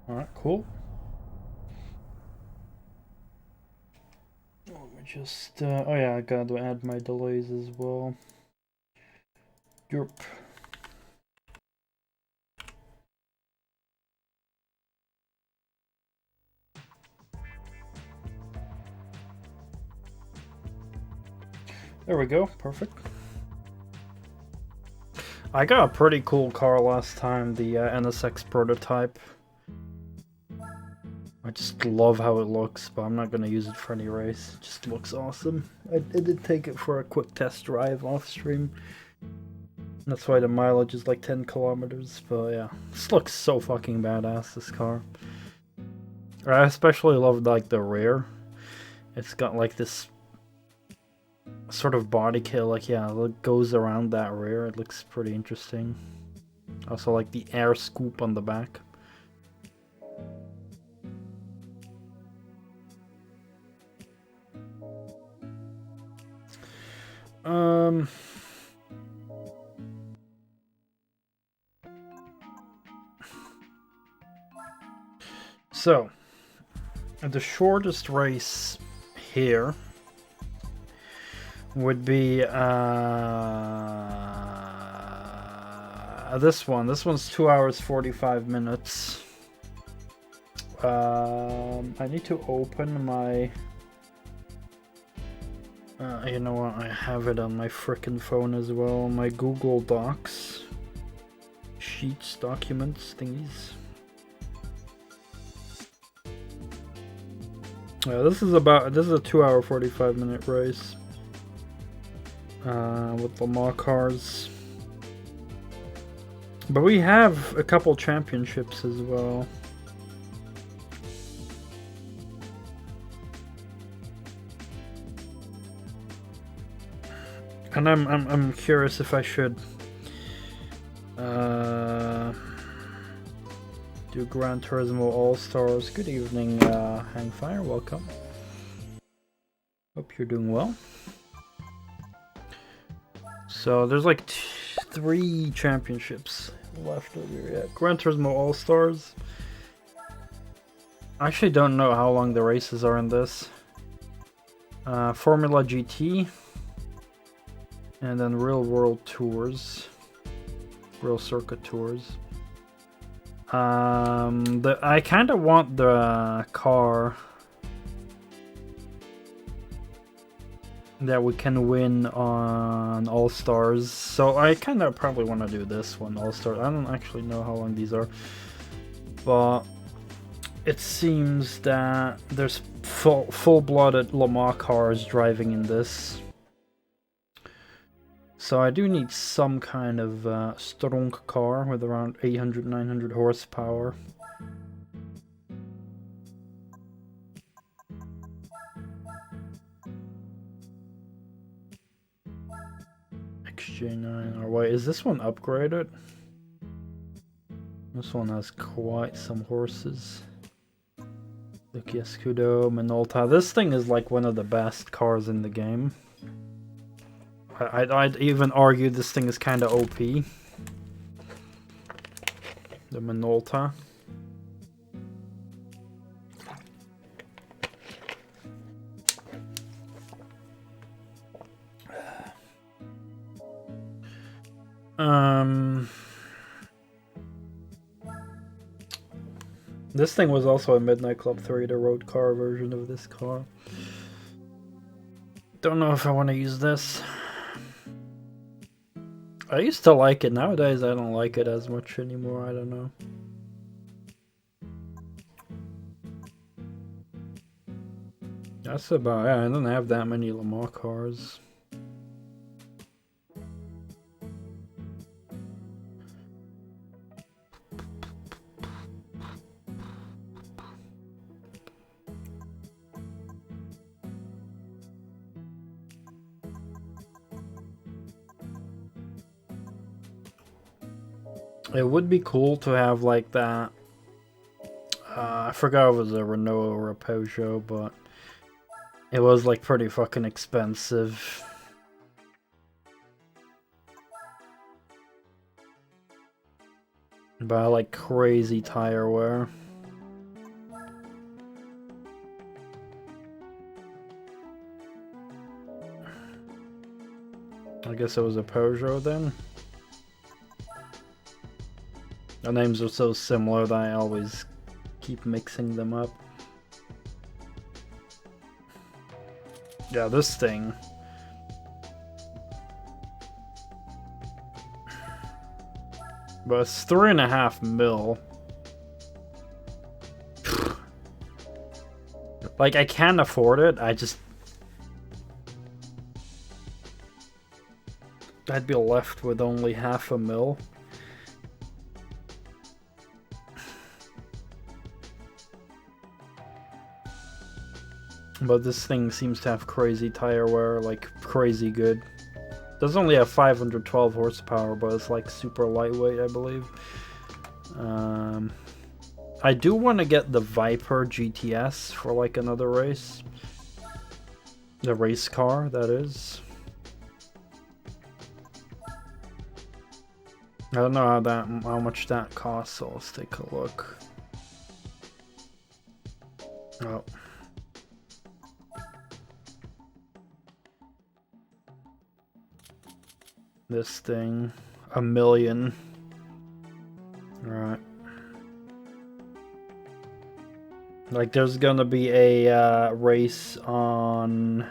Alright, cool. Let me just, oh yeah, I gotta add my delays as well. Yerp. There we go, perfect. I got a pretty cool car last time, the NSX prototype. I just love how it looks, but I'm not gonna use it for any race. It just looks awesome. I did take it for a quick test drive off stream. That's why the mileage is like 10 kilometers, but yeah. This looks so fucking badass, this car. I especially love like the rear. It's got like this sort of body kit, like yeah, it goes around that rear. It looks pretty interesting. Also like the air scoop on the back. So the shortest race here would be this one. This one's 2 hours 45 minutes. I need to open my you know what, I have it on my frickin' phone as well, my Google Docs sheets, documents, thingies. This is a 2 hour 45 minute race with Le Mans cars, but we have a couple championships as well. And I'm curious if I should do Gran Turismo All-Stars. Good evening, Hangfire, welcome. Hope you're doing well. So there's like 3 championships left over here. Yeah, Gran Turismo All-Stars. I actually don't know how long the races are in this. Formula GT. And then real world tours. Real circuit tours. I kind of want the car that we can win on All Stars, so I kind of probably want to do this one, All Stars. I don't actually know how long these are, but it seems that there's full-blooded Le Mans cars driving in this. So I do need some kind of strong car with around 800-900 horsepower. XJ9, or wait, is this one upgraded? This one has quite some horses. Lucky Escudo, Minolta. This thing is like one of the best cars in the game. I'd even argue this thing is kind of OP. The Minolta. This thing was also a Midnight Club 3, the road car version of this car. Don't know if I want to use this. I used to like it. Nowadays, I don't like it as much anymore. I don't know. That's about it. I don't have that many Le Mans cars. It would be cool to have like that. I forgot if it was a Renault or a Peugeot, but it was like pretty fucking expensive. Buy like crazy tire wear. I guess it was a Peugeot then. The names are so similar that I always keep mixing them up. Yeah, this thing. But it's 3.5 mil. Like, I can afford it, I'd be left with only 0.5 mil. But this thing seems to have crazy tire wear, like crazy good. Does only have 512 horsepower, but it's like super lightweight, I believe. I do want to get the Viper GTS for like another race. The race car, that is. I don't know how much that costs, so let's take a look. Oh. This thing, $1 million. Right. Like, there's gonna be a race on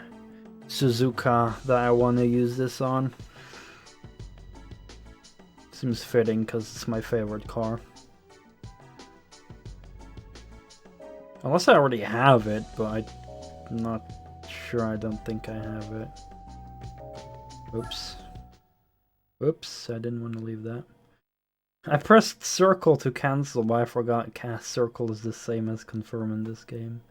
Suzuka that I want to use this on. Seems fitting because it's my favorite car. Unless I already have it, but I'm not sure. I don't think I have it. Oops. Oops, I didn't want to leave that. I pressed circle to cancel, but I forgot cast circle is the same as confirm in this game.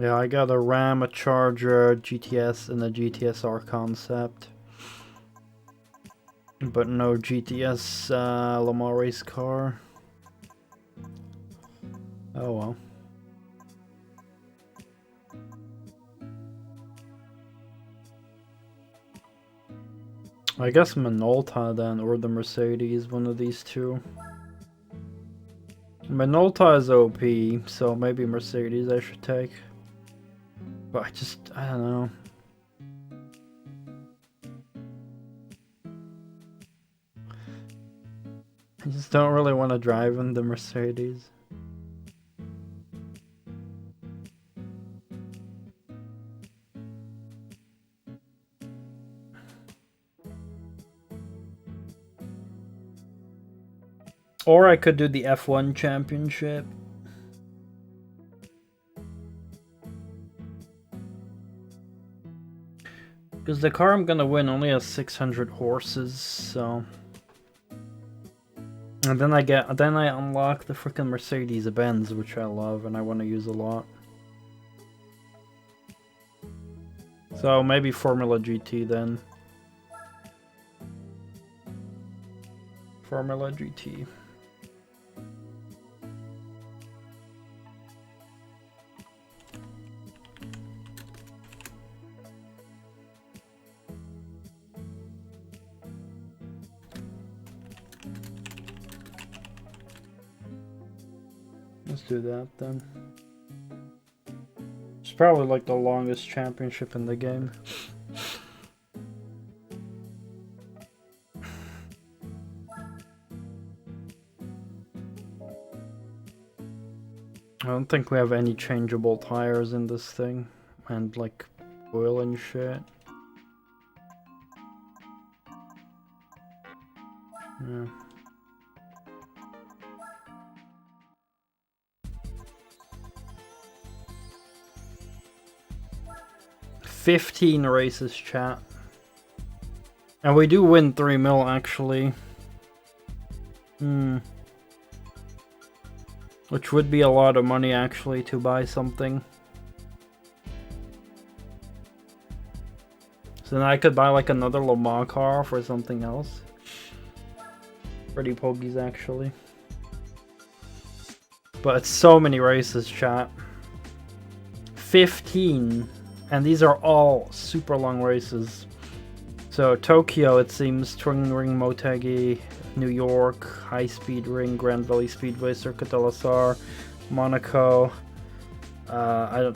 Yeah, I got a RAM, a charger, GTS, and a GTS-R concept. But no GTS Le Mans race car. Oh well. I guess Minolta then, or the Mercedes, one of these two. Minolta is OP, so maybe Mercedes I should take. But I don't know. I just don't really want to drive in the Mercedes. Or I could do the F1 championship. Because the car I'm gonna win only has 600 horses, so... And then I unlock the freaking Mercedes-Benz, which I love and I want to use a lot. So maybe Formula GT then. Formula GT. Let's do that then. It's probably like the longest championship in the game. I don't think we have any changeable tires in this thing, and like oil and shit. Yeah. "15 races, chat. And we do win 3 mil actually. Which would be a lot of money actually to buy something. So then I could buy like another Le Mans car for something else. Pretty pogies actually. But it's so many races, chat. 15. And these are all super long races. So Tokyo, it seems, Touring Ring Motegi, New York, High Speed Ring, Grand Valley Speedway, Circuit de la Sarre, Monaco,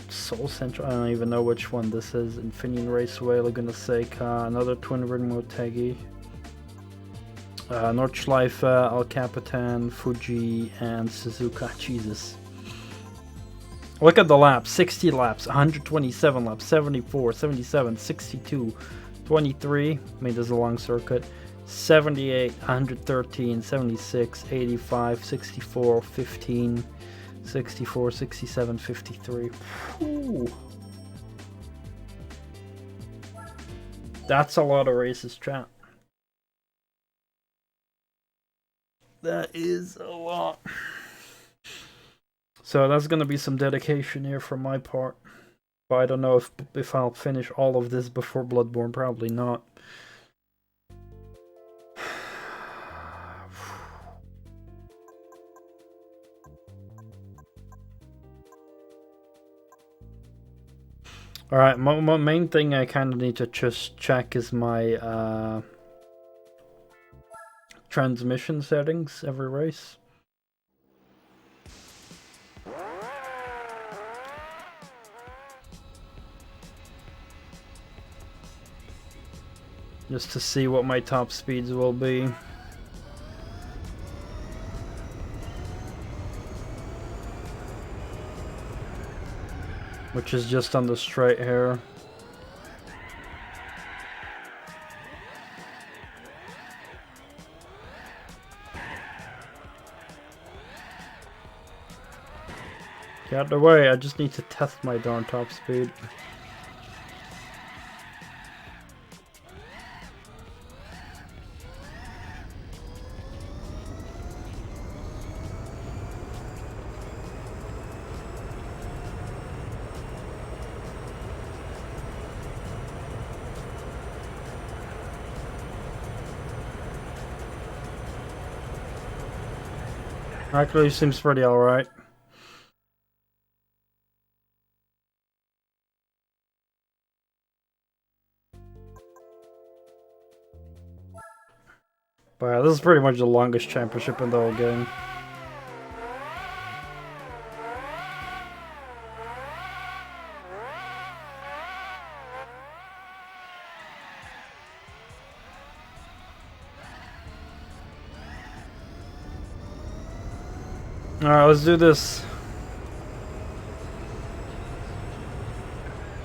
Seoul Central, I don't even know which one this is, Infineon Raceway, Laguna Seca, another Twin Ring Motegi, Nordschleife, El Capitan, Fuji, and Suzuka. Jesus. Look at the laps. 60 laps, 127 laps, 74, 77, 62, 23. I mean, there's a long circuit. 78, 113, 76, 85, 64, 15, 64, 67, 53. Ooh. That's a lot of races, chat. That is a lot. So that's gonna be some dedication here from my part. But I don't know if I'll finish all of this before Bloodborne. Probably not. Alright, my main thing I kind of need to just check is my transmission settings every race. Just to see what my top speeds will be. Which is just on the straight here. Get out of the way, I just need to test my darn top speed. Actually, seems pretty alright. But yeah, this is pretty much the longest championship in the whole game. Alright, let's do this.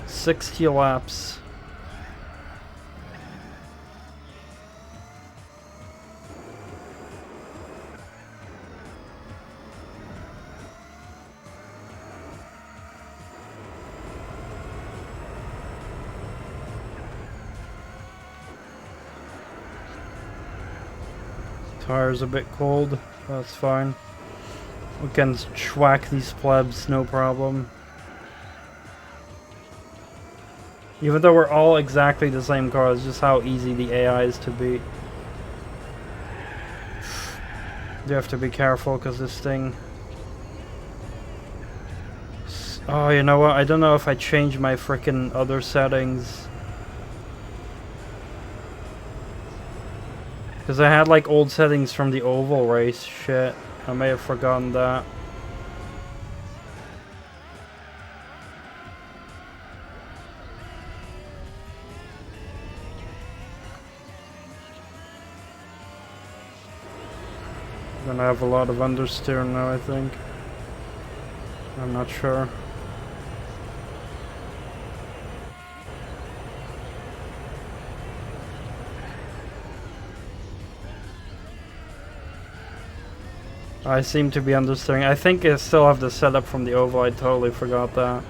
60 laps. Tire's a bit cold, that's fine. We can schwack these plebs, no problem. Even though we're all exactly the same car, it's just how easy the AI is to beat. You have to be careful because this thing... Oh, you know what? I don't know if I change my frickin' other settings. Because I had like old settings from the oval race. Shit. I may have forgotten that. I'm gonna have a lot of understeer now, I think. I'm not sure. I seem to be understeering. I think I still have the setup from the oval. I totally forgot that.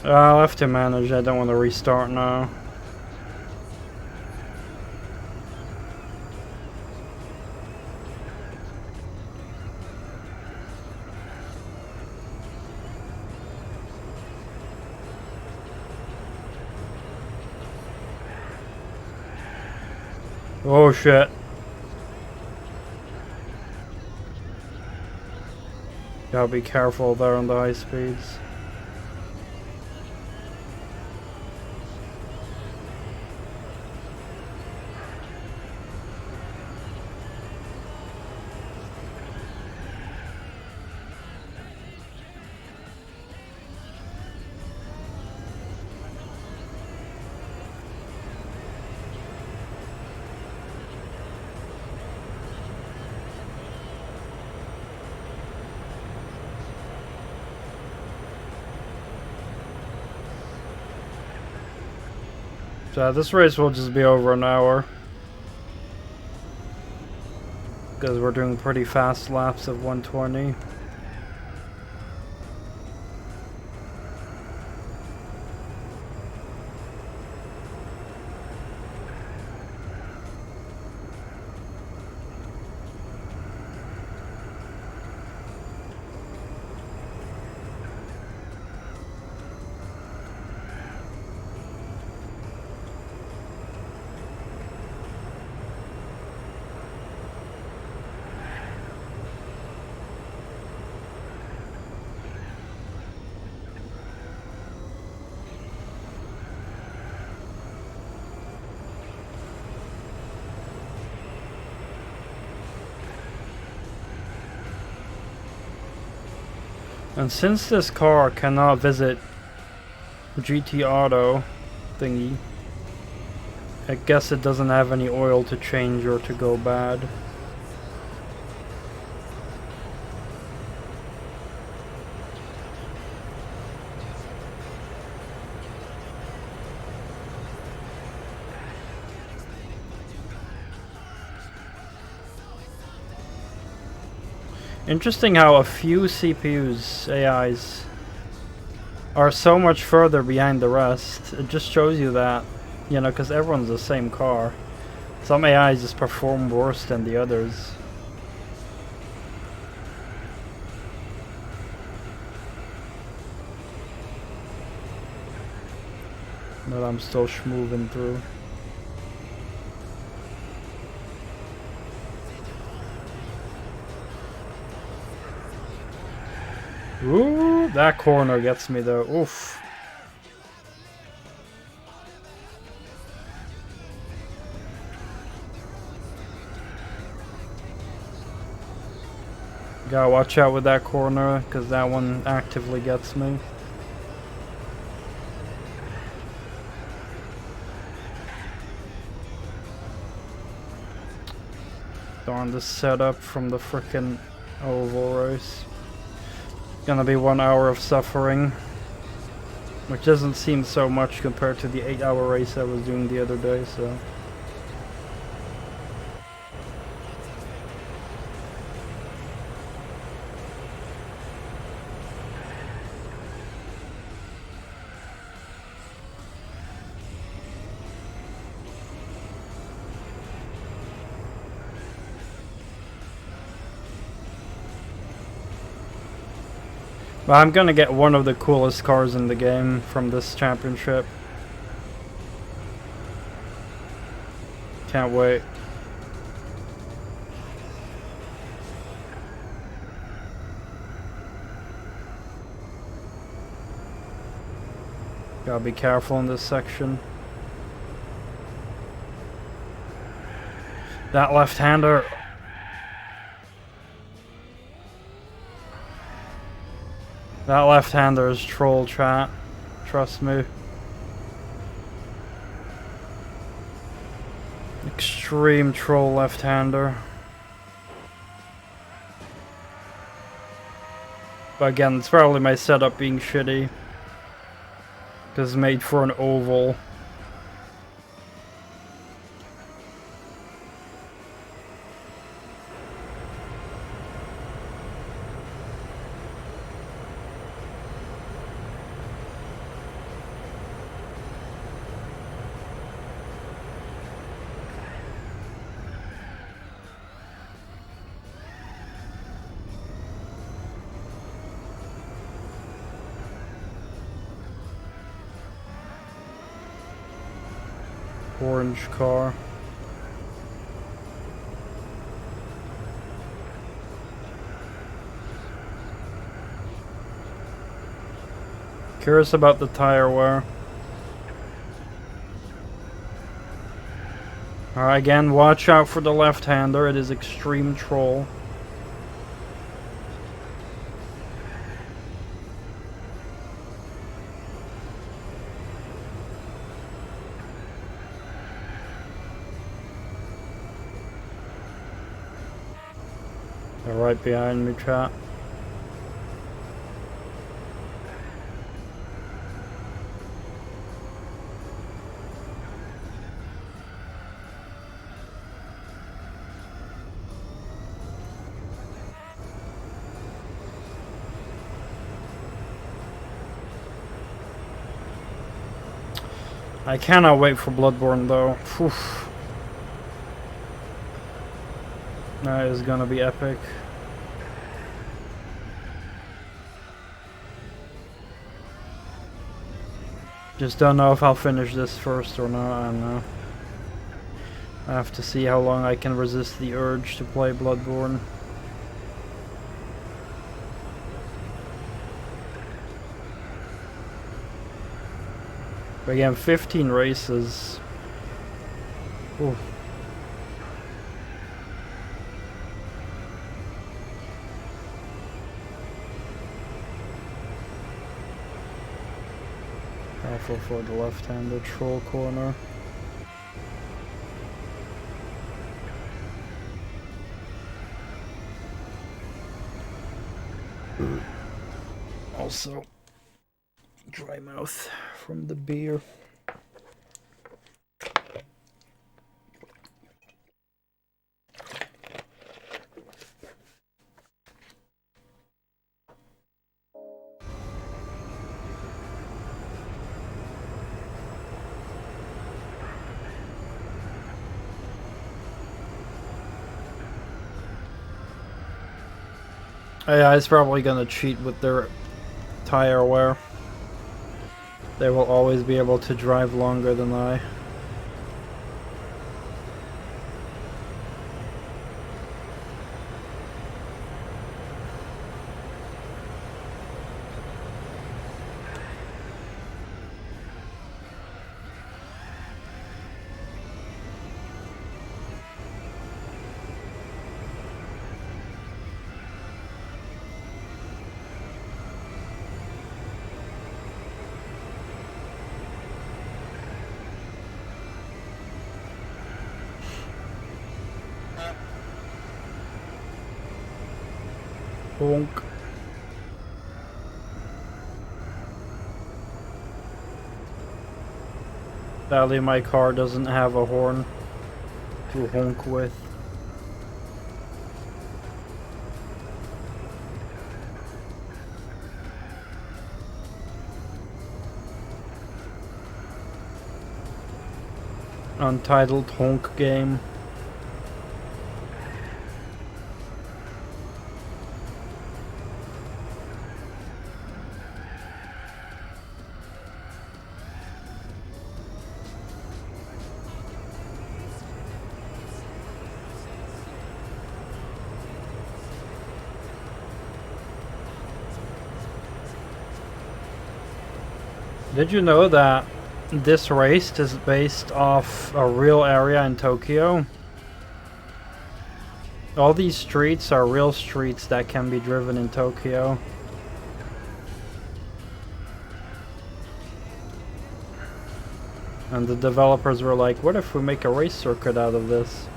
I'll have to manage. I don't want to restart now. Oh shit. Gotta be careful there on the high speeds. So this race will just be over an hour. Because we're doing pretty fast laps of 120. And since this car cannot visit GT Auto thingy, I guess it doesn't have any oil to change or to go bad. Interesting how a few CPUs, AIs, are so much further behind the rest. It just shows you that, you know, because everyone's the same car. Some AIs just perform worse than the others. But I'm still schmoving through. Ooh, that corner gets me though. Oof. Gotta watch out with that corner, because that one actively gets me. Darn this setup from the frickin' oval race. Gonna be 1 hour of suffering, which doesn't seem so much compared to the 8-hour race I was doing the other day, so. But I'm gonna get one of the coolest cars in the game from this championship. Can't wait. Gotta be careful in this section. That left-hander. That left-hander is troll, chat. Trust me. Extreme troll left-hander. But again, it's probably my setup being shitty. Because it's made for an oval. Orange car. Curious about the tire wear. Alright, again, watch out for the left-hander. It is extreme troll. They're right behind me, chat. I cannot wait for Bloodborne though. Oof. That is gonna be epic. Just don't know if I'll finish this first or not. I don't know. I have to see how long I can resist the urge to play Bloodborne. But again, 15 races. Ooh. Careful for the left-handed troll corner. Also, dry mouth from the beer. Yeah, it's probably gonna cheat with their tire wear. They will always be able to drive longer than I. Honk. Sadly, my car doesn't have a horn to honk with. Untitled honk game. Did you know that this race is based off a real area in Tokyo? All these streets are real streets that can be driven in Tokyo. And the developers were like, what if we make a race circuit out of this?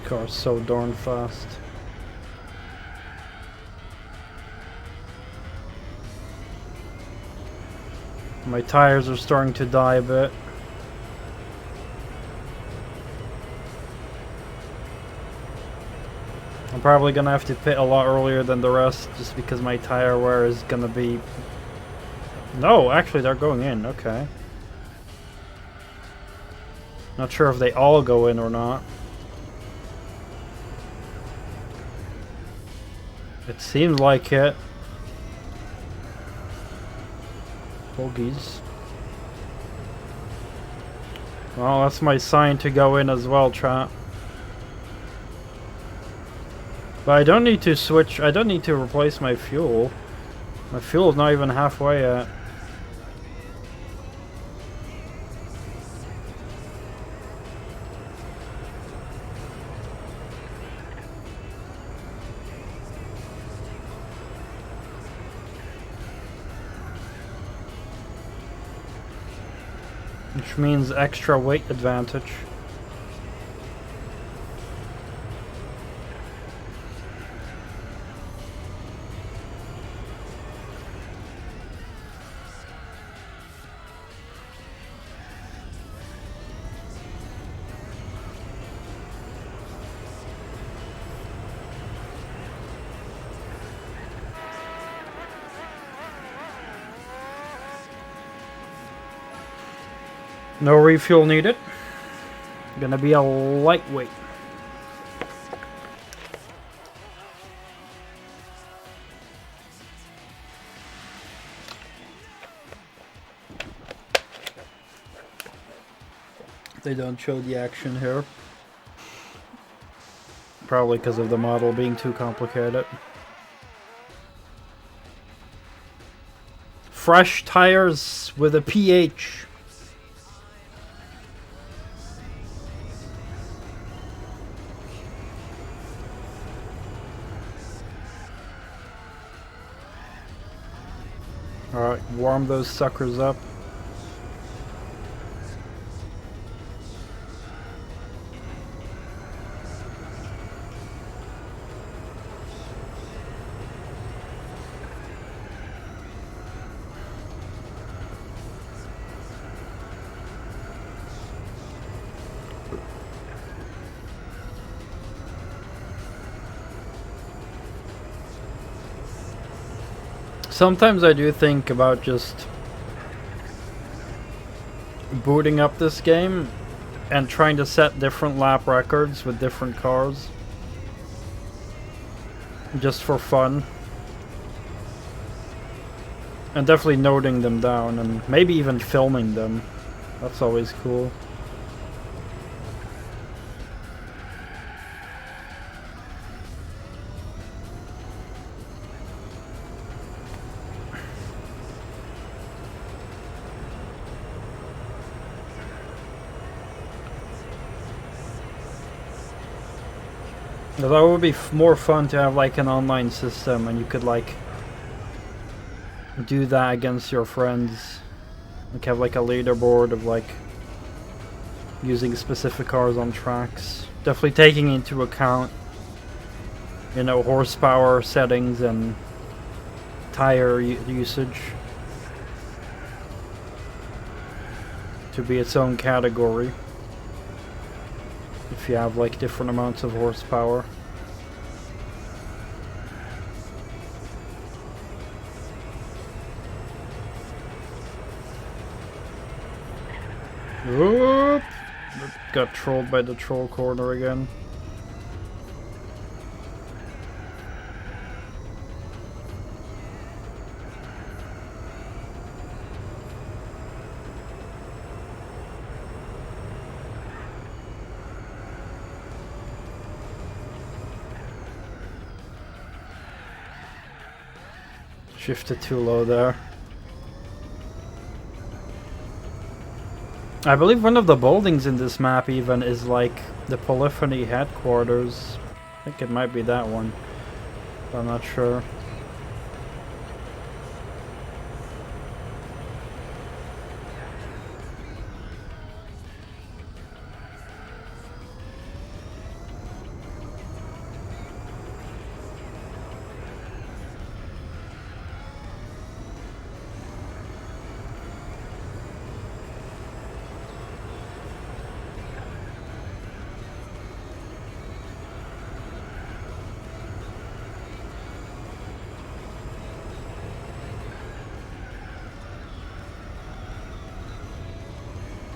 Car's so darn fast. My tires are starting to die a bit. I'm probably gonna have to pit a lot earlier than the rest just because my tire wear is gonna be... No, actually they're going in, okay. Not sure if they all go in or not. It seems like it. Bogies. Well, that's my sign to go in as well, chat. But I don't need to switch, I don't need to replace my fuel. My fuel is not even halfway yet. Which means extra weight advantage. No refuel needed. Gonna be a lightweight. They don't show the action here. Probably because of the model being too complicated. Fresh tires with a pH. Alright, warm those suckers up. Sometimes I do think about just booting up this game and trying to set different lap records with different cars. Just for fun. And definitely noting them down and maybe even filming them. That's always cool. That would be more fun to have like an online system and you could like do that against your friends. Like have like a leaderboard of like using specific cars on tracks. Definitely taking into account, you know, horsepower settings and tire usage to be its own category. If you have like different amounts of horsepower. Oop! Got trolled by the troll corner again. Shifted too low there. I believe one of the buildings in this map even is like the Polyphony headquarters. I think it might be that one, but I'm not sure.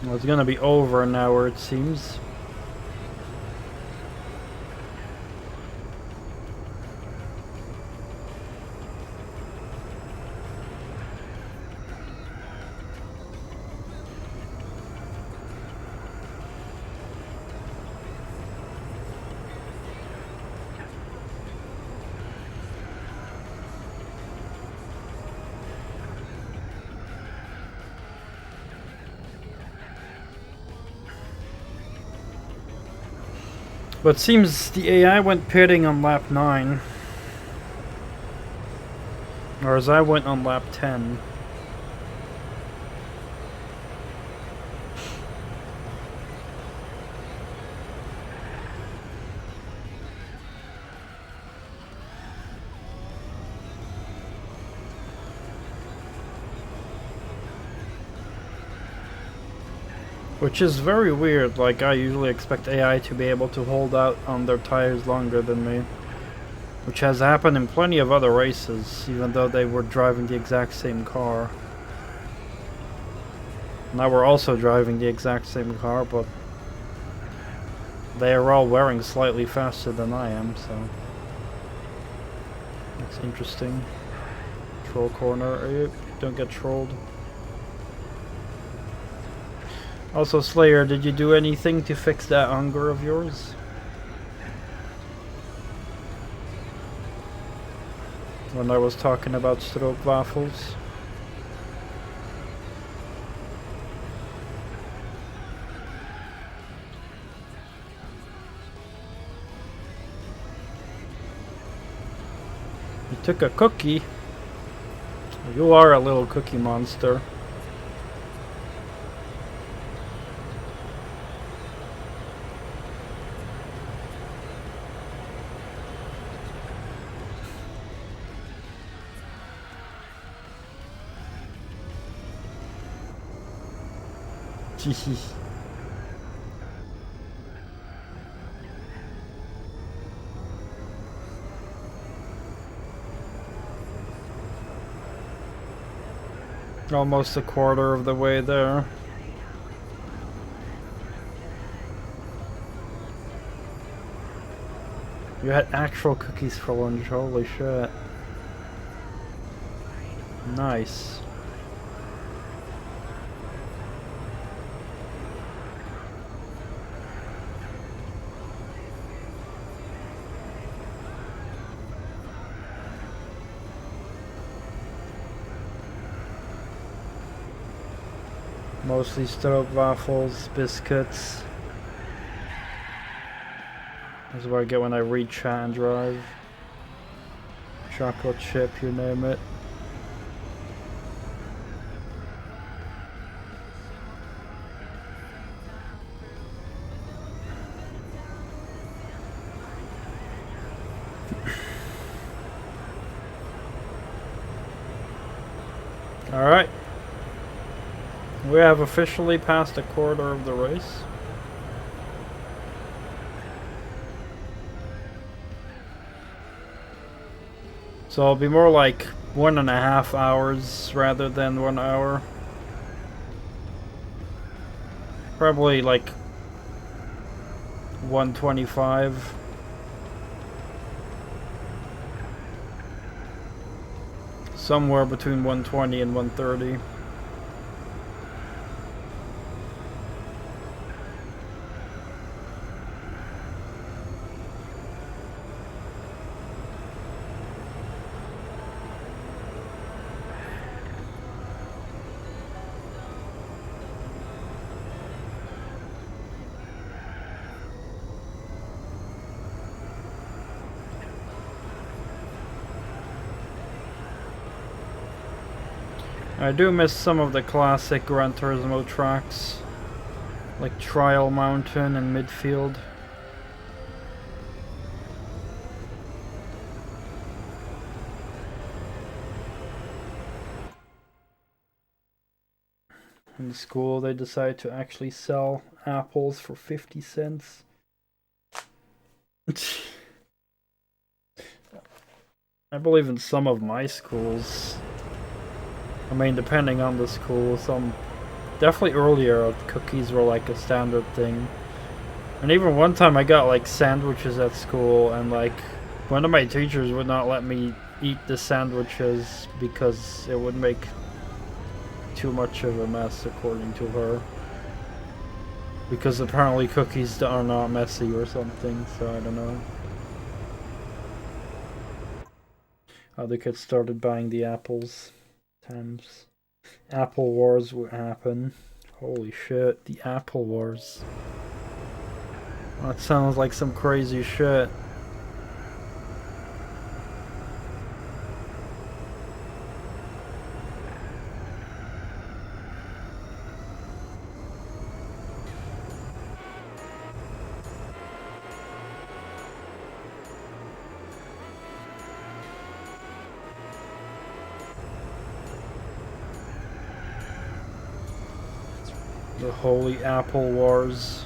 Well, it's gonna be over an hour, it seems. But it seems the AI went pitting on lap 9. Whereas I went on lap 10. Which is very weird, like I usually expect AI to be able to hold out on their tires longer than me. Which has happened in plenty of other races, even though they were driving the exact same car. Now we're also driving the exact same car, but they are all wearing slightly faster than I am, so that's interesting. Troll corner, don't get trolled. Also, Slayer, did you do anything to fix that hunger of yours? When I was talking about stroke waffles. You took a cookie. You are a little cookie monster. Almost a quarter of the way there. You had actual cookies for lunch, holy shit. Nice. Mostly stroke waffles, biscuits. That's what I get when I read chat and drive. Chocolate chip, you name it. Alright. We have officially passed a quarter of the race. So it'll be more like 1.5 hours rather than 1 hour. Probably like 125. Somewhere between 120 and 130. I do miss some of the classic Gran Turismo tracks, like Trial Mountain and Midfield. In school they decided to actually sell apples for 50 cents. I believe in some of my schools. I mean, depending on the school, some definitely earlier, cookies were like a standard thing. And even one time I got like sandwiches at school, and like one of my teachers would not let me eat the sandwiches because it would make too much of a mess, according to her. Because apparently cookies are not messy or something, so I don't know. Other kids started buying the apples. Times. Apple Wars would happen. Holy shit, the Apple Wars. That sounds like some crazy shit. The Holy Apple Wars.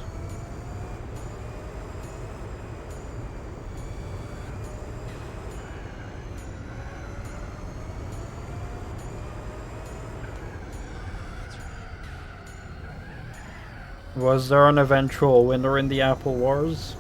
Was there an eventual winner in the Apple Wars?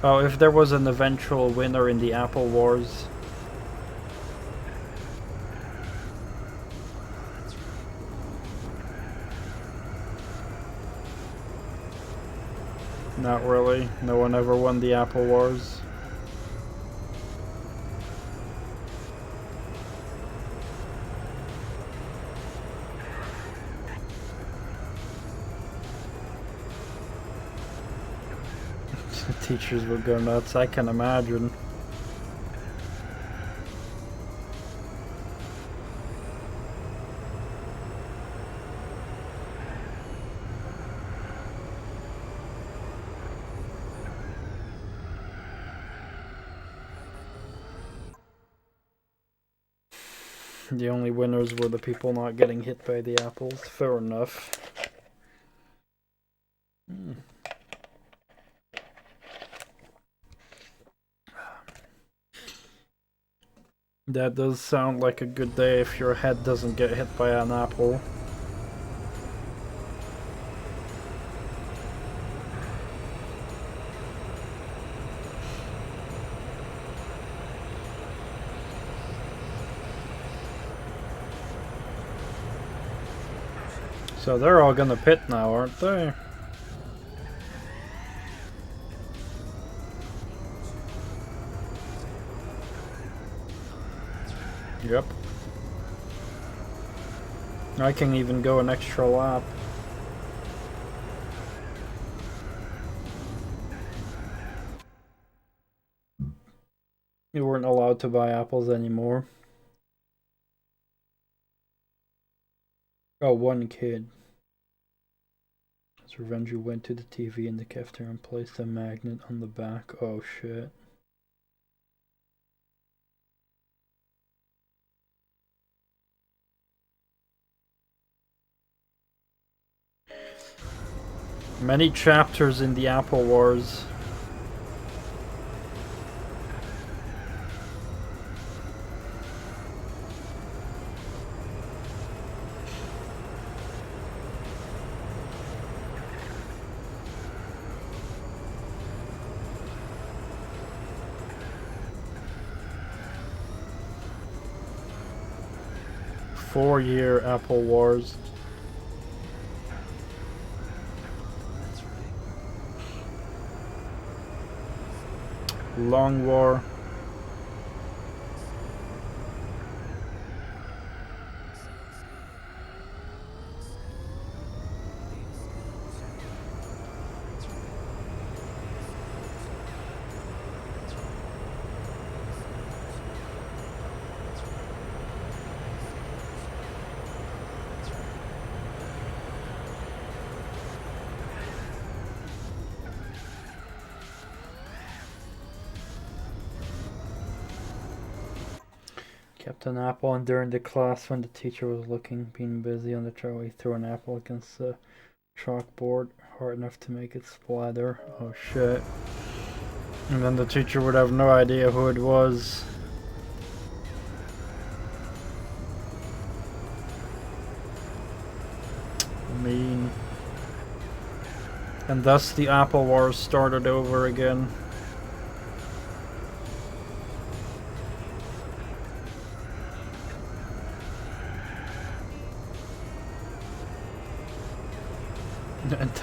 Oh, if there was an eventual winner in the Apple Wars. Not really. No one ever won the Apple Wars. The teachers would go nuts, I can imagine. The only winners were the people not getting hit by the apples. Fair enough. That does sound like a good day if your head doesn't get hit by an apple. So they're all gonna pit now, aren't they? Yep. I can even go an extra lap. You weren't allowed to buy apples anymore. Oh, one kid. As revenge, you went to the TV in the cafeteria and placed a magnet on the back. Oh shit. Many chapters in the Apple Wars. Four-year Apple Wars. Long War. Kept an apple on during the class when the teacher was looking, being busy on the trail. He threw an apple against the chalkboard, hard enough to make it splatter. Oh shit. And then the teacher would have no idea who it was. Mean. And thus the Apple Wars started over again.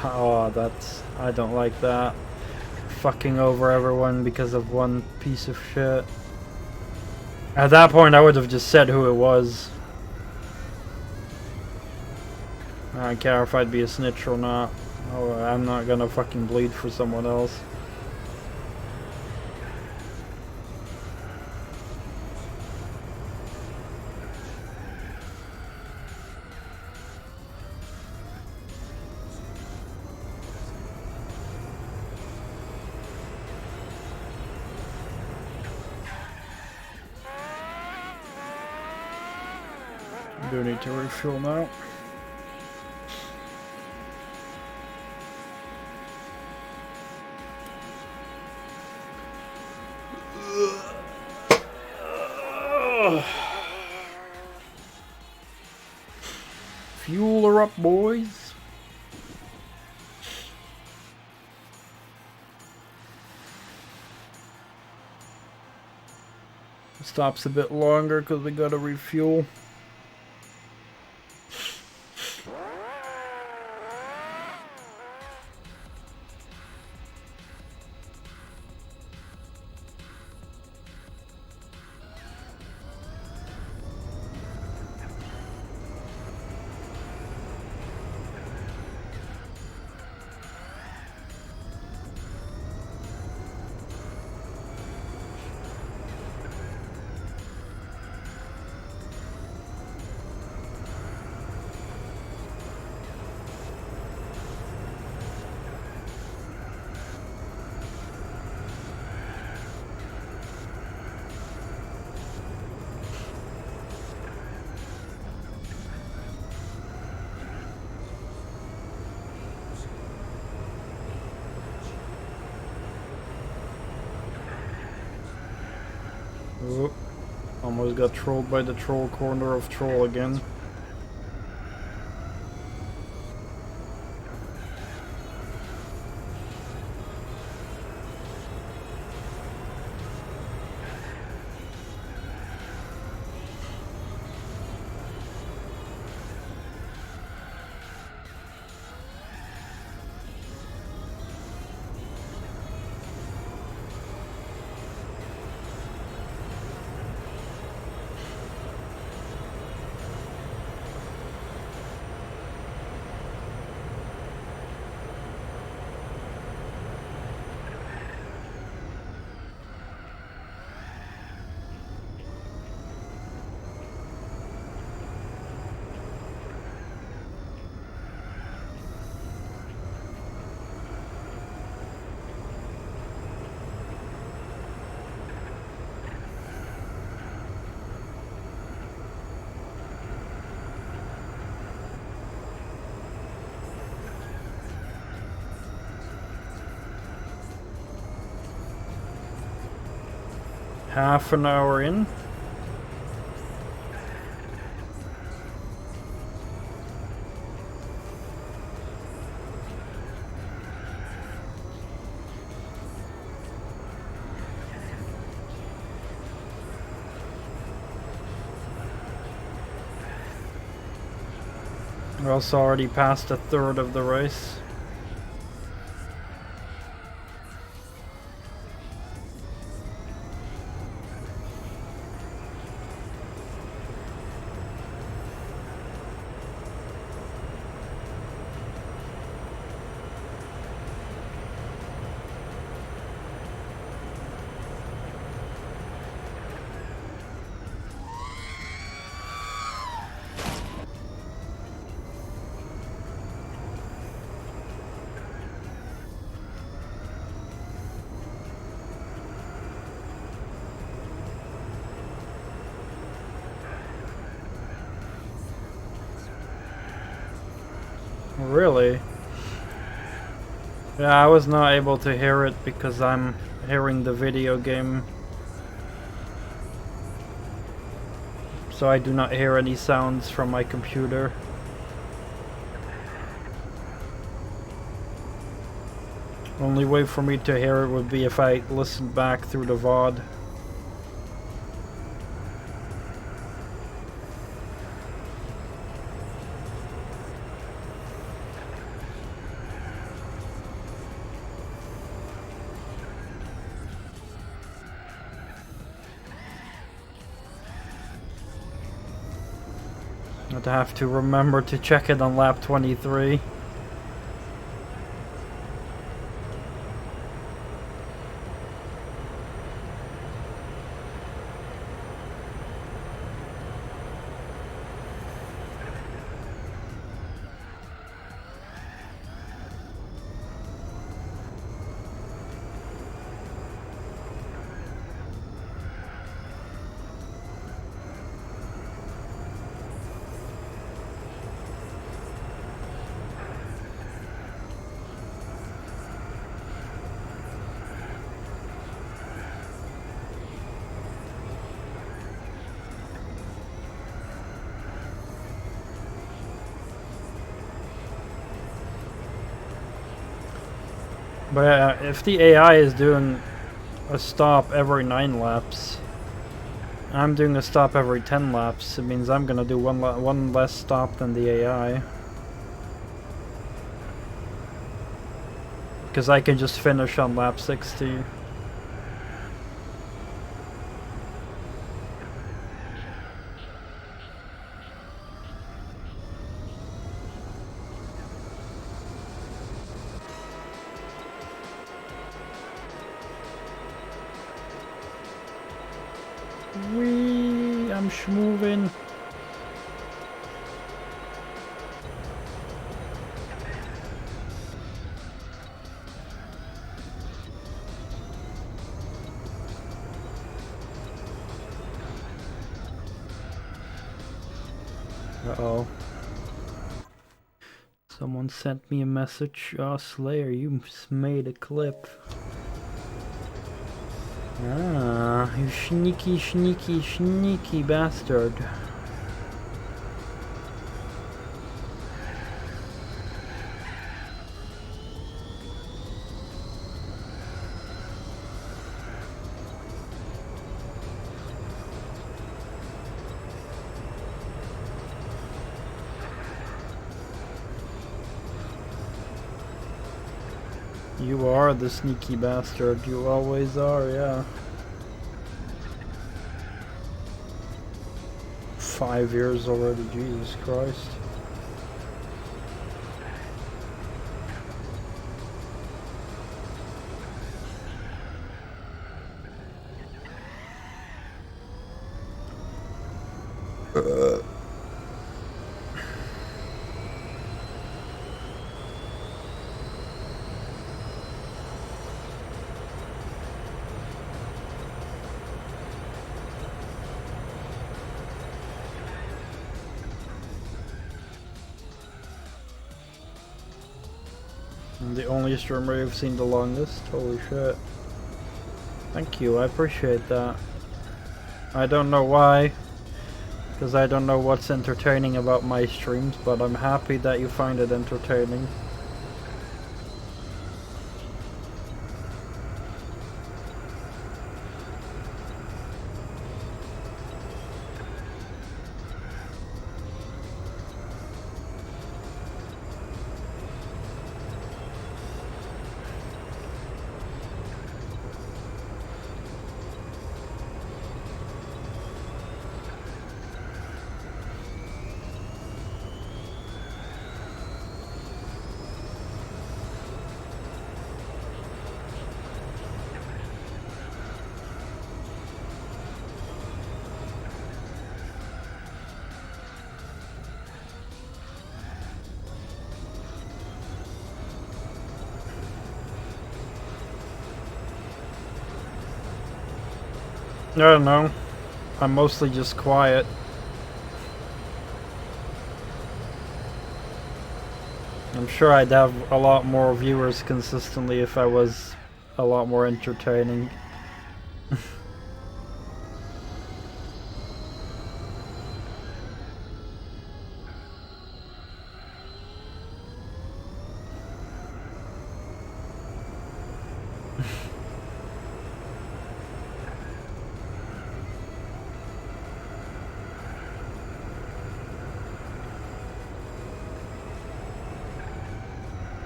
Oh, I don't like that. Fucking over everyone because of one piece of shit. At that point I would have just said who it was. I don't care if I'd be a snitch or not. Oh, I'm not gonna fucking bleed for someone else. I do need to refuel now. Fuel her up, boys. Stops a bit longer because we gotta refuel. Oh, almost got trolled by the troll corner of troll again. Half an hour in. We're also already past a third of the race. Really? Yeah, I was not able to hear it because I'm hearing the video game. So I do not hear any sounds from my computer. Only way for me to hear it would be if I listened back through the VOD. I'd have to remember to check it on lap 23. But if the AI is doing a stop every 9 laps, I'm doing a stop every 10 laps, it means I'm gonna do one less stop than the AI. Because I can just finish on lap 60. I'm schmoving. Uh-oh. Someone sent me a message. Oh, Slayer, you made a clip. Ah, you sneaky, sneaky, sneaky bastard. You are the sneaky bastard. You always are, yeah. 5 years already, Jesus Christ. I'm the only streamer you've seen the longest. Holy shit. Thank you, I appreciate that. I don't know why, because I don't know what's entertaining about my streams, but I'm happy that you find it entertaining. I don't know. I'm mostly just quiet. I'm sure I'd have a lot more viewers consistently if I was a lot more entertaining.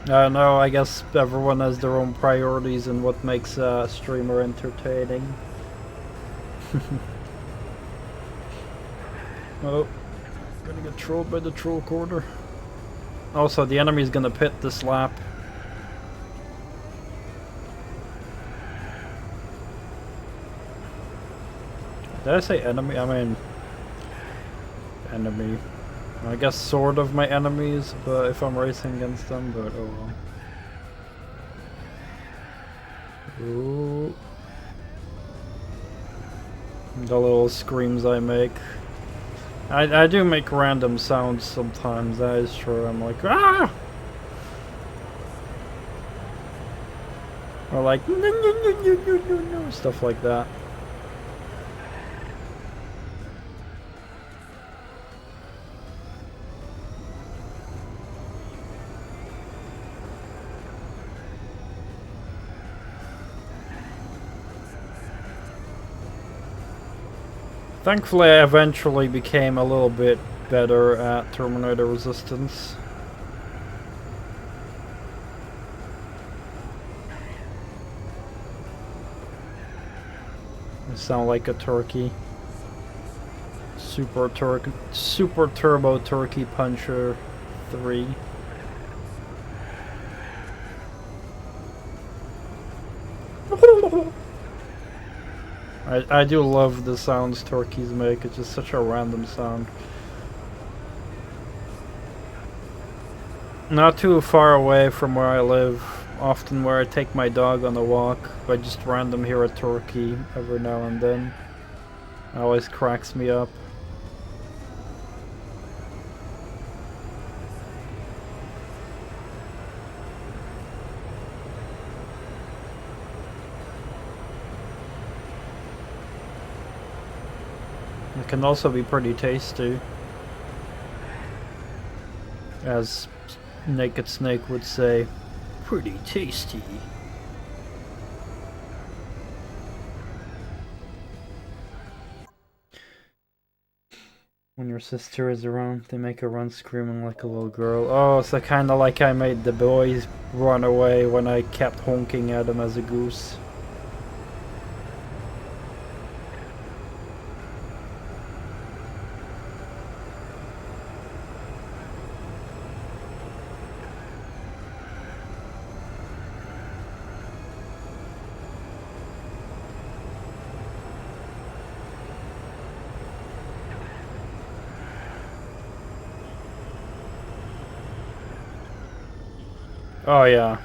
I don't know, I guess everyone has their own priorities and what makes a streamer entertaining. Oh, gonna get trolled by the troll quarter. Also, the enemy's gonna pit this lap. Did I say enemy? I mean... enemy. I guess sort of my enemies, but if I'm racing against them, but oh well. Ooh. The little screams I make. I do make random sounds sometimes, that is true. I'm like, ah! Or like, no, stuff like that. Thankfully, I eventually became a little bit better at Terminator resistance. I sound like a turkey. Super Turbo Turkey Puncher 3. I do love the sounds turkeys make, it's just such a random sound. Not too far away from where I live, often where I take my dog on a walk, I just random hear a turkey every now and then. It always cracks me up. It can also be pretty tasty, as Naked Snake would say, pretty tasty. When your sister is around, they make her run screaming like a little girl. Oh, so kinda like I made the boys run away when I kept honking at them as a goose. Oh yeah.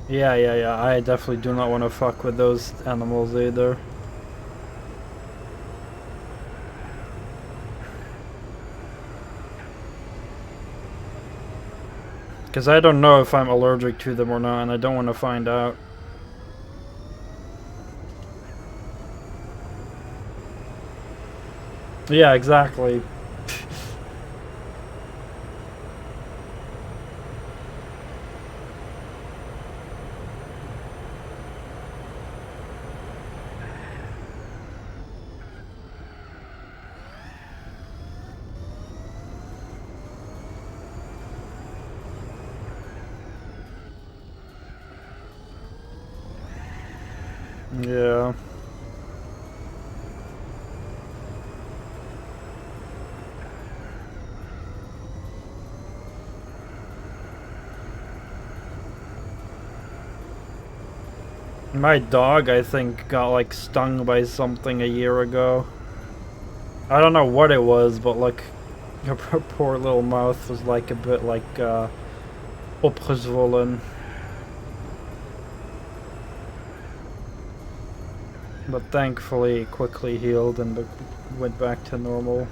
Yeah, I definitely do not want to fuck with those animals either. Because I don't know if I'm allergic to them or not, and I don't want to find out. Yeah, exactly. Yeah. My dog, I think, got like stung by something a year ago. I don't know what it was, but like her poor little mouth was like a bit like opgezwollen. But thankfully it quickly healed and went back to normal.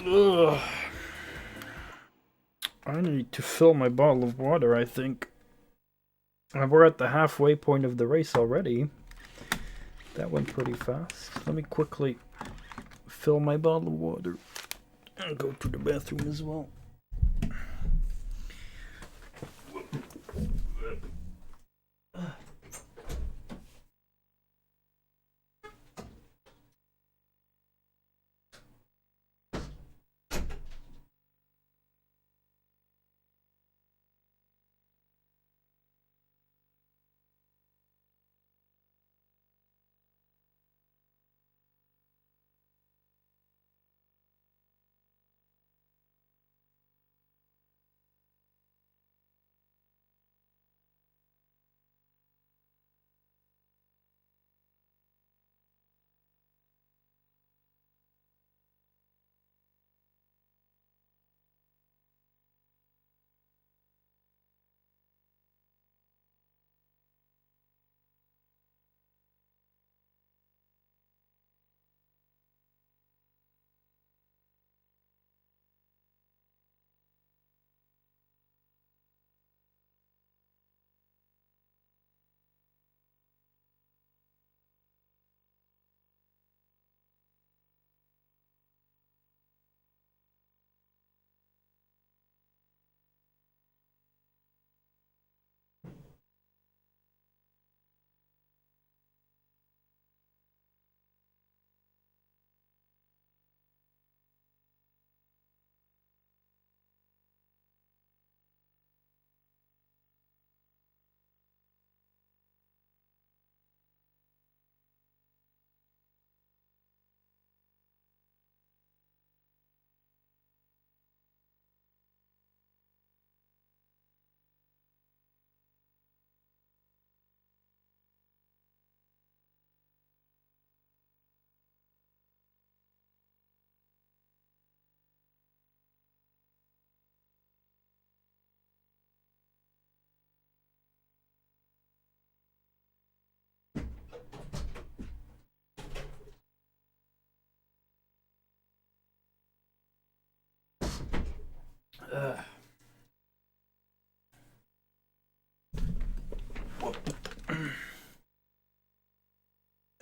Ugh. I need to fill my bottle of water, I think. We're at the halfway point of the race already. That went pretty fast. Let me quickly fill my bottle of water and go to the bathroom as well.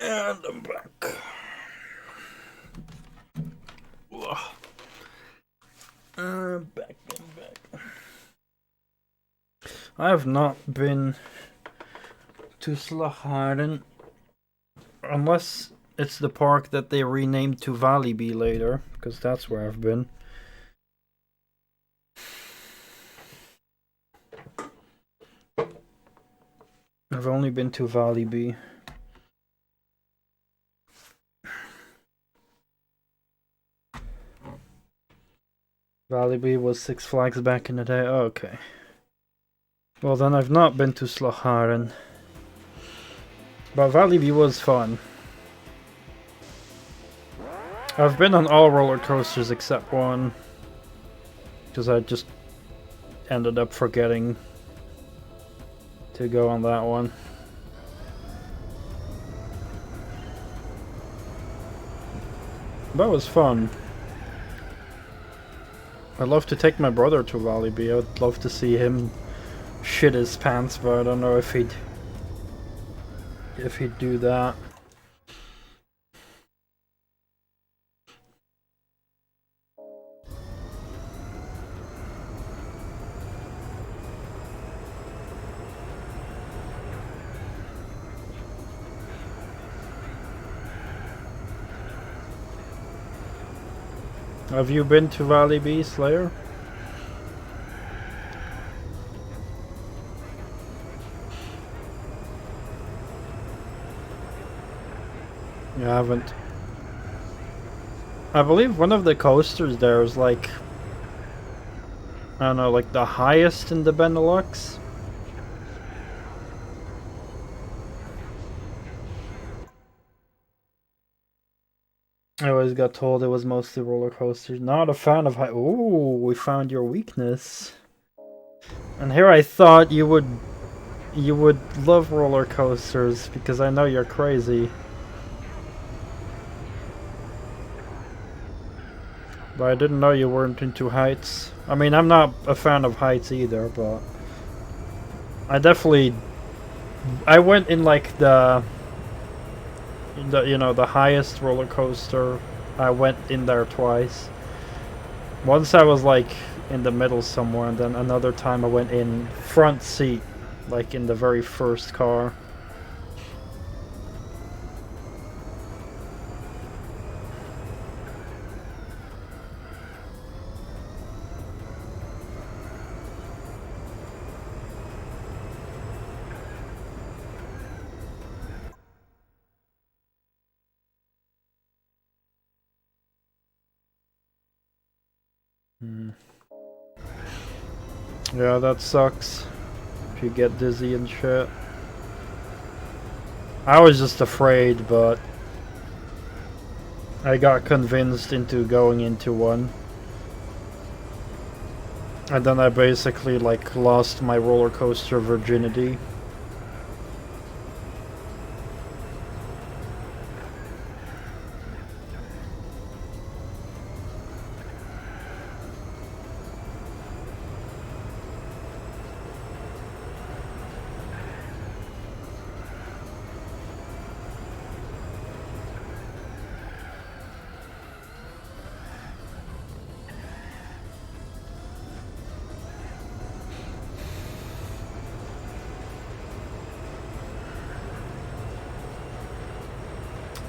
And I'm back. I'm back. I have not been to Slagharen, unless it's the park that they renamed to Walibi later, because that's where I've been. I've only been to Walibi. Walibi was Six Flags back in the day. Oh, okay. Well, then I've not been to Slagharen. But Walibi was fun. I've been on all roller coasters except one. Because I just ended up forgetting to go on that one. That was fun. I'd love to take my brother to Walibi. I would love to see him shit his pants, but I don't know if he'd do that. Have you been to Walibi, Slayer? You haven't. I believe one of the coasters there is like, I don't know, like the highest in the Benelux. I always got told it was mostly roller coasters. Not a fan of high. Ooh, we found your weakness. And here I thought you would love roller coasters because I know you're crazy. But I didn't know you weren't into heights. I mean, I'm not a fan of heights either, but I went in like the you know, the highest roller coaster. I went in there twice. Once I was like in the middle somewhere, and then another time I went in front seat, like in the very first car. Yeah, that sucks. If you get dizzy and shit. I was just afraid, but I got convinced into going into one. And then I basically like lost my roller coaster virginity.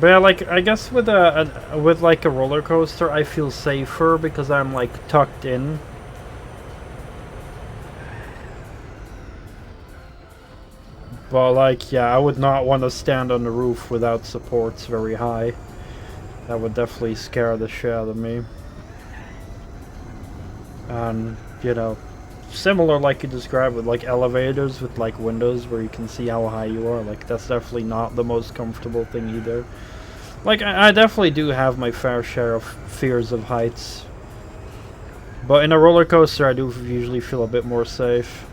But yeah, like I guess with like a roller coaster, I feel safer because I'm like tucked in. But like, yeah, I would not want to stand on the roof without supports very high. That would definitely scare the shit out of me. And you know, similar like you described with like elevators with like windows where you can see how high you are. Like that's definitely not the most comfortable thing either. Like, I definitely do have my fair share of fears of heights. But in a roller coaster, I do usually feel a bit more safe.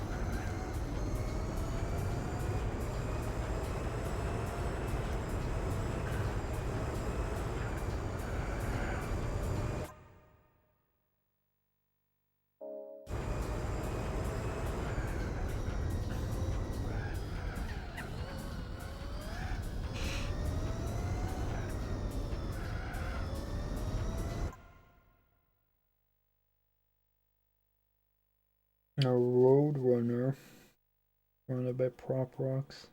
A road runner. Runner by Prop Rocks.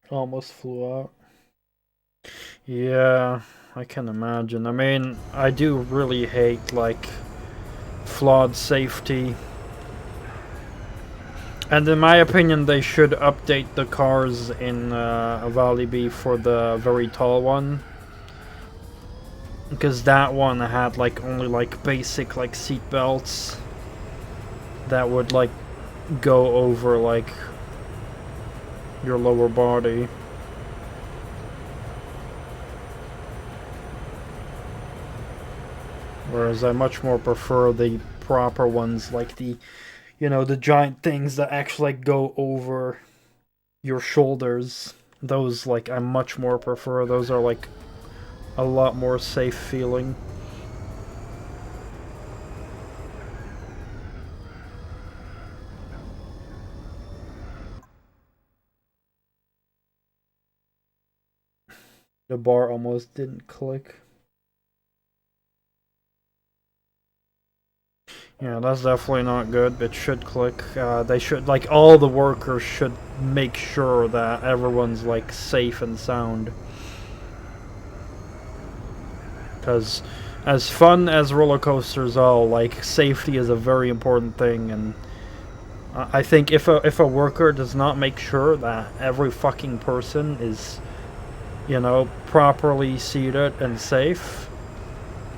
Almost flew out. Yeah, I can imagine. I mean, I do really hate, like, flawed safety. And in my opinion, they should update the cars in Valley for the very tall one. Because that one had, like, only, like, basic, like, seat belts that would, like, go over, like, your lower body. Whereas I much more prefer the proper ones, like the, you know, the giant things that actually like, go over your shoulders. Those, like, I much more prefer. Those are, like, a lot more safe feeling. The bar almost didn't click. Yeah, that's definitely not good. It should click. They should, like, all the workers should make sure that everyone's, like, safe and sound. Because as fun as roller coasters are, like, safety is a very important thing, and I think if a worker does not make sure that every fucking person is, you know, properly seated and safe,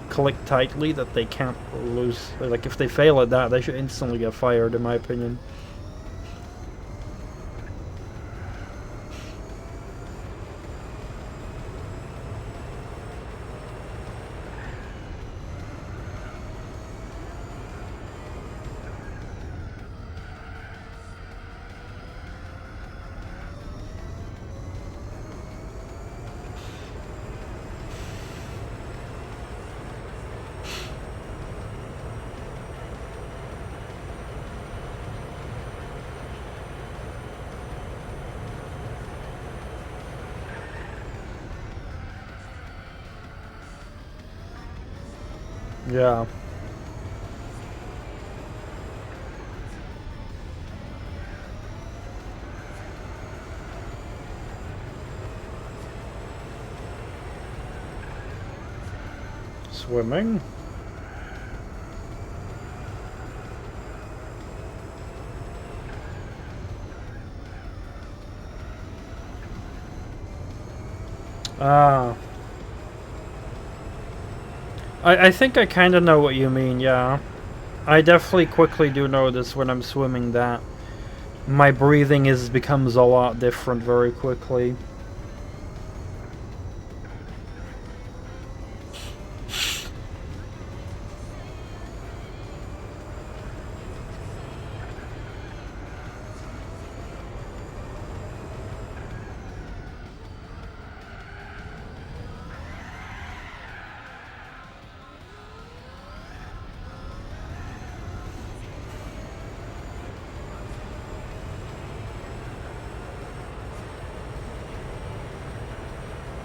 click tightly, that they can't lose. Like, if they fail at that, they should instantly get fired, in my opinion. Yeah. Swimming? Ah. I think I kind of know what you mean, yeah. I definitely quickly do notice when I'm swimming that my breathing becomes a lot different very quickly.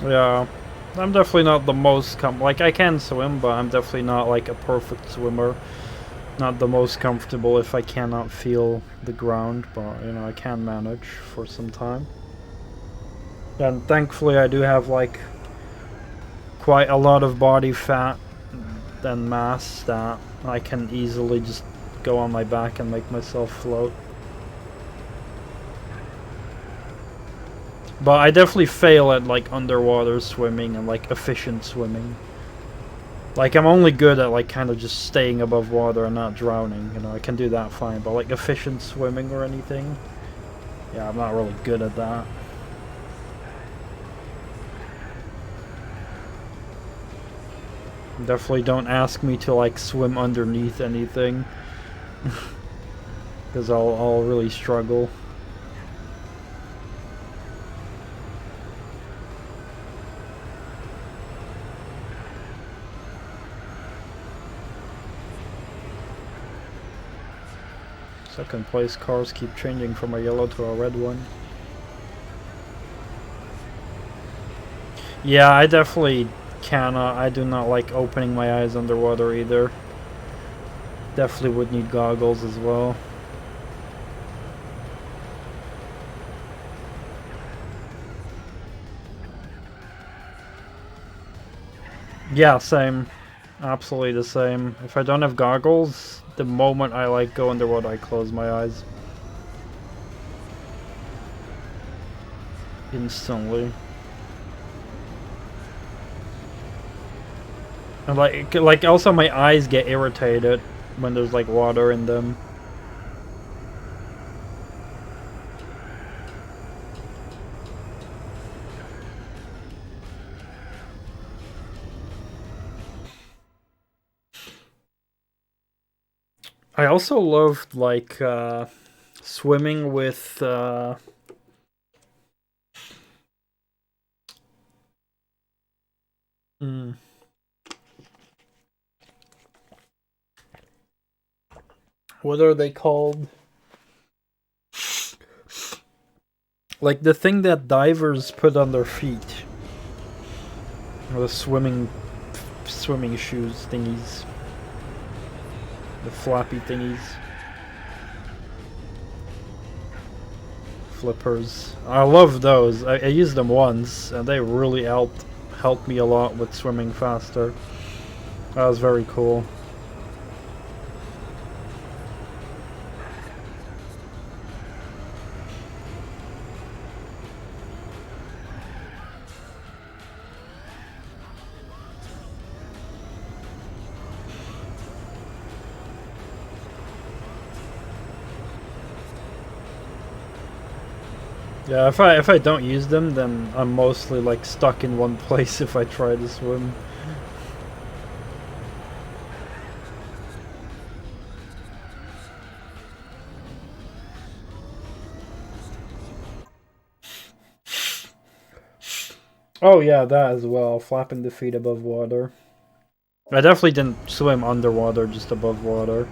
Yeah, I'm definitely not the most like, I can swim, but I'm definitely not like a perfect swimmer. Not the most comfortable if I cannot feel the ground, but you know, I can manage for some time. And thankfully I do have like quite a lot of body fat and mass that I can easily just go on my back and make myself float. But I definitely fail at like underwater swimming and like efficient swimming. Like, I'm only good at like kind of just staying above water and not drowning, you know, I can do that fine, but like efficient swimming or anything, yeah, I'm not really good at that. Definitely don't ask me to like swim underneath anything, because I'll really struggle. Second place cars keep changing from a yellow to a red one. Yeah, I definitely cannot. I do not like opening my eyes underwater either. Definitely would need goggles as well. Yeah, same. Absolutely the same. If I don't have goggles, the moment I like go underwater, I close my eyes. Instantly. And like also my eyes get irritated when there's like water in them. I also loved like swimming with what are they called? Like the thing that divers put on their feet. Or the swimming shoes thingies. The floppy thingies. Flippers. I love those. I used them once and they really helped me a lot with swimming faster. That was very cool. Yeah, if I don't use them, then I'm mostly like stuck in one place if I try to swim. Oh yeah, that as well, flapping the feet above water. I definitely didn't swim underwater, just above water,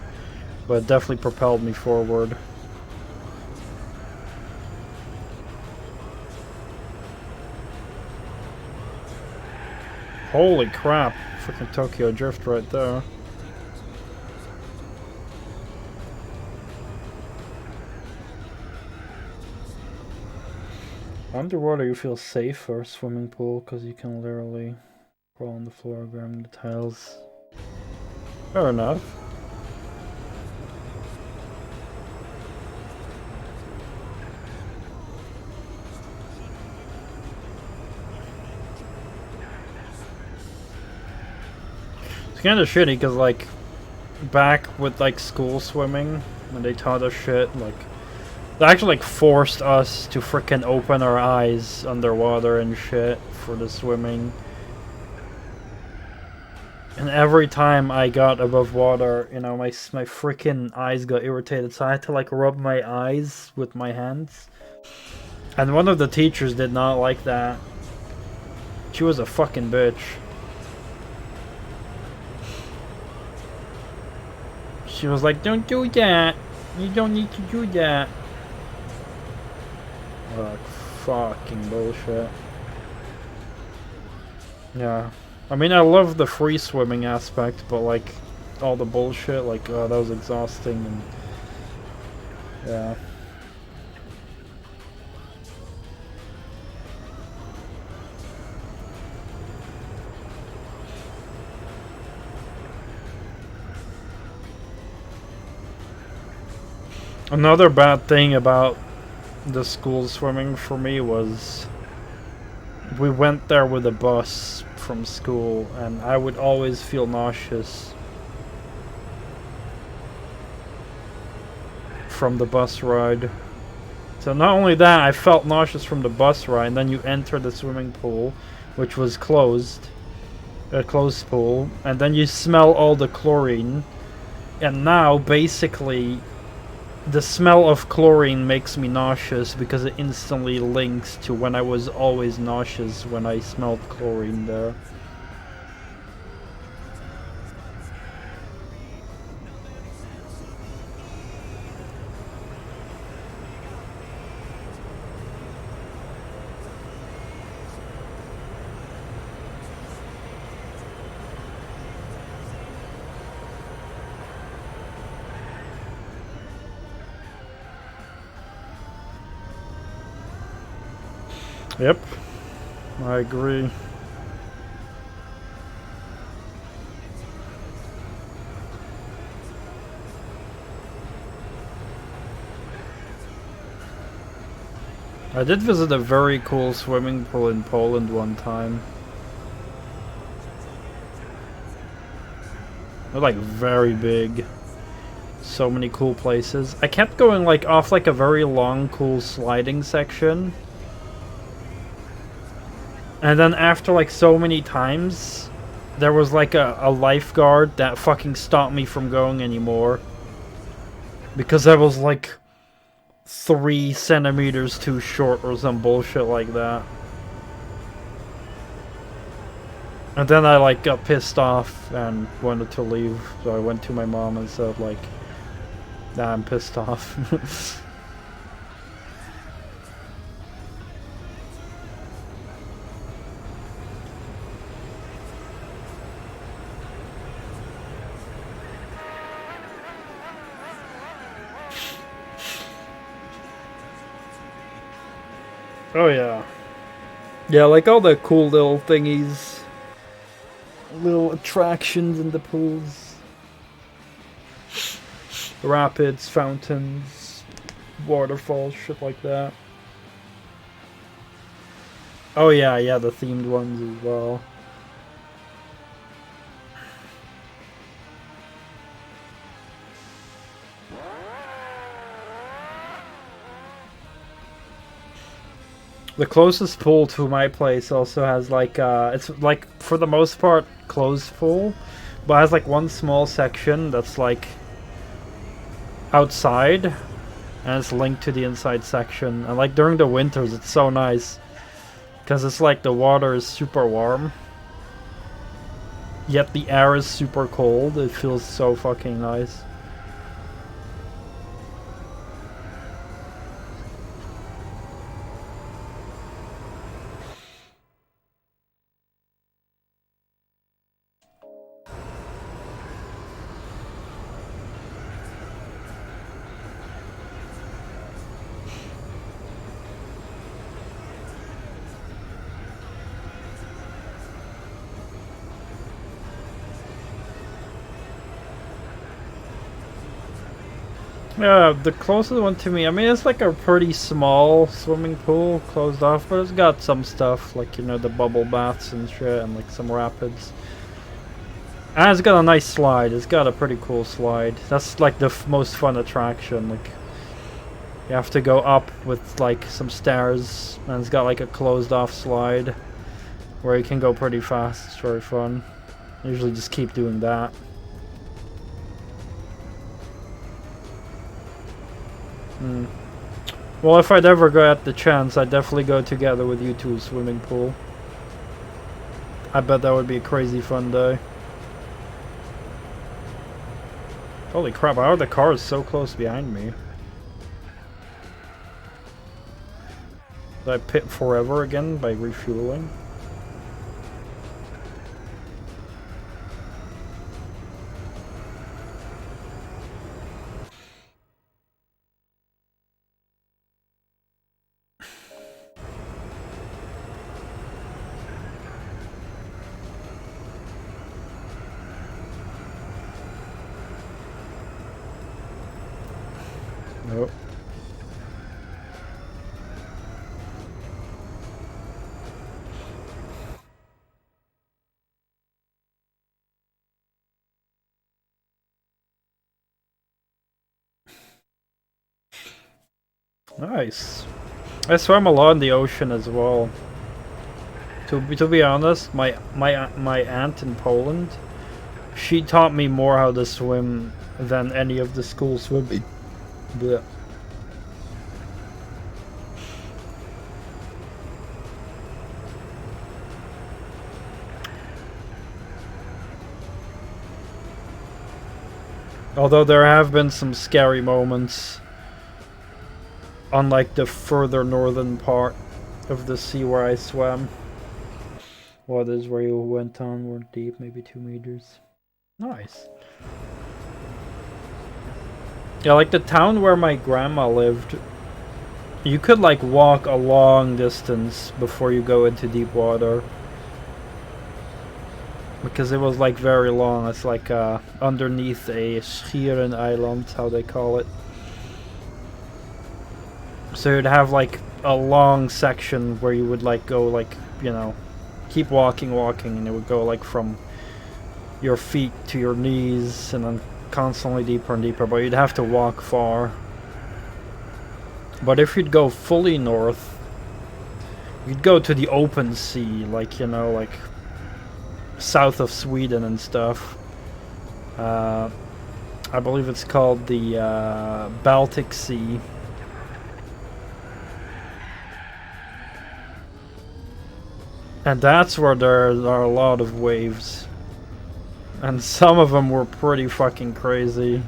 but it definitely propelled me forward. Holy crap, freaking Tokyo Drift right there. underwater you feel safer, swimming pool, because you can literally crawl on the floor, grabbing the tiles. Fair enough. It's kind of shitty, because, like, back with, like, school swimming, when they taught us shit, like, they actually, like, forced us to frickin' open our eyes underwater and shit for the swimming. And every time I got above water, you know, my freaking eyes got irritated, so I had to, like, rub my eyes with my hands. And one of the teachers did not like that. She was a fucking bitch. She was like, don't do that. You don't need to do that. Like, fucking bullshit. Yeah. I mean, I love the free swimming aspect, but, like, all the bullshit, like, that was exhausting, and... yeah. Another bad thing about the school swimming for me was we went there with a bus from school, and I would always feel nauseous from the bus ride. So not only that, I felt nauseous from the bus ride, and then you enter the swimming pool, which was closed, a closed pool, and then you smell all the chlorine, and now basically the smell of chlorine makes me nauseous because it instantly links to when I was always nauseous when I smelled chlorine there. Yep, I agree. I did visit a very cool swimming pool in Poland one time. They're like very big. So many cool places. I kept going like off like a very long cool sliding section. And then after like so many times, there was like a lifeguard that fucking stopped me from going anymore. Because I was like 3 centimeters too short or some bullshit like that. And then I like got pissed off and wanted to leave. So I went to my mom and said like, nah, I'm pissed off. Oh yeah. Yeah, like all the cool little thingies. Little attractions in the pools. Rapids, fountains, waterfalls, shit like that. Oh yeah, yeah, the themed ones as well. The closest pool to my place also has like it's like for the most part closed pool, but has like one small section that's like outside and it's linked to the inside section, and like during the winters it's so nice because it's like the water is super warm yet the air is super cold. It feels so fucking nice. Yeah, the closest one to me, I mean, it's like a pretty small swimming pool, closed off, but it's got some stuff, like, you know, the bubble baths and shit, and like some rapids. And it's got a nice slide. It's got a pretty cool slide. That's like the most fun attraction. Like, you have to go up with like some stairs, and it's got like a closed off slide where you can go pretty fast. It's very fun. I usually just keep doing that. Well, if I'd ever get the chance, I'd definitely go together with you to a swimming pool. I bet that would be a crazy fun day. Holy crap, how are the cars so close behind me? Did I pit forever again by refueling? Nope. Nice. I swam a lot in the ocean as well. To be honest, my aunt in Poland, she taught me more how to swim than any of the school swimming. Blech. Although there have been some scary moments on like the further northern part of the sea where I swam. Waters where you went on weren't deep, maybe 2 meters. Nice. Yeah, like the town where my grandma lived, you could like walk a long distance before you go into deep water. Because it was like very long. It's like underneath a Schieren island, how they call it. So you'd have like a long section where you would like go like, you know, keep walking, and it would go like from your feet to your knees and then constantly deeper and deeper, but you'd have to walk far. But if you'd go fully north, you'd go to the open sea, like, you know, like south of Sweden and stuff. I believe it's called the Baltic Sea. And that's where there are a lot of waves. And some of them were pretty fucking crazy.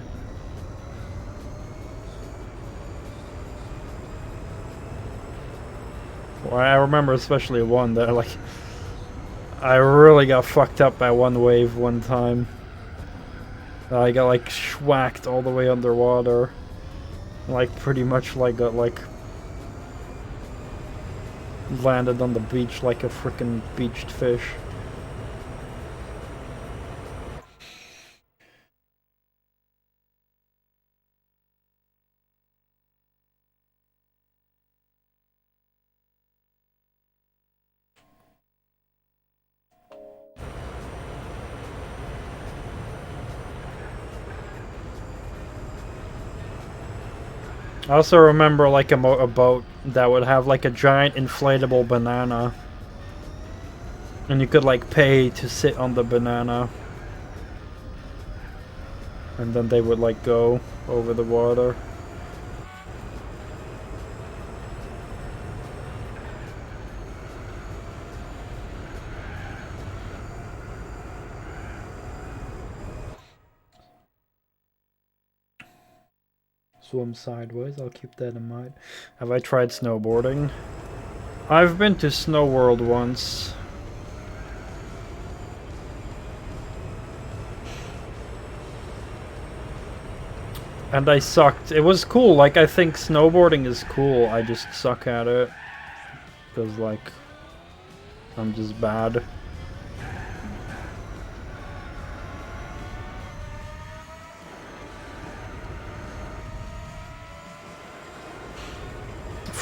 Well, I remember especially one that, like, I really got fucked up by one wave one time. I got, like, schwacked all the way underwater. Like, pretty much, like, got, like, landed on the beach like a frickin' beached fish. I also remember like a boat that would have like a giant inflatable banana, and you could like pay to sit on the banana, and then they would like go over the water. Swim sideways, I'll keep that in mind. Have I tried snowboarding? I've been to Snow World once. And I sucked. It was cool, like I think snowboarding is cool, I just suck at it. Because like, I'm just bad.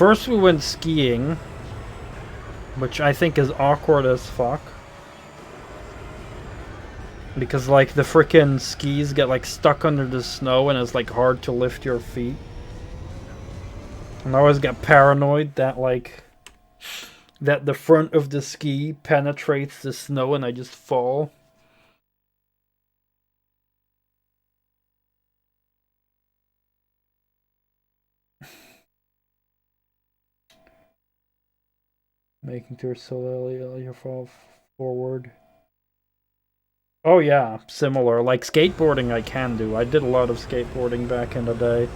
First we went skiing, which I think is awkward as fuck. Because like the frickin' skis get like stuck under the snow and it's like hard to lift your feet. And I always get paranoid that like that the front of the ski penetrates the snow and I just fall. Making tour slowly, you fall forward. Oh yeah, similar. Like skateboarding I can do. I did a lot of skateboarding back in the day.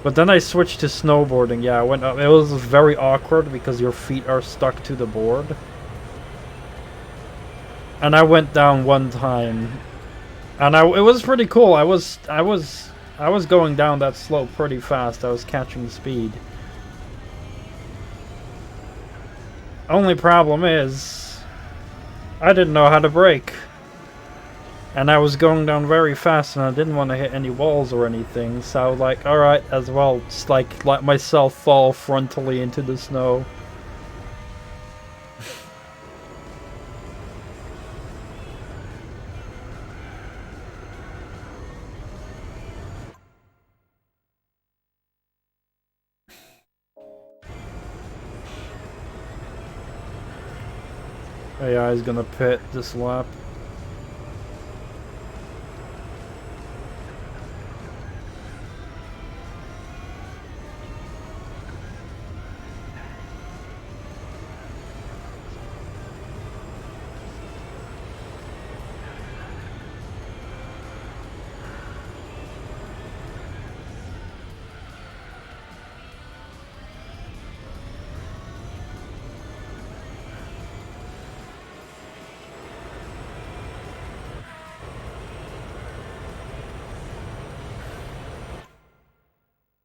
But then I switched to snowboarding. Yeah, I went up. It was very awkward because your feet are stuck to the board. And I went down one time. And it was pretty cool. I was going down that slope pretty fast. I was catching speed. Only problem is I didn't know how to brake. And I was going down very fast and I didn't want to hit any walls or anything, so I was like, alright, as well, just like let myself fall frontally into the snow. AI is gonna pit this lap.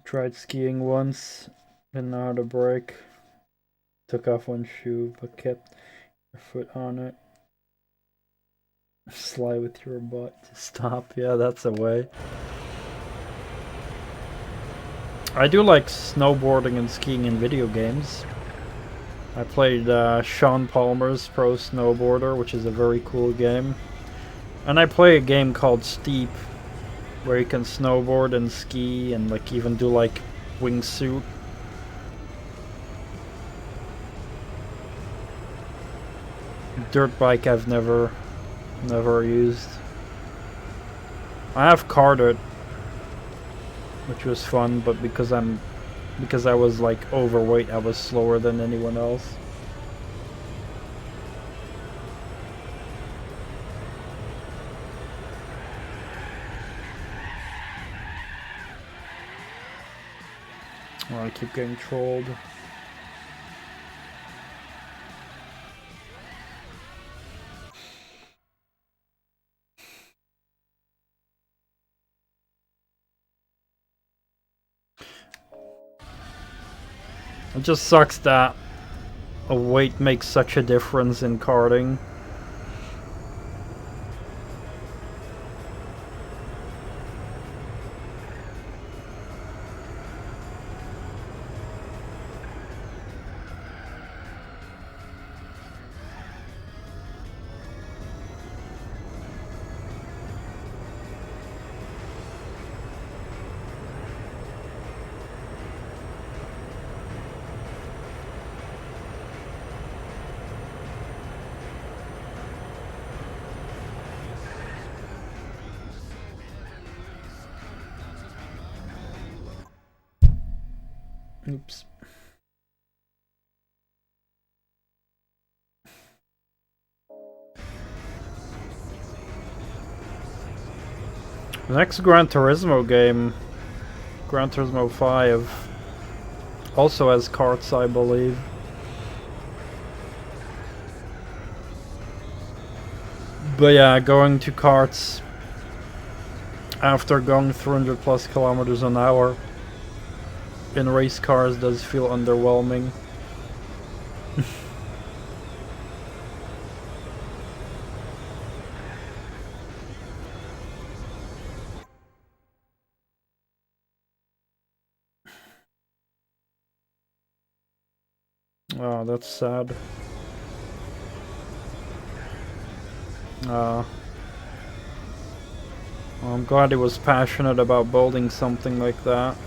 Tried skiing once, didn't know how to brake. Took off one shoe, but kept your foot on it. Slide with your butt to stop. Yeah, that's a way. I do like snowboarding and skiing in video games. I played Sean Palmer's Pro Snowboarder, which is a very cool game. And I play a game called Steep, where you can snowboard and ski and like even do like wingsuit. Dirt bike I've never used. I have karted, which was fun, but because I was like overweight, I was slower than anyone else. Oh, I keep getting trolled. It just sucks that a weight makes such a difference in karting. Oops. The next Gran Turismo game, Gran Turismo 5, also has karts, I believe. But yeah, going to karts after going 300 plus kilometers an hour in race cars does feel underwhelming. Oh, that's sad. Well, I'm glad he was passionate about building something like that.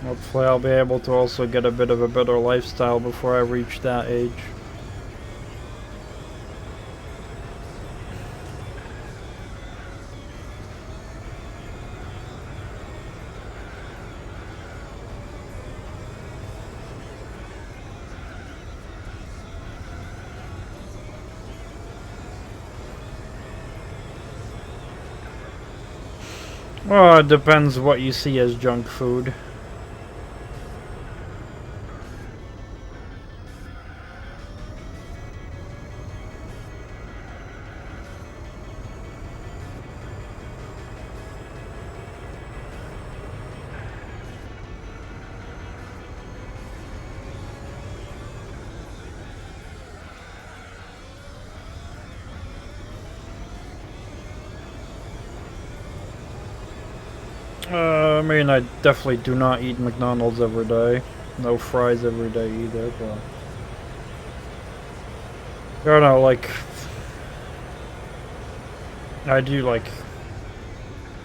Hopefully I'll be able to also get a bit of a better lifestyle before I reach that age. Well, it depends what you see as junk food. I mean, I definitely do not eat McDonald's every day. No fries every day either, but... I don't know, like... I do, like...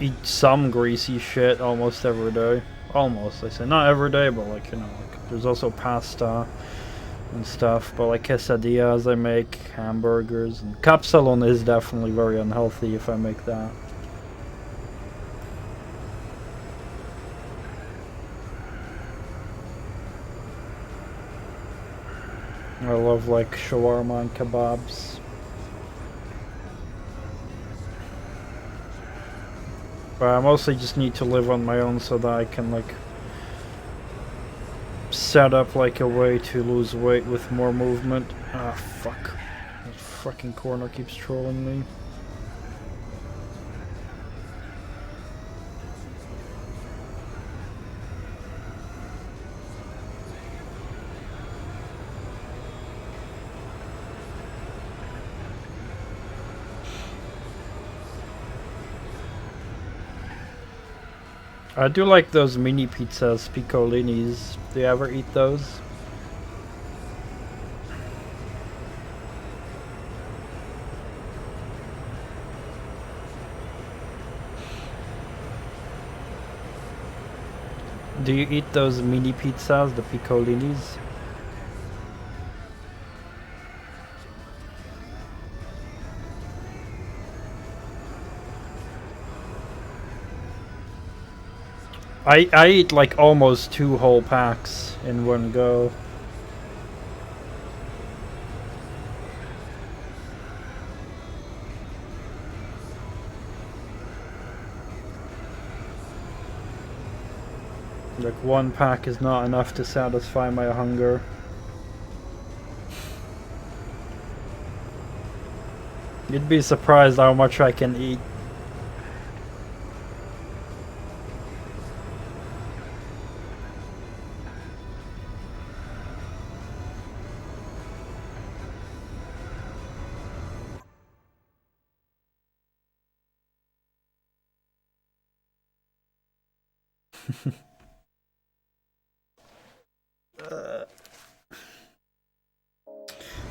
eat some greasy shit almost every day. Almost, I say. Not every day, but like, you know, like, there's also pasta and stuff. But like quesadillas I make, hamburgers, and capsalon is definitely very unhealthy if I make that. I love like shawarma and kebabs. But I mostly just need to live on my own so that I can like set up like a way to lose weight with more movement. Ah, fuck. That fucking corner keeps trolling me. I do like those mini pizzas, piccolinis. Do you ever eat those? Do you eat those mini pizzas, the piccolinis? I eat like almost 2 whole packs in one go. Like 1 pack is not enough to satisfy my hunger. You'd be surprised how much I can eat.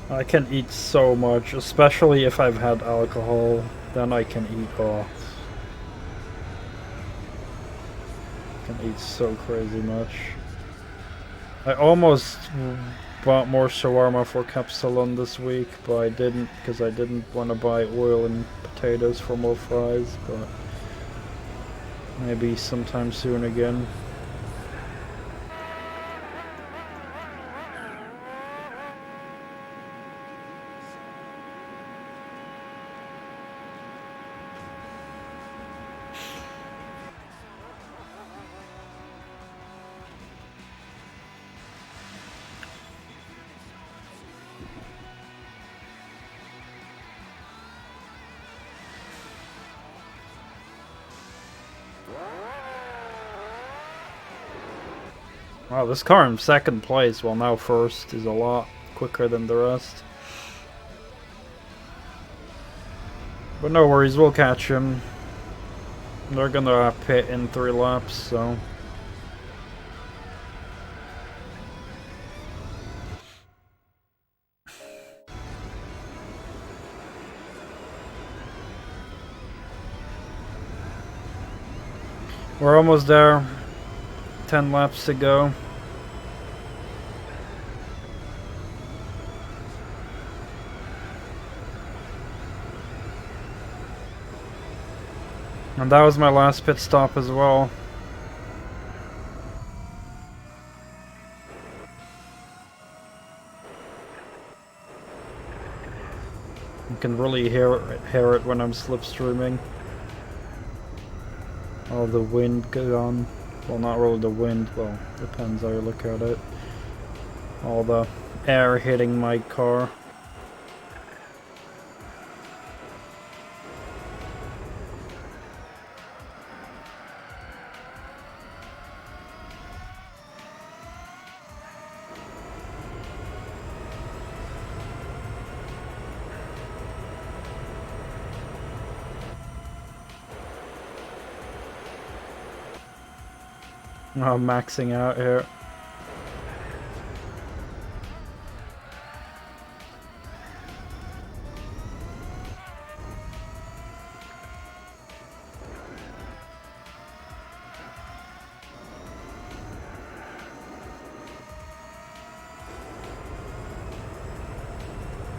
I can eat so much, especially if I've had alcohol, then I can eat off. I can eat so crazy much. I almost bought more shawarma for Capsalon this week, but I didn't because I didn't want to buy oil and potatoes for more fries, but maybe sometime soon again. Wow, this car in second place, well now first, is a lot quicker than the rest. But no worries, we'll catch him. They're gonna pit in 3 laps, so... We're almost there. 10 laps to go. And that was my last pit stop as well. You can really hear it when I'm slipstreaming. All the wind gone. Well, not really the wind, well, depends how you look at it. All the air hitting my car. I'm maxing out here.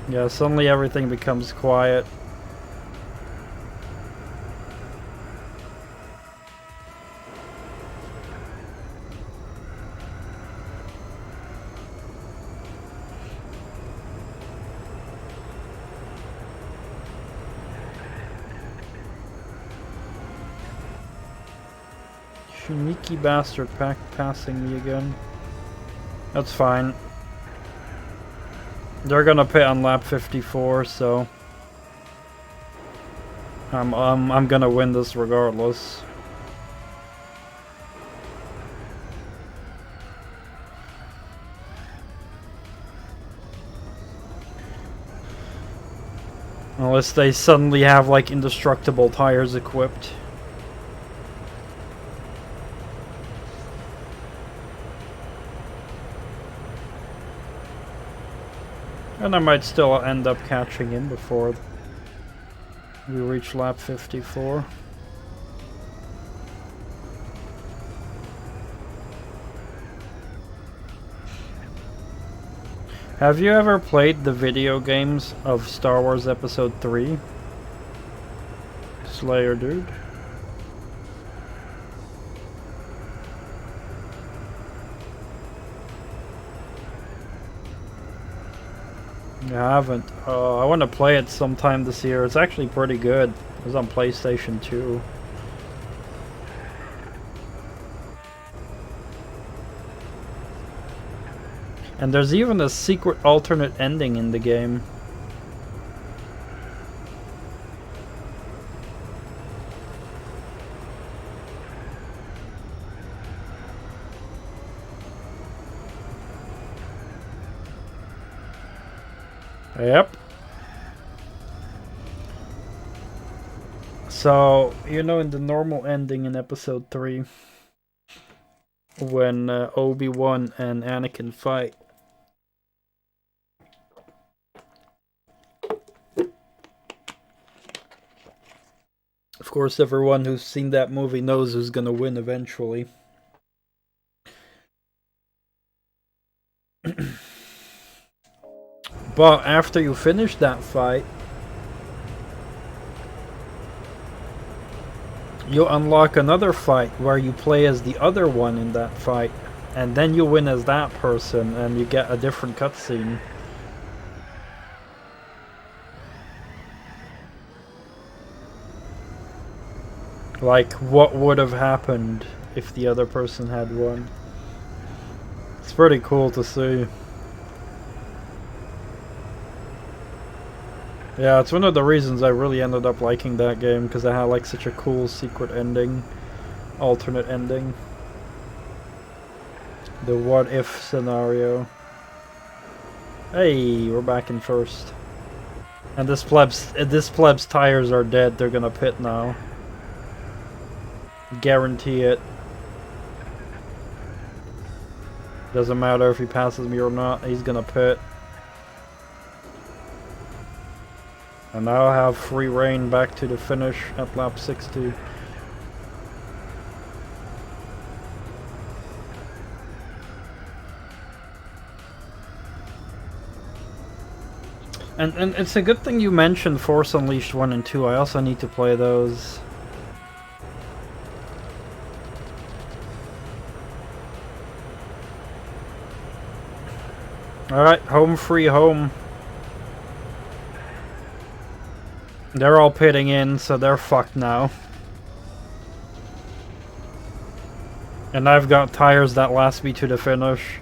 Yeah, suddenly everything becomes quiet. Sneaky bastard passing me again. That's fine. They're gonna pit on lap 54, so I'm gonna win this regardless. Unless they suddenly have like indestructible tires equipped. And I might still end up catching him before we reach lap 54. Have you ever played the video games of Star Wars Episode 3? Slayer dude? Yeah, I haven't. I want to play it sometime this year. It's actually pretty good. It was on PlayStation 2. And there's even a secret alternate ending in the game. Yep. So, you know, in the normal ending in episode 3, when Obi-Wan and Anakin fight, of course, everyone who's seen that movie knows who's gonna win eventually. But after you finish that fight, you unlock another fight where you play as the other one in that fight, and then you win as that person and you get a different cutscene. Like, what would have happened if the other person had won. It's pretty cool to see. Yeah, it's one of the reasons I really ended up liking that game, because it had like such a cool secret ending, alternate ending. The what if scenario. Hey, we're back in first. And this pleb's tires are dead. They're gonna pit now. Guarantee it. Doesn't matter if he passes me or not, he's gonna pit. And now I have free reign back to the finish at lap 60. And it's a good thing you mentioned Force Unleashed 1 and 2. I also need to play those. Alright, home free home. They're all pitting in, so they're fucked now. And I've got tires that last me to the finish.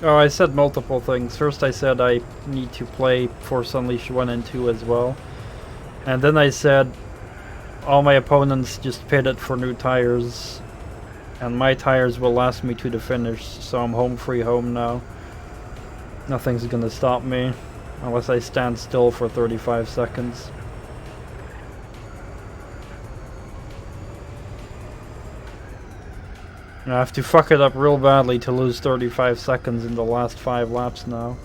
Oh, I said multiple things. First I said I need to play Force Unleashed 1 and 2 as well. And then I said all my opponents just pitted for new tires. And my tires will last me to the finish, so I'm home free home now. Nothing's gonna stop me, unless I stand still for 35 seconds. I have to fuck it up real badly to lose 35 seconds in the last 5 laps now.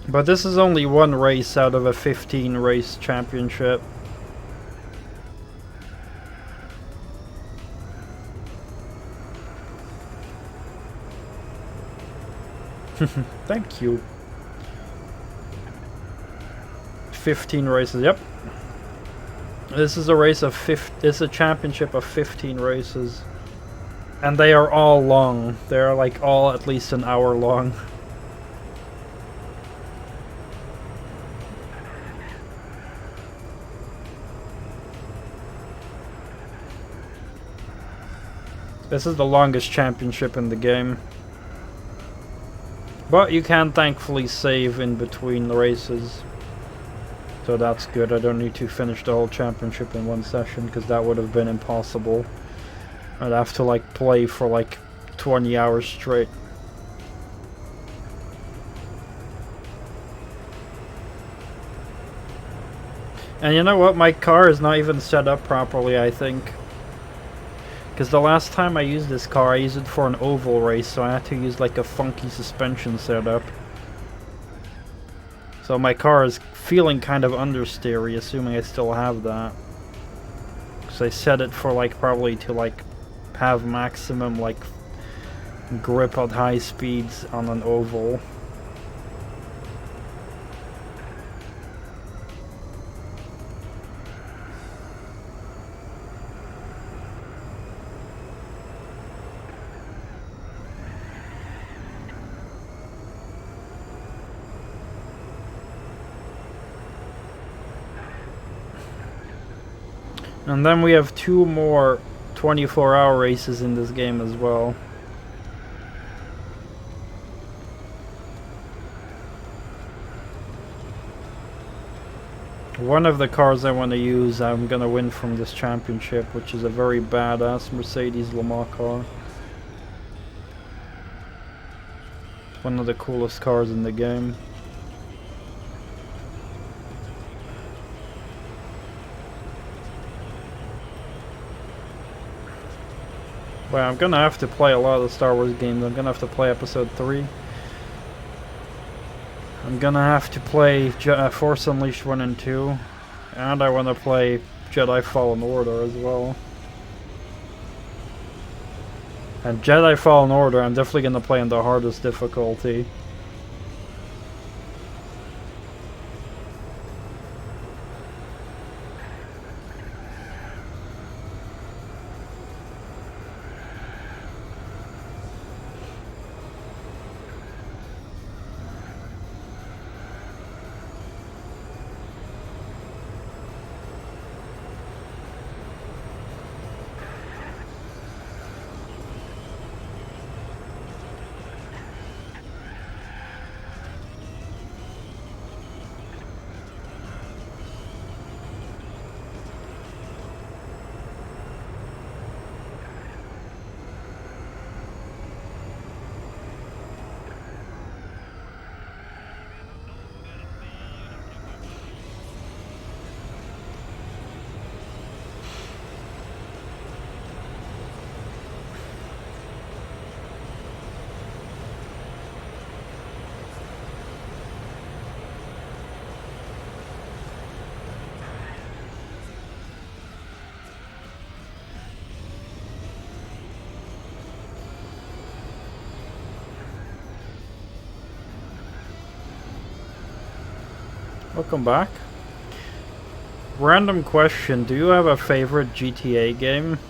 But this is only one race out of a 15 race championship. Thank you. 15 races, yep. This is a race of it's a championship of 15 races. And they are all long. They're like all at least an hour long. This is the longest championship in the game. But you can thankfully save in between the races. So that's good. I don't need to finish the whole championship in one session, because that would have been impossible. I'd have to like play for like 20 hours straight. And you know what? My car is not even set up properly, I think. Because the last time I used this car, I used it for an oval race, so I had to use like a funky suspension setup. So my car is feeling kind of understeery, assuming I still have that. Because I set it for like probably to like have maximum like grip at high speeds on an oval. And then we have 2 more 24-hour races in this game as well. One of the cars I want to use, I'm gonna win from this championship, which is a very badass Mercedes Le Mans car. One of the coolest cars in the game. Well, I'm gonna have to play a lot of the Star Wars games. I'm gonna have to play Episode 3. I'm gonna have to play Force Unleashed 1 and 2. And I want to play Jedi Fallen Order as well. And Jedi Fallen Order, I'm definitely gonna play on the hardest difficulty. Welcome back. Random question, do you have a favorite GTA game?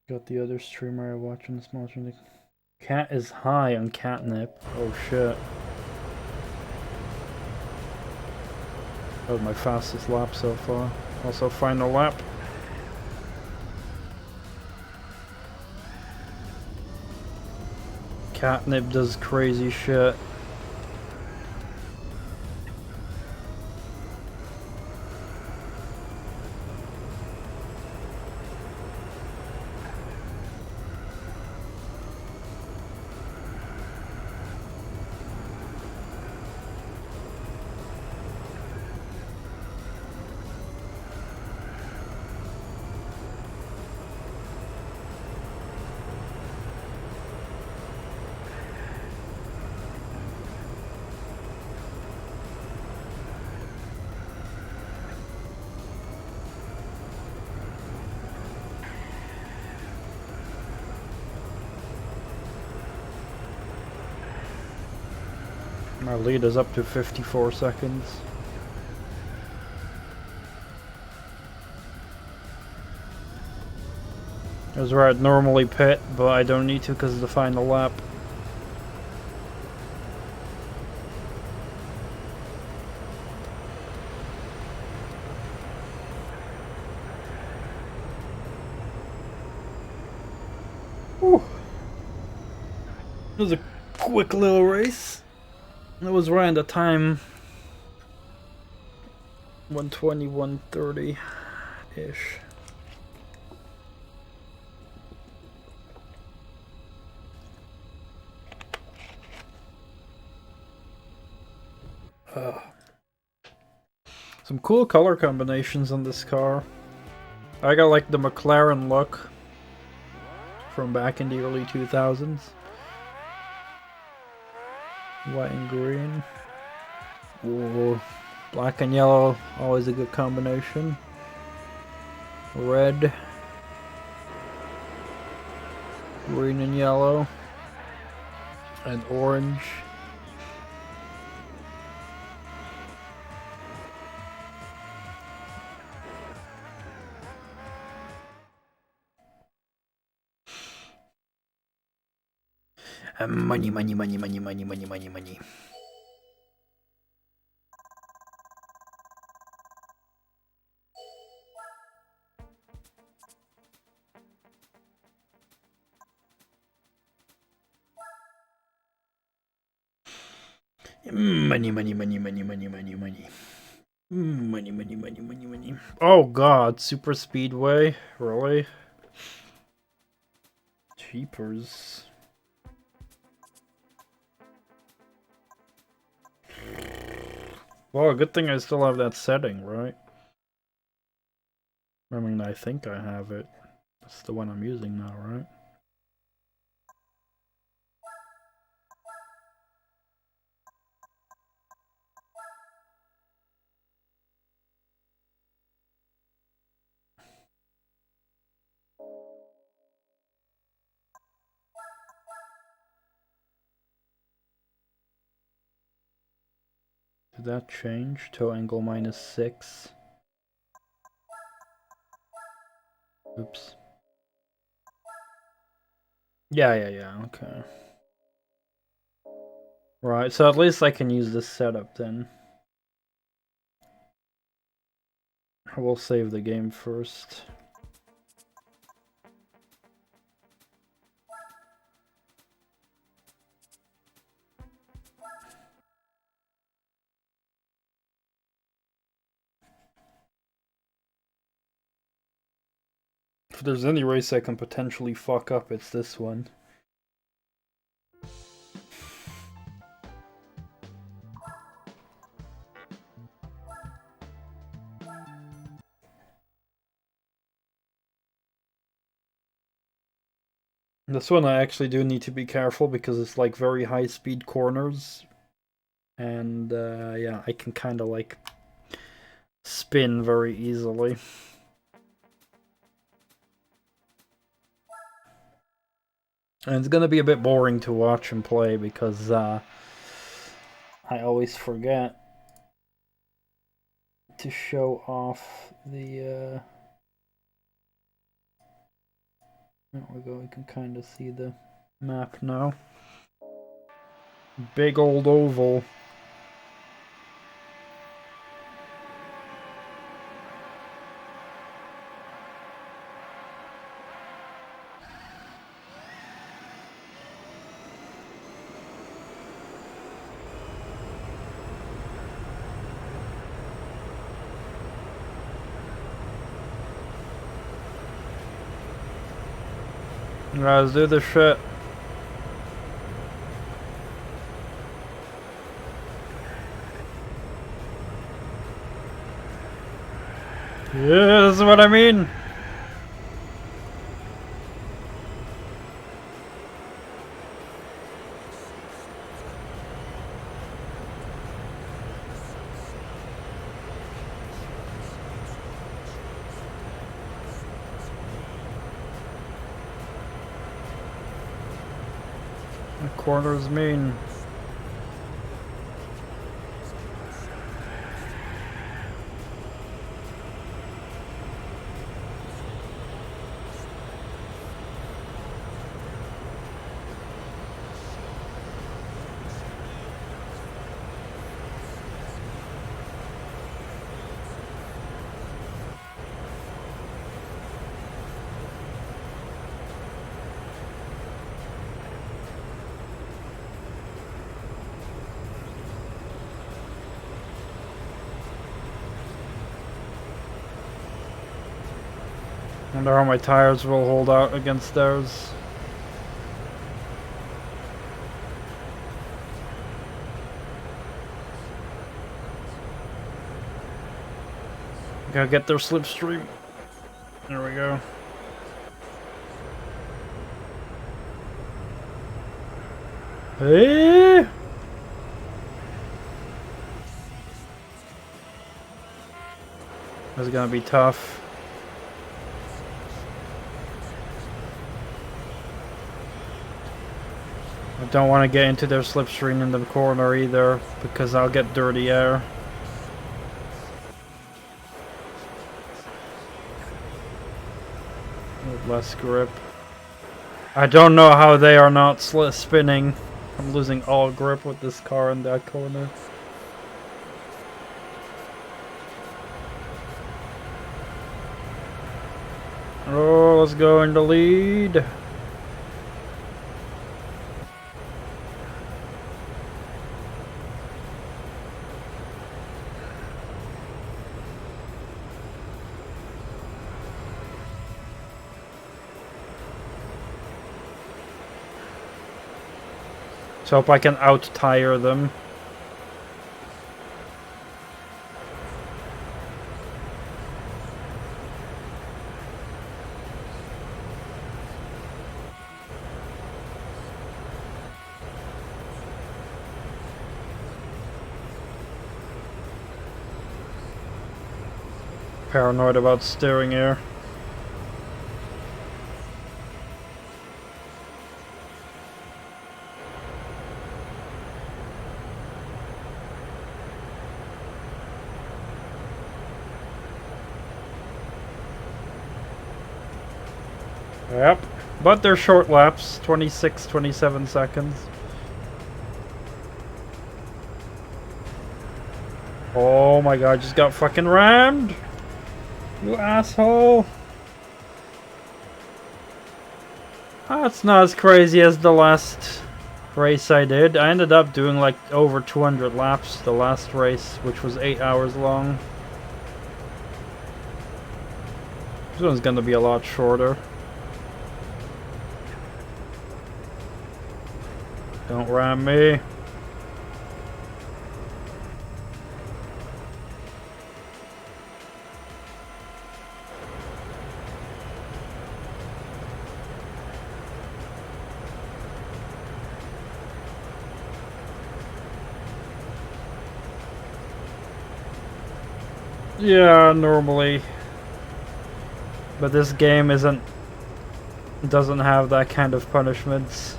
Got the other streamer I watch on this monster. Cat is high on catnip. Oh shit. That was my fastest lap so far. Also final lap. Catnip does crazy shit. My lead is up to 54 seconds. This is where I'd normally pit, but I don't need to because of the final lap. Whew. It was a quick little race. It was right on the time. 120, 130-ish. Some cool color combinations on this car. I got like the McLaren look from back in the early 2000s. White and green. Ooh, black and yellow, always a good combination. Red. Green and yellow. And orange. And money, money, money, money, money, money, money, money. Money, money, money, money, money, money, money. Money, money, money, money, money. Oh god, super speedway? Really? Cheapers. Well, good thing I still have that setting, right? I mean, I think I have it. That's the one I'm using now, right? Did that change? Toe angle -6. Oops. Yeah, okay. Right, so at least I can use this setup then. I will save the game first. there's any race I can potentially fuck up, it's this one. This one I actually do need to be careful because it's like very high speed corners. And yeah, I can kind of like spin very easily. And it's gonna be a bit boring to watch and play because I always forget to show off the there we go, we can kind of see the map now. Big old oval. Alright, let's do this shit. Yeah, this is what I mean. The corners mean. I wonder how my tires will hold out against theirs. Gotta get their slipstream. There we go. Hey! This is gonna be tough. I don't want to get into their slipstream in the corner either, because I'll get dirty air. With less grip. I don't know how they are not spinning. I'm losing all grip with this car in that corner. Oh, let's go in the lead. So hope I can out-tire them. Paranoid about steering here. Yep, but they're short laps, 26, 27 seconds. Oh my god, just got fucking rammed! You asshole! That's not as crazy as the last race I did. I ended up doing like over 200 laps the last race, which was 8 hours long. This one's gonna be a lot shorter. Don't ram me. Yeah, normally. But this game doesn't have that kind of punishments.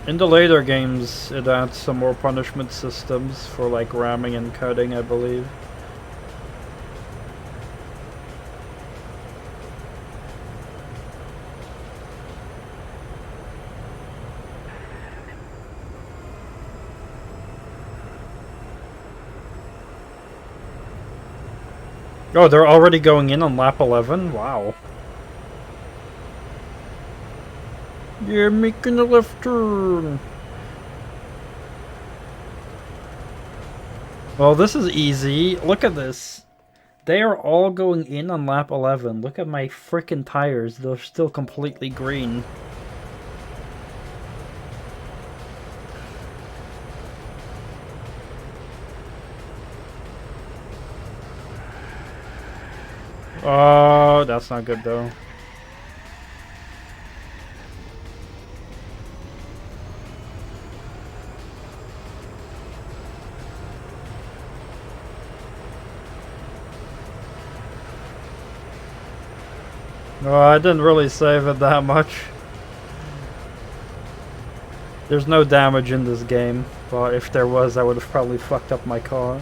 In the later games, it adds some more punishment systems for like ramming and cutting, I believe. Oh, they're already going in on lap 11? Wow. You're making a left turn. Well, this is easy. Look at this. They are all going in on lap 11. Look at my frickin' tires. They're still completely green. Oh, that's not good though. Oh, I didn't really save it that much. There's no damage in this game, but if there was, I would have probably fucked up my car.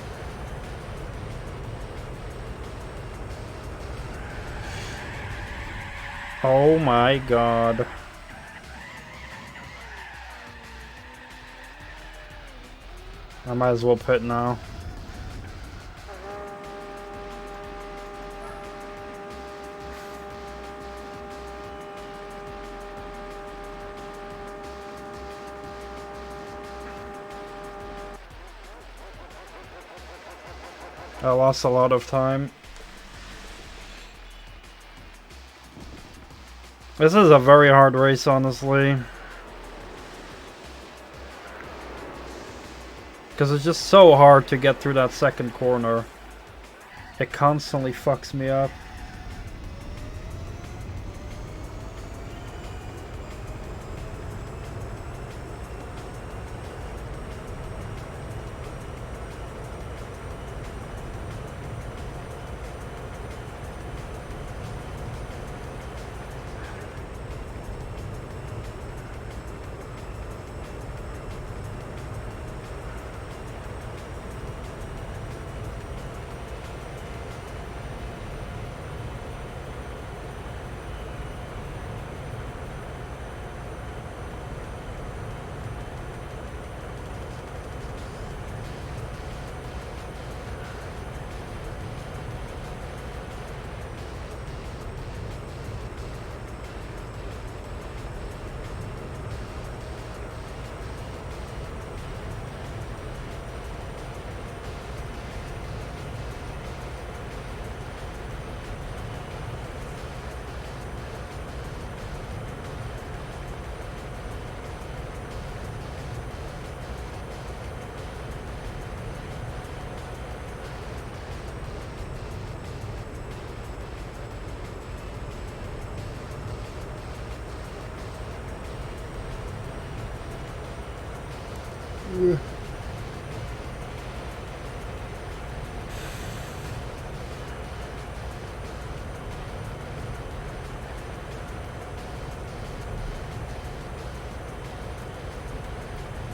Oh my god. I might as well pit now. I lost a lot of time. This is a very hard race, honestly. Because it's just so hard to get through that second corner. It constantly fucks me up.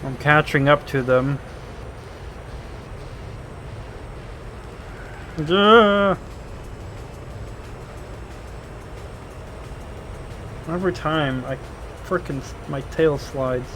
I'm catching up to them. Yeah. Every time my tail slides.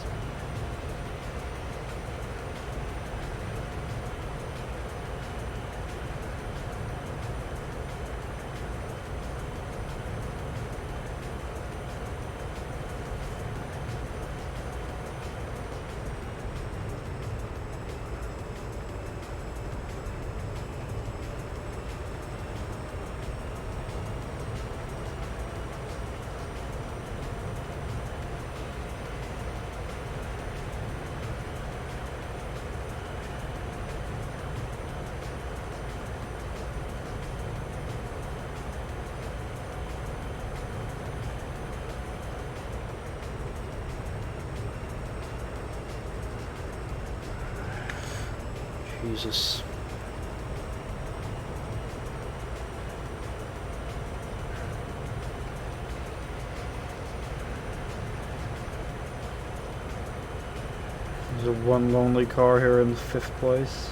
Jesus. There's a one lonely car here in 5th place.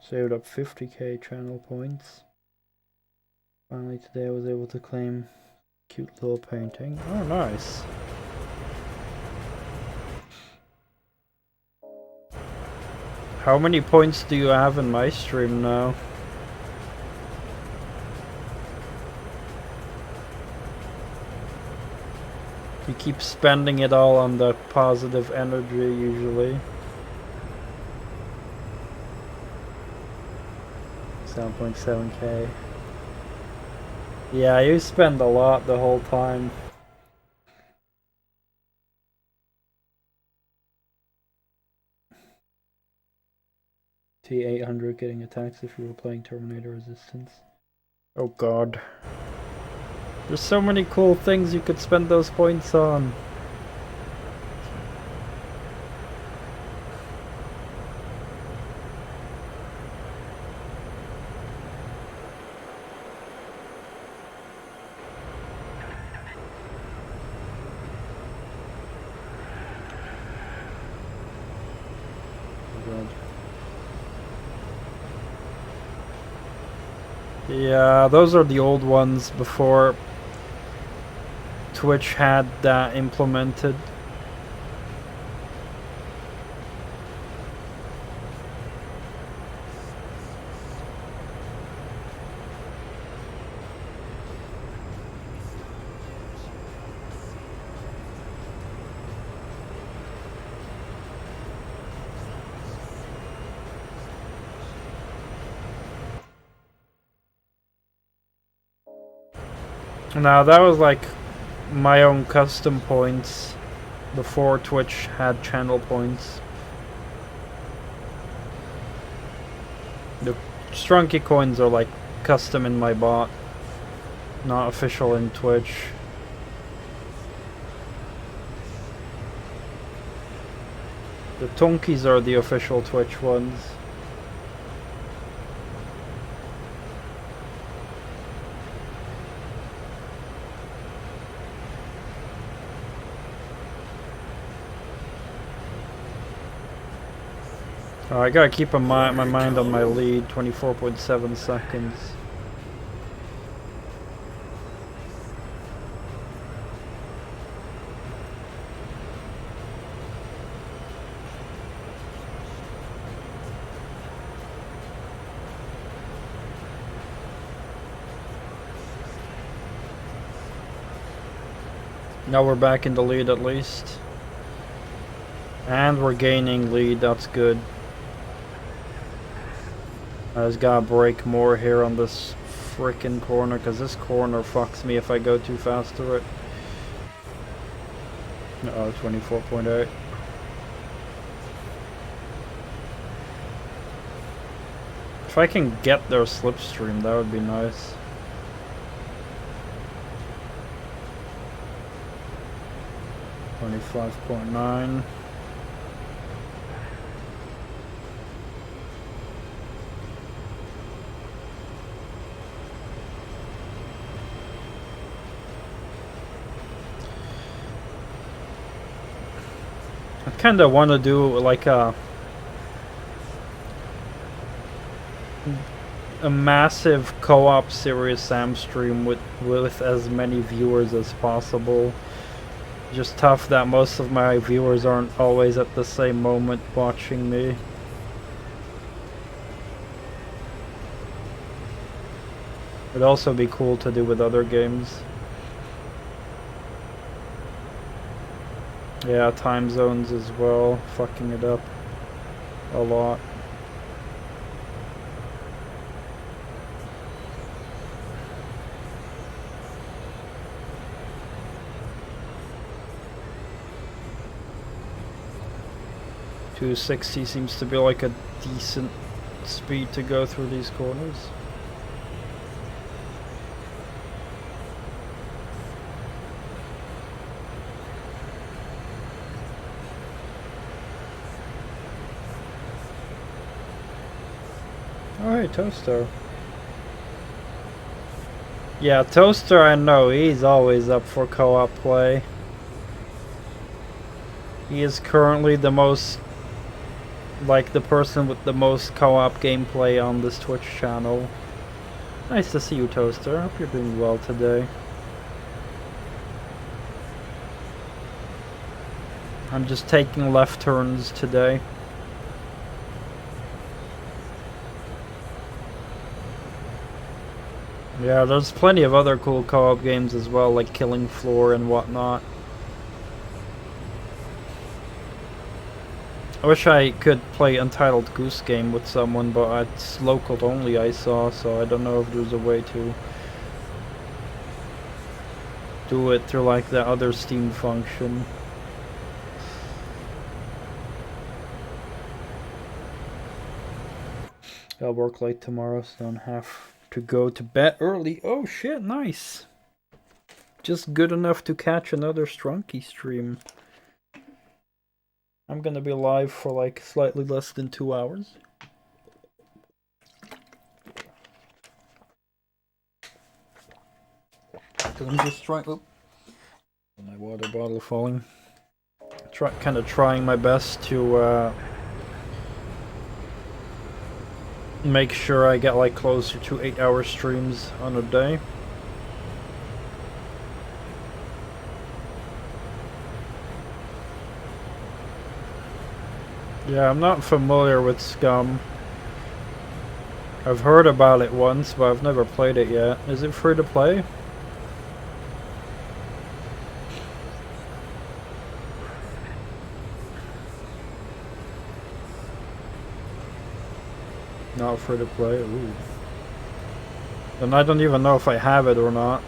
Saved up 50k channel points. Finally today I was able to claim cute little painting. Oh, nice. How many points do you have in my stream now? You keep spending it all on the positive energy usually. 7.7k. Yeah, you spend a lot the whole time. T800 getting attacked if you were playing Terminator Resistance. Oh god. There's so many cool things you could spend those points on. Yeah, those are the old ones before Twitch had that implemented. Now that was like my own custom points before Twitch had channel points. The STRONKI coins are like custom in my bot, not official in Twitch. The Tonkis are the official Twitch ones. Oh, I gotta keep my mind on my lead, 24.7 seconds. Now we're back in the lead at least. And we're gaining lead, that's good. I just gotta brake more here on this frickin' corner, because this corner fucks me if I go too fast through it. Uh-oh, 24.8. If I can get their slipstream, that would be nice. $25.9. I kinda wanna do like a massive co-op Serious Sam stream with as many viewers as possible. Just tough that most of my viewers aren't always at the same moment watching me. It'd also be cool to do with other games. Yeah, time zones as well, fucking it up a lot. 260 seems to be like a decent speed to go through these corners. Oh hey, Toaster. Yeah, Toaster I know, he's always up for co-op play. He is currently the most, like, the person with the most co-op gameplay on this Twitch channel. Nice to see you, Toaster. Hope you're doing well today. I'm just taking left turns today. Yeah, there's plenty of other cool co-op games as well, like Killing Floor and whatnot. I wish I could play Untitled Goose Game with someone, but it's local only I saw, so I don't know if there's a way to do it through like the other Steam function. I'll work late tomorrow, so don't have to go to bed early. Oh shit, nice! Just good enough to catch another STRONKI stream. I'm gonna be live for like slightly less than 2 hours. I'm just trying. Oh, my water bottle falling. Kind of trying my best to make sure I get like closer to 8-hour streams on a day. Yeah, I'm not familiar with Scum. I've heard about it once, but I've never played it yet. Is it free to play? Not free to play? Ooh. And I don't even know if I have it or not.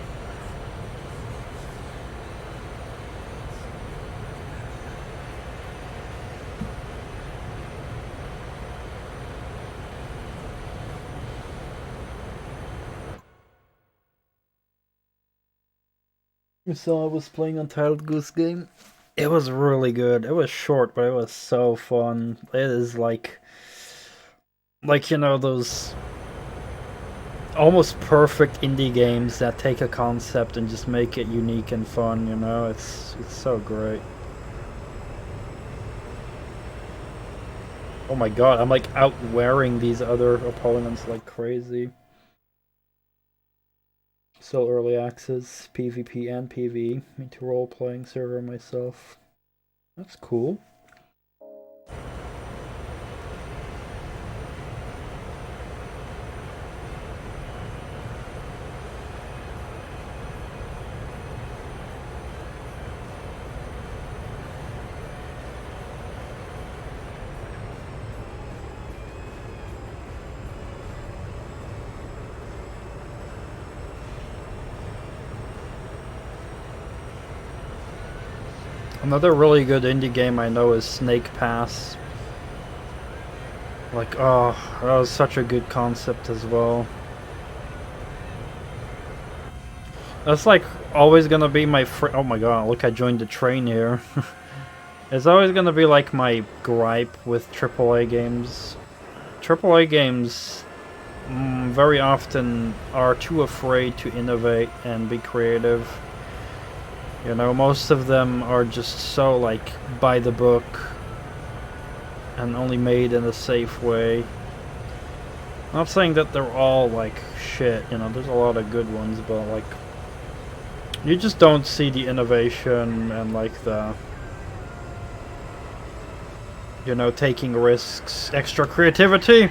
So I was playing Untitled Goose Game. It was really good. It was short, but it was so fun. It is like you know, those almost perfect indie games that take a concept and just make it unique and fun, you know? It's so great. Oh my god, I'm like out-wearing these other opponents like crazy. So early access, PvP and PvE, into role-playing server myself. That's cool. Another really good indie game I know is Snake Pass. Like, oh, that was such a good concept as well. That's like always gonna be my oh my god, look, I joined the train here. It's always gonna be like my gripe with AAA games. AAA games very often are too afraid to innovate and be creative. You know, most of them are just so, like, by the book and only made in a safe way. Not saying that they're all, like, shit, you know, there's a lot of good ones, but, like, you just don't see the innovation and, like, the, you know, taking risks, extra creativity.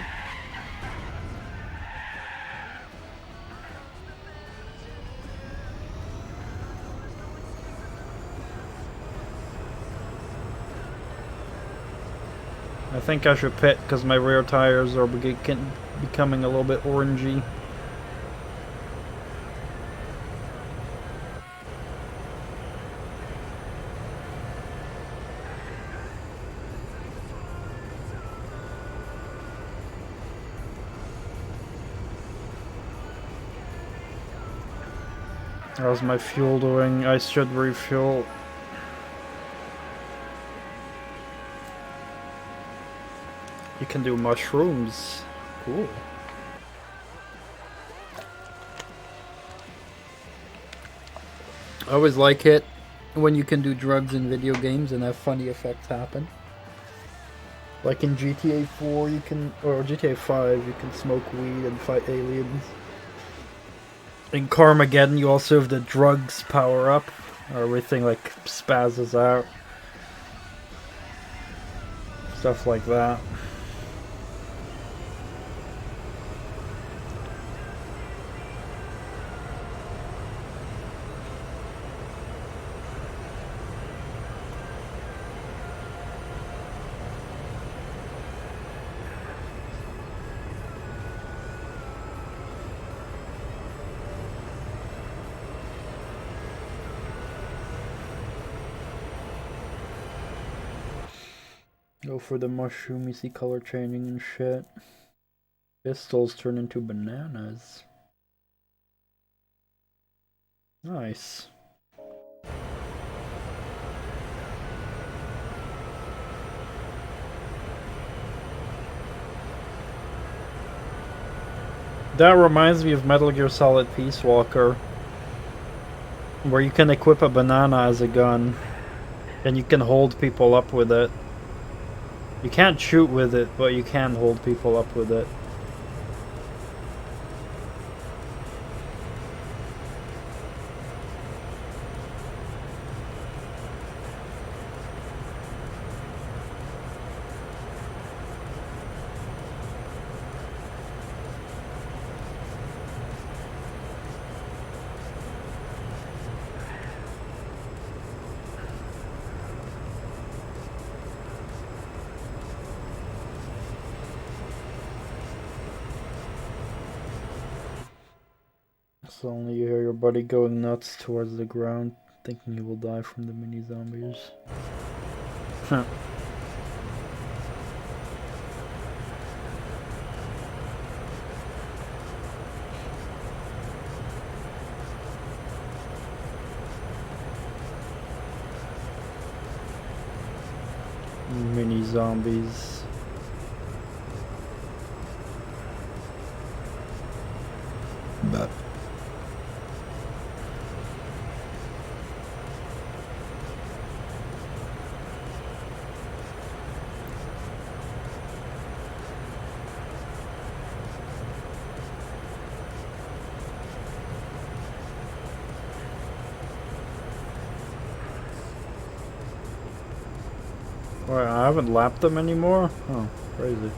I think I should pit because my rear tires are becoming a little bit orangey. How's my fuel doing? I should refuel. You can do mushrooms. Cool. I always like it when you can do drugs in video games and have funny effects happen. Like in GTA 4 you can, or GTA 5, you can smoke weed and fight aliens. In Carmageddon you also have the drugs power up, or everything like spazzes out. Stuff like that. Go for the mushroom, you see color changing and shit. Pistols turn into bananas. Nice. That reminds me of Metal Gear Solid Peace Walker, where you can equip a banana as a gun, and you can hold people up with it. You can't shoot with it, but you can hold people up with it. Suddenly you hear your buddy going nuts towards the ground, thinking he will die from the mini zombies. Huh. Mini zombies. But Wait, I haven't lapped them anymore? Oh, crazy.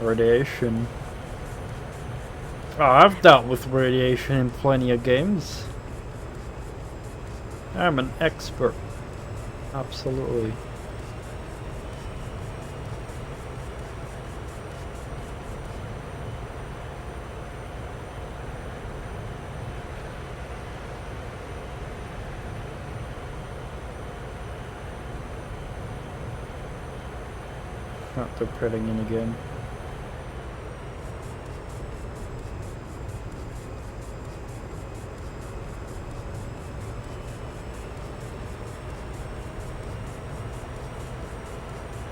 Radiation. Oh, I've dealt with radiation in plenty of games. I'm an expert. Absolutely. Not they're printing in again.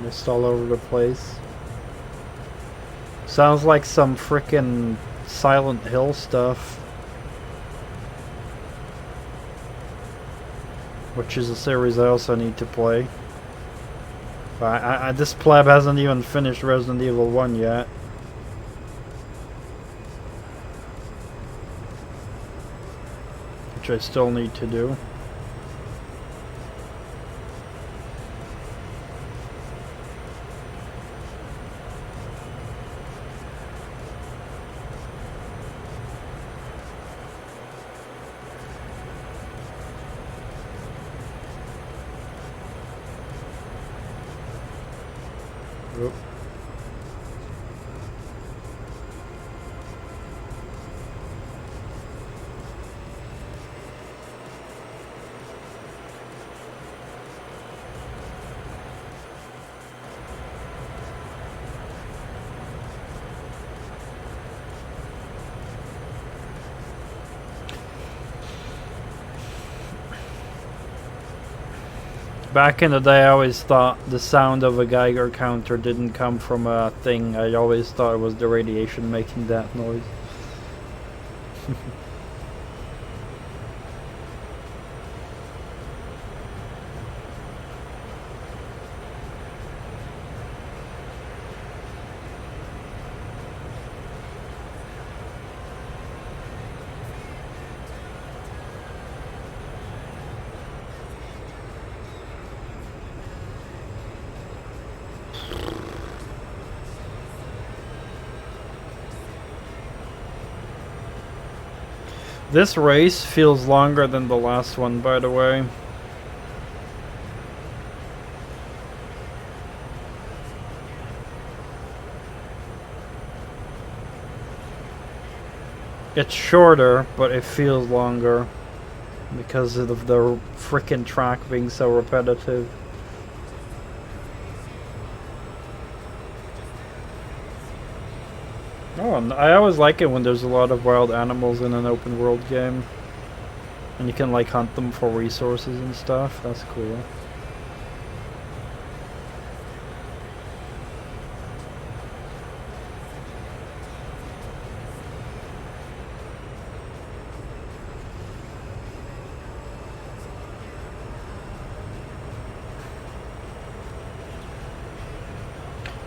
Just all over the place. Sounds like some frickin' Silent Hill stuff. Which is a series I also need to play. This pleb hasn't even finished Resident Evil 1 yet. Which I still need to do. Back in the day, I always thought the sound of a Geiger counter didn't come from a thing. I always thought it was the radiation making that noise. This race feels longer than the last one, by the way. It's shorter, but it feels longer because of the frickin' track being so repetitive. Oh, and I always like it when there's a lot of wild animals in an open world game. And you can like hunt them for resources and stuff. That's cool.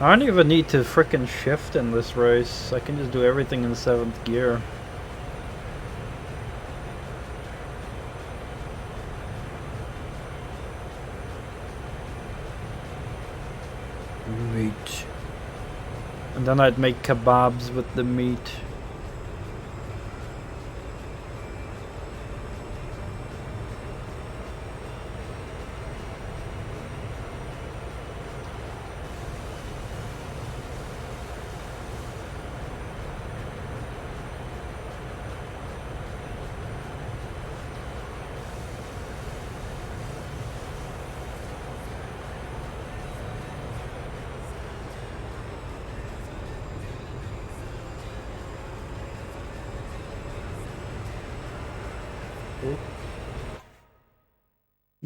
I don't even need to frickin' shift in this race. I can just do everything in 7th gear. Meat. And then I'd make kebabs with the meat.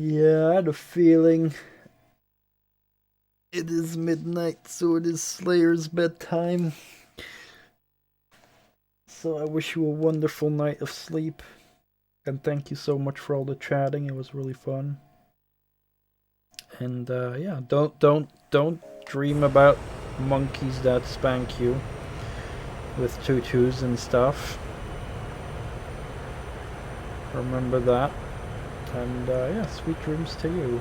Yeah, I had a feeling. It is midnight, so it is Slayer's bedtime. So I wish you a wonderful night of sleep. And thank you so much for all the chatting. It was really fun. And yeah, don't dream about monkeys that spank you with tutus and stuff. Remember that. And yeah, sweet dreams to you.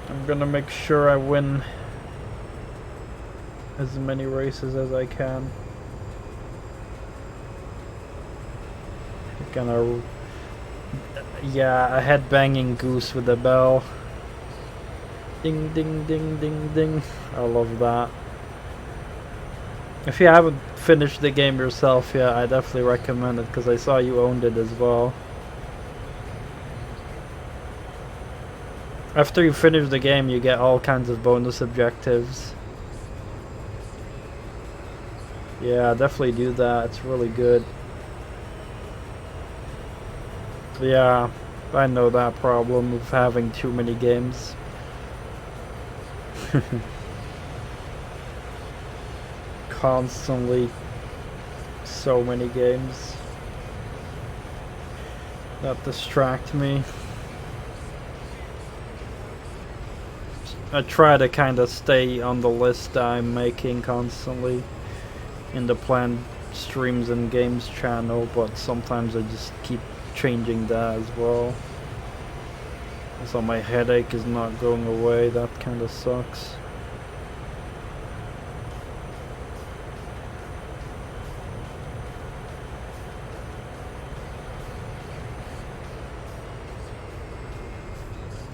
I'm gonna make sure I win as many races as I can. Gonna, yeah, a head-banging goose with a bell. Ding ding ding ding ding. I love that. If you haven't finished the game yourself, yeah, I definitely recommend it because I saw you owned it as well. After you finish the game, you get all kinds of bonus objectives. Yeah, definitely do that. It's really good. Yeah, I know that problem of having too many games. Constantly so many games that distract me. I try to kind of stay on the list I'm making constantly in the planned streams and games channel, but sometimes I just keep changing that as well. So my headache is not going away. That kind of sucks.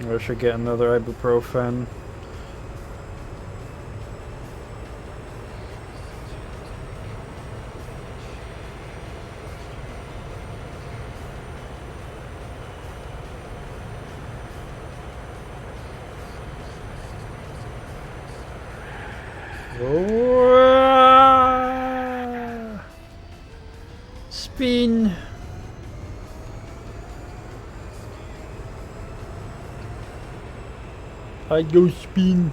I should get another ibuprofen. Spin. I go spin.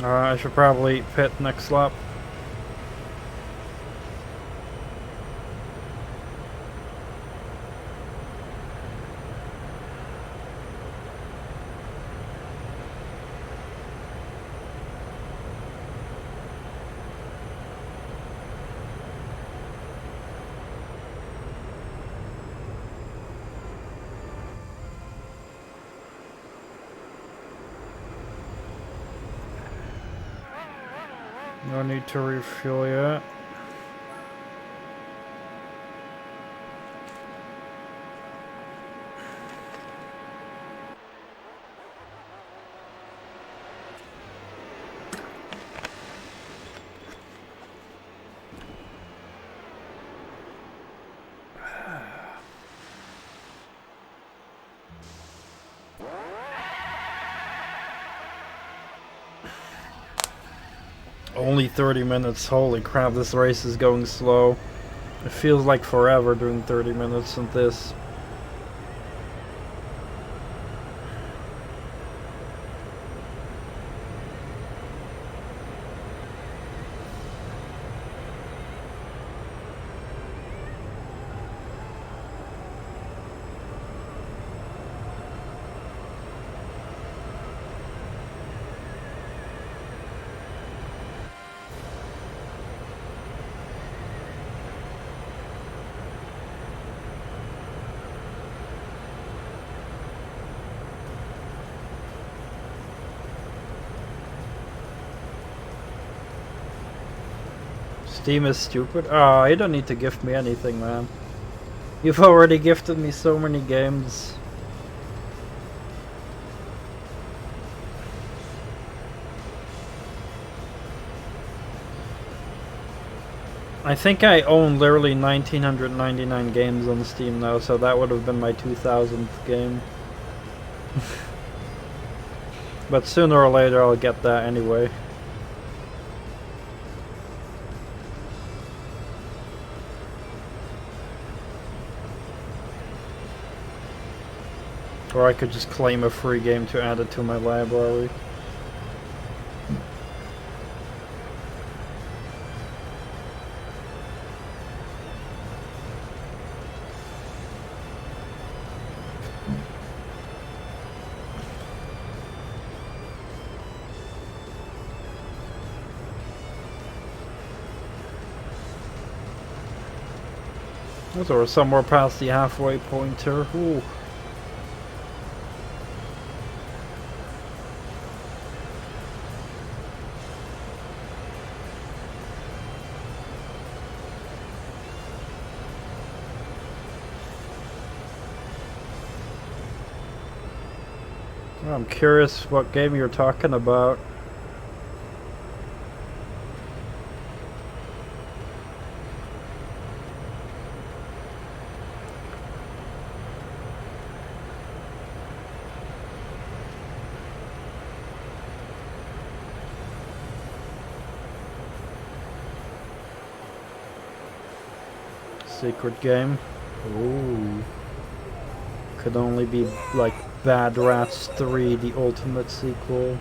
I should probably pit next lap. No need to refuel yet. Only 30 minutes, holy crap, this race is going slow. It feels like forever doing 30 minutes in this. Steam is stupid. Oh, you don't need to gift me anything, man. You've already gifted me so many games. I think I own literally 1999 games on Steam now, so that would have been my 2000th game. But sooner or later I'll get that anyway. Or I could just claim a free game to add it to my library. So we're somewhere past the halfway point here. Ooh. I'm curious what game you're talking about. Secret game. Ooh. Could only be like Bad Rats 3, the ultimate sequel.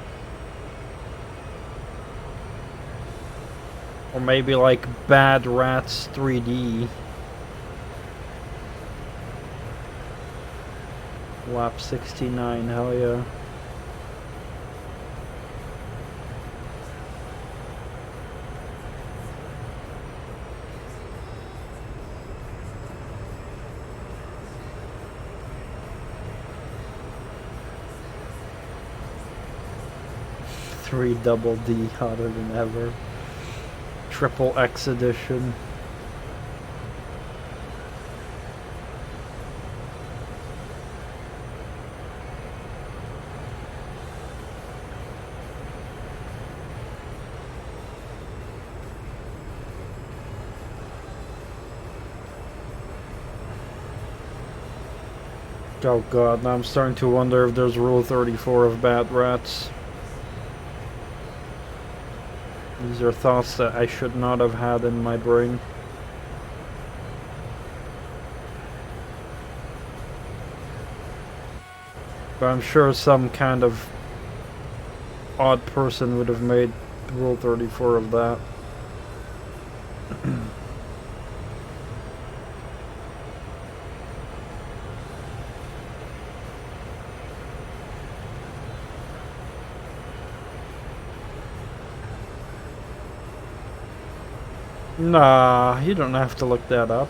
Or maybe like Bad Rats 3D. WAP 69, hell yeah. Three double D hotter than ever. Triple X edition. Oh god, now I'm starting to wonder if there's Rule 34 of Bad Rats. These are thoughts that I should not have had in my brain. But I'm sure some kind of odd person would have made Rule 34 of that. Nah, you don't have to look that up.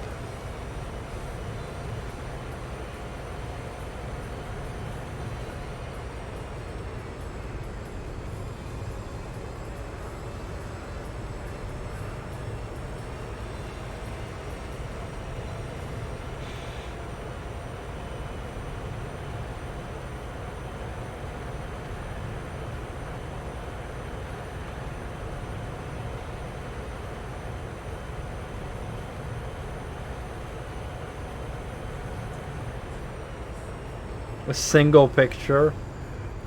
A single picture.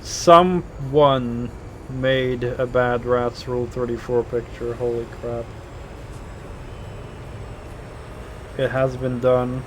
Someone made a Bad Rats Rule 34 picture. Holy crap. It has been done.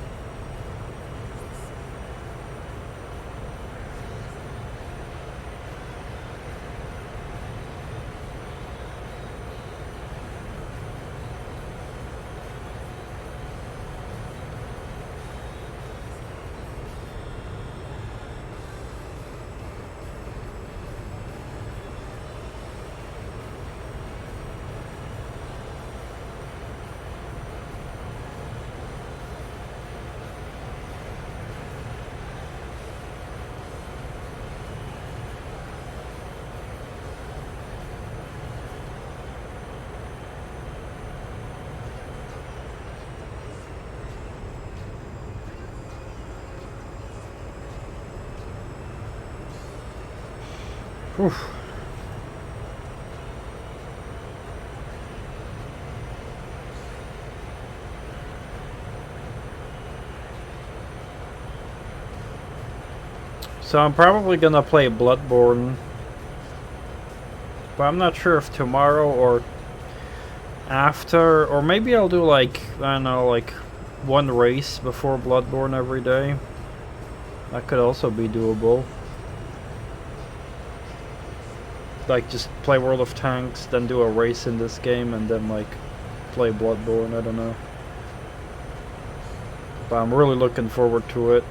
Oof. So I'm probably gonna play Bloodborne, but I'm not sure if tomorrow or after, or maybe I'll do like, I don't know, like one race before Bloodborne every day. That could also be doable. Like just play World of Tanks, then do a race in this game, and then like play Bloodborne, I don't know. But I'm really looking forward to it.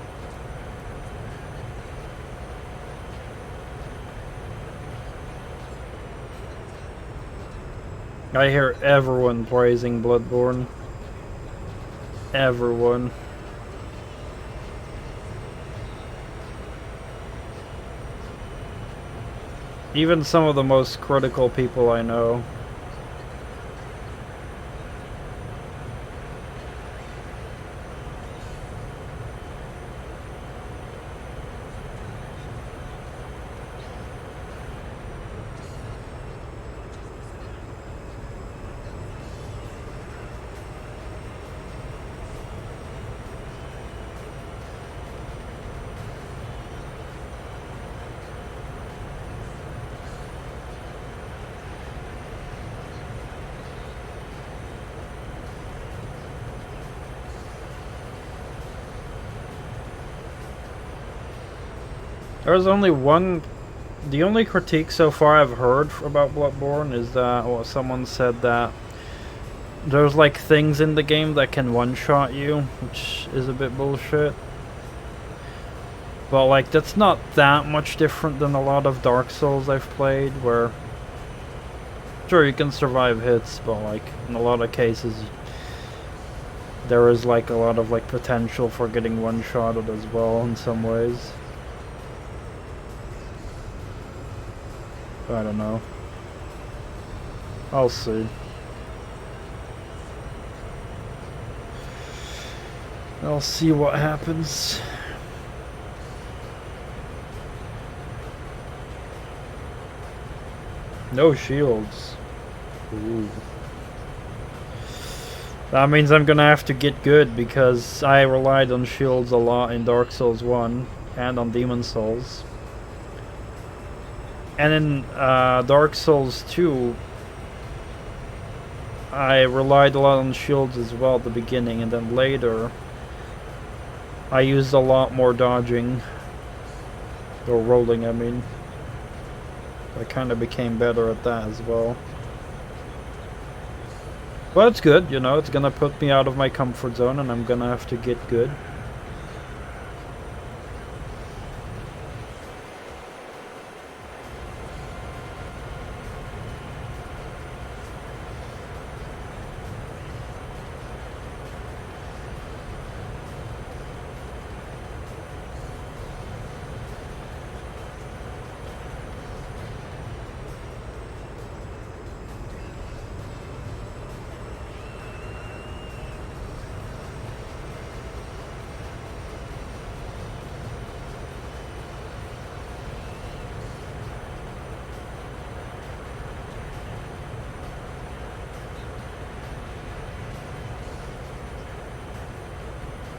I hear everyone praising Bloodborne. Everyone. Even some of the most critical people I know. There's only one. The only critique so far I've heard about Bloodborne is that, well, someone said that there's like things in the game that can one-shot you, which is a bit bullshit. But like, that's not that much different than a lot of Dark Souls I've played, where sure you can survive hits, but like in a lot of cases there is like a lot of like potential for getting one-shotted as well in some ways. I don't know. I'll see. I'll see what happens. No shields. Ooh. That means I'm gonna have to get good, because I relied on shields a lot in Dark Souls 1 and on Demon Souls. And in Dark Souls 2, I relied a lot on shields as well at the beginning, and then later I used a lot more dodging. Or rolling, I mean. I kind of became better at that as well. But it's good, you know, it's gonna put me out of my comfort zone and I'm gonna have to get good.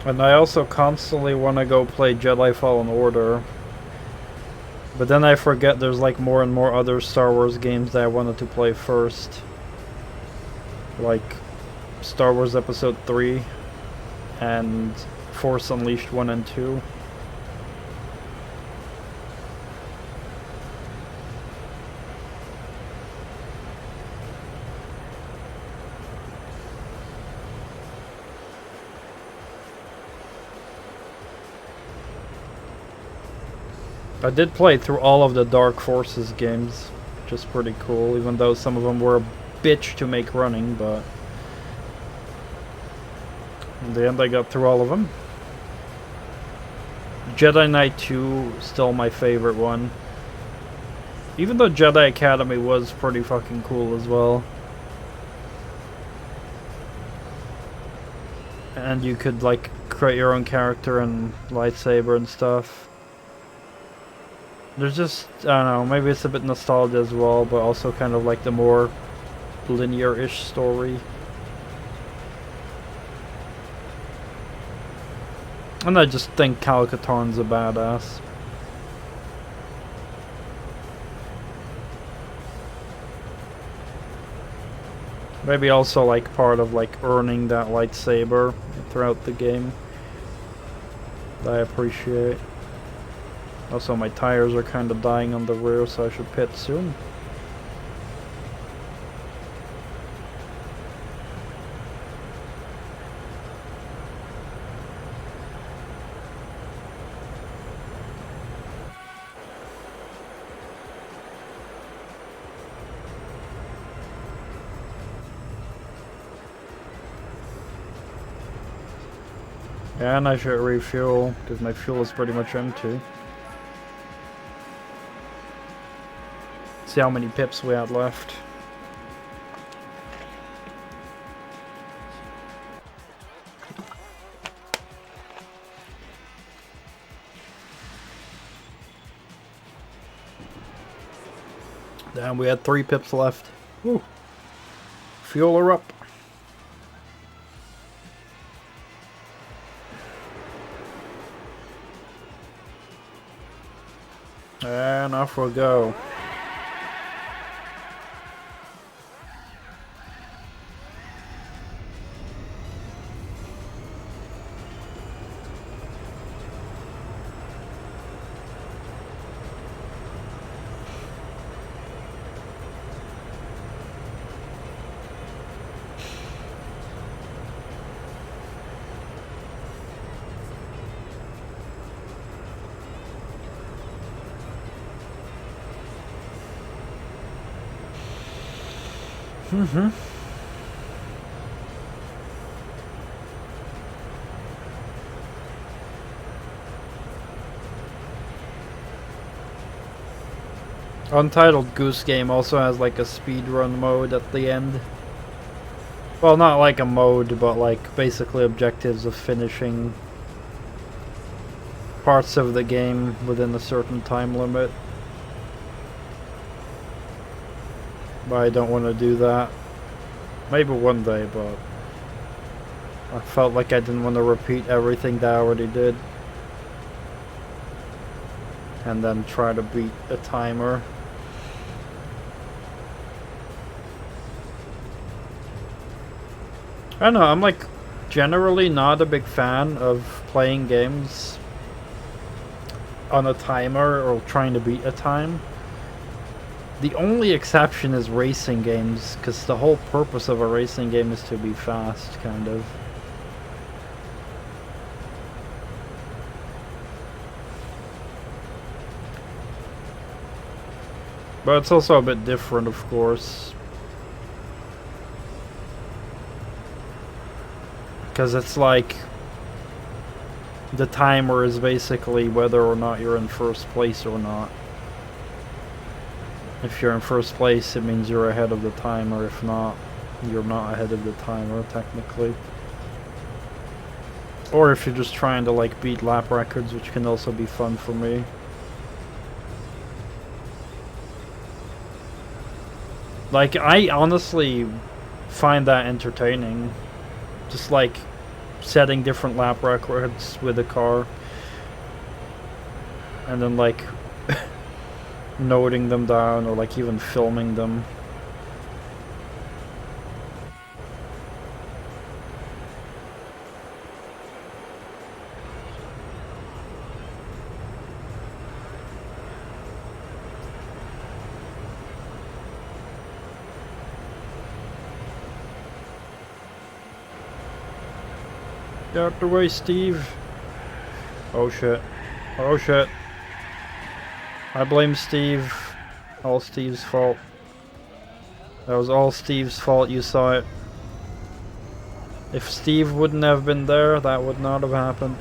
And I also constantly want to go play Jedi Fallen Order. But then I forget there's like more and more other Star Wars games that I wanted to play first. Like Star Wars Episode 3 and Force Unleashed 1 and 2. I did play through all of the Dark Forces games, which is pretty cool, even though some of them were a bitch to make running, but in the end I got through all of them. Jedi Knight 2, still my favorite one. Even though Jedi Academy was pretty fucking cool as well. And you could like create your own character and lightsaber and stuff. There's just, I don't know, maybe it's a bit nostalgia as well, but also kind of like the more linear-ish story. And I just think Kal Katarn's a badass. Maybe also like part of like earning that lightsaber throughout the game that I appreciate. Also, my tires are kind of dying on the rear, so I should pit soon. And I should refuel, because my fuel is pretty much empty. See how many pips we had left. Damn, we had 3 pips left. Woo. Fuel her up. And off we'll go. Mm-hmm. Untitled Goose Game also has like a speedrun mode at the end. Well, not like a mode, but like basically objectives of finishing parts of the game within a certain time limit. But I don't want to do that. Maybe one day, but I felt like I didn't want to repeat everything that I already did. And then try to beat a timer. I don't know, I'm like generally not a big fan of playing games on a timer or trying to beat a time. The only exception is racing games, because the whole purpose of a racing game is to be fast, kind of. But it's also a bit different, of course. Because it's like the timer is basically whether or not you're in first place or not. If you're in first place, it means you're ahead of the timer. If not, you're not ahead of the timer, technically. Or if you're just trying to like beat lap records, which can also be fun for me. Like, I honestly find that entertaining. Just like setting different lap records with a car. And then like noting them down or like even filming them. Get out the way, Steve. Oh shit. Oh shit. I blame Steve. All Steve's fault. That was all Steve's fault, you saw it. If Steve wouldn't have been there, that would not have happened.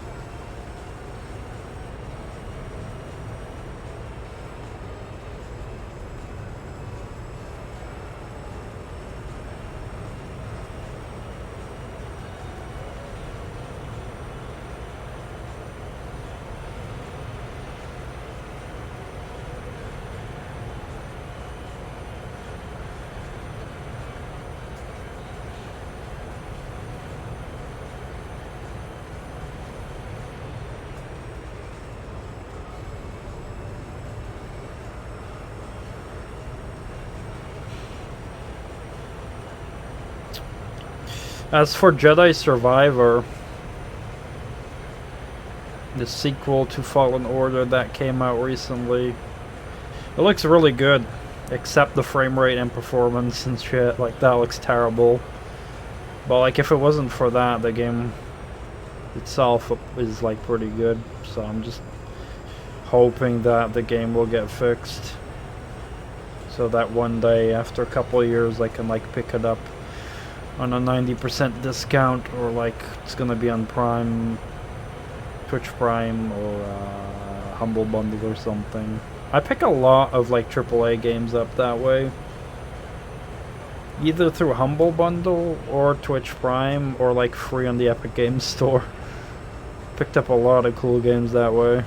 As for Jedi Survivor, the sequel to Fallen Order that came out recently, it looks really good, except the frame rate and performance and shit. Like, that looks terrible. But like, if it wasn't for that, the game itself is like pretty good. So I'm just hoping that the game will get fixed, so that one day after a couple of years I can like pick it up on a 90% discount, or like it's gonna be on Prime, Twitch Prime, or Humble Bundle or something. I pick a lot of like AAA games up that way, either through Humble Bundle or Twitch Prime, or like free on the Epic Games Store. Picked up a lot of cool games that way.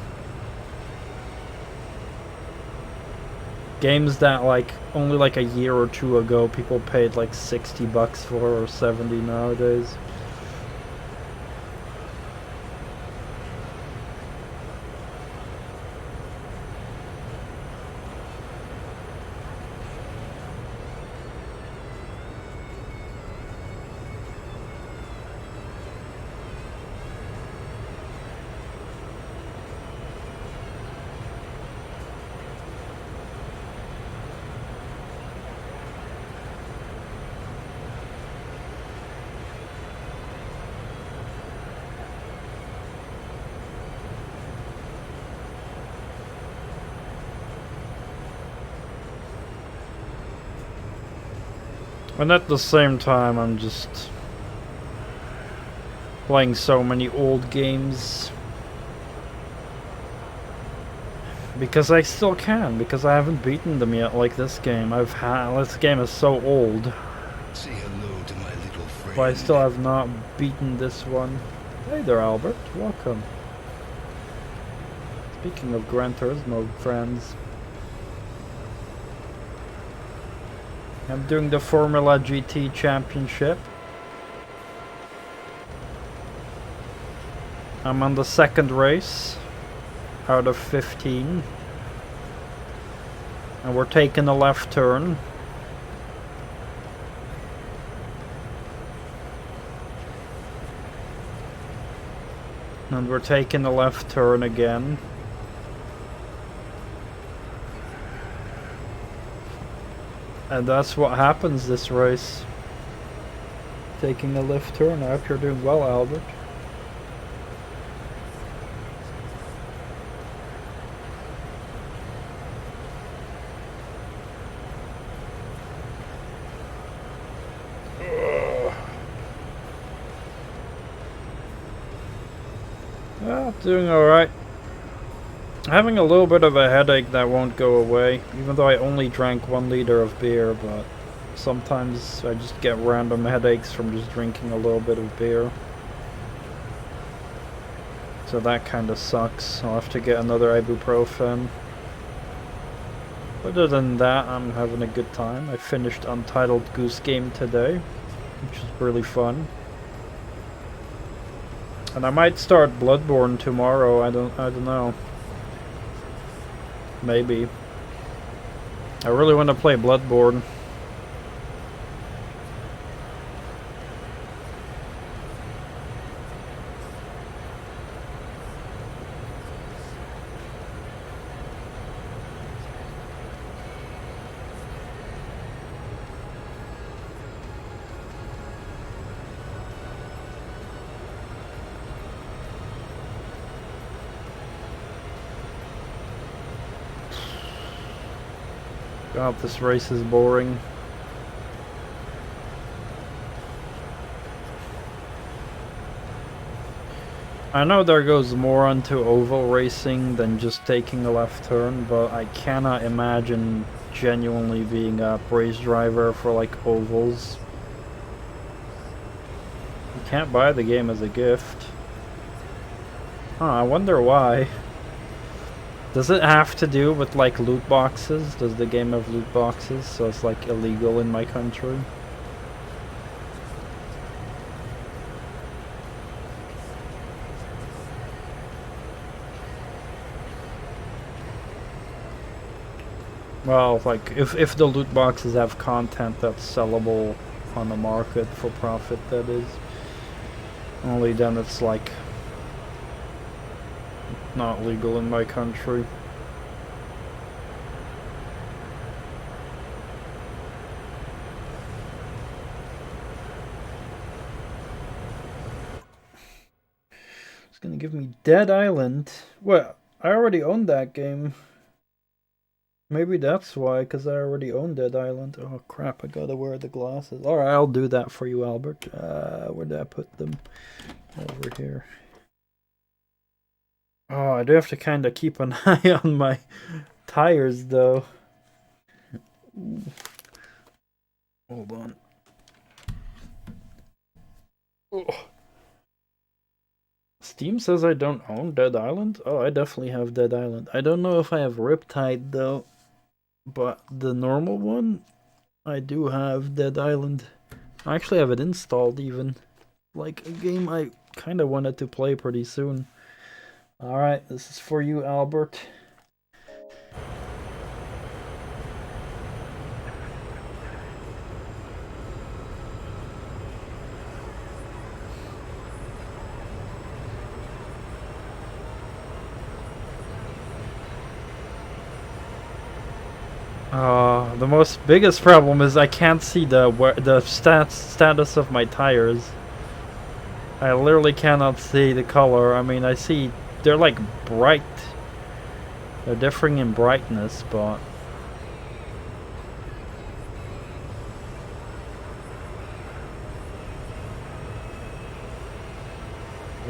Games that like only like a year or two ago people paid like $60 for, or 70 nowadays. And at the same time, I'm just playing so many old games. Because I still can, because I haven't beaten them yet, like this game. This game is so old. Say hello to my little friend. But I still have not beaten this one. Hey there, Albert. Welcome. Speaking of Gran Turismo friends, I'm doing the Formula GT Championship. I'm on the second race out of 15. And we're taking a left turn. And we're taking a left turn again. And that's what happens this race. Taking a left turn. I hope you're doing well, Albert. Doing alright. Having a little bit of a headache that won't go away, even though I only drank 1 liter of beer, but sometimes I just get random headaches from just drinking a little bit of beer. So that kinda sucks. I'll have to get another ibuprofen. Other than that, I'm having a good time. I finished Untitled Goose Game today, which is really fun. And I might start Bloodborne tomorrow. I don't know. Maybe. I really want to play Bloodborne. God, this race is boring. I know there goes more onto oval racing than just taking a left turn, but I cannot imagine genuinely being a race driver for like ovals. You can't buy the game as a gift. Huh, I wonder why. Does it have to do with like loot boxes? Does the game have loot boxes, so it's like illegal in my country? Well, like if the loot boxes have content that's sellable on the market for profit, that is. Only then it's like not legal in my country. It's gonna give me Dead Island. Well, I already own that game. Maybe that's why, because I already own Dead Island. Oh crap, I gotta wear the glasses. Alright, I'll do that for you, Albert. Where did I put them? Over here. Oh, I do have to kind of keep an eye on my tires, though. Hold on. Oh. Steam says I don't own Dead Island? Oh, I definitely have Dead Island. I don't know if I have Riptide, though. But the normal one, I do have Dead Island. I actually have it installed, even. Like, a game I kind of wanted to play pretty soon. Alright, this is for you, Albert. The biggest problem is I can't see the status of my tires. I literally cannot see the color. I mean, I see they're like bright. They're differing in brightness, but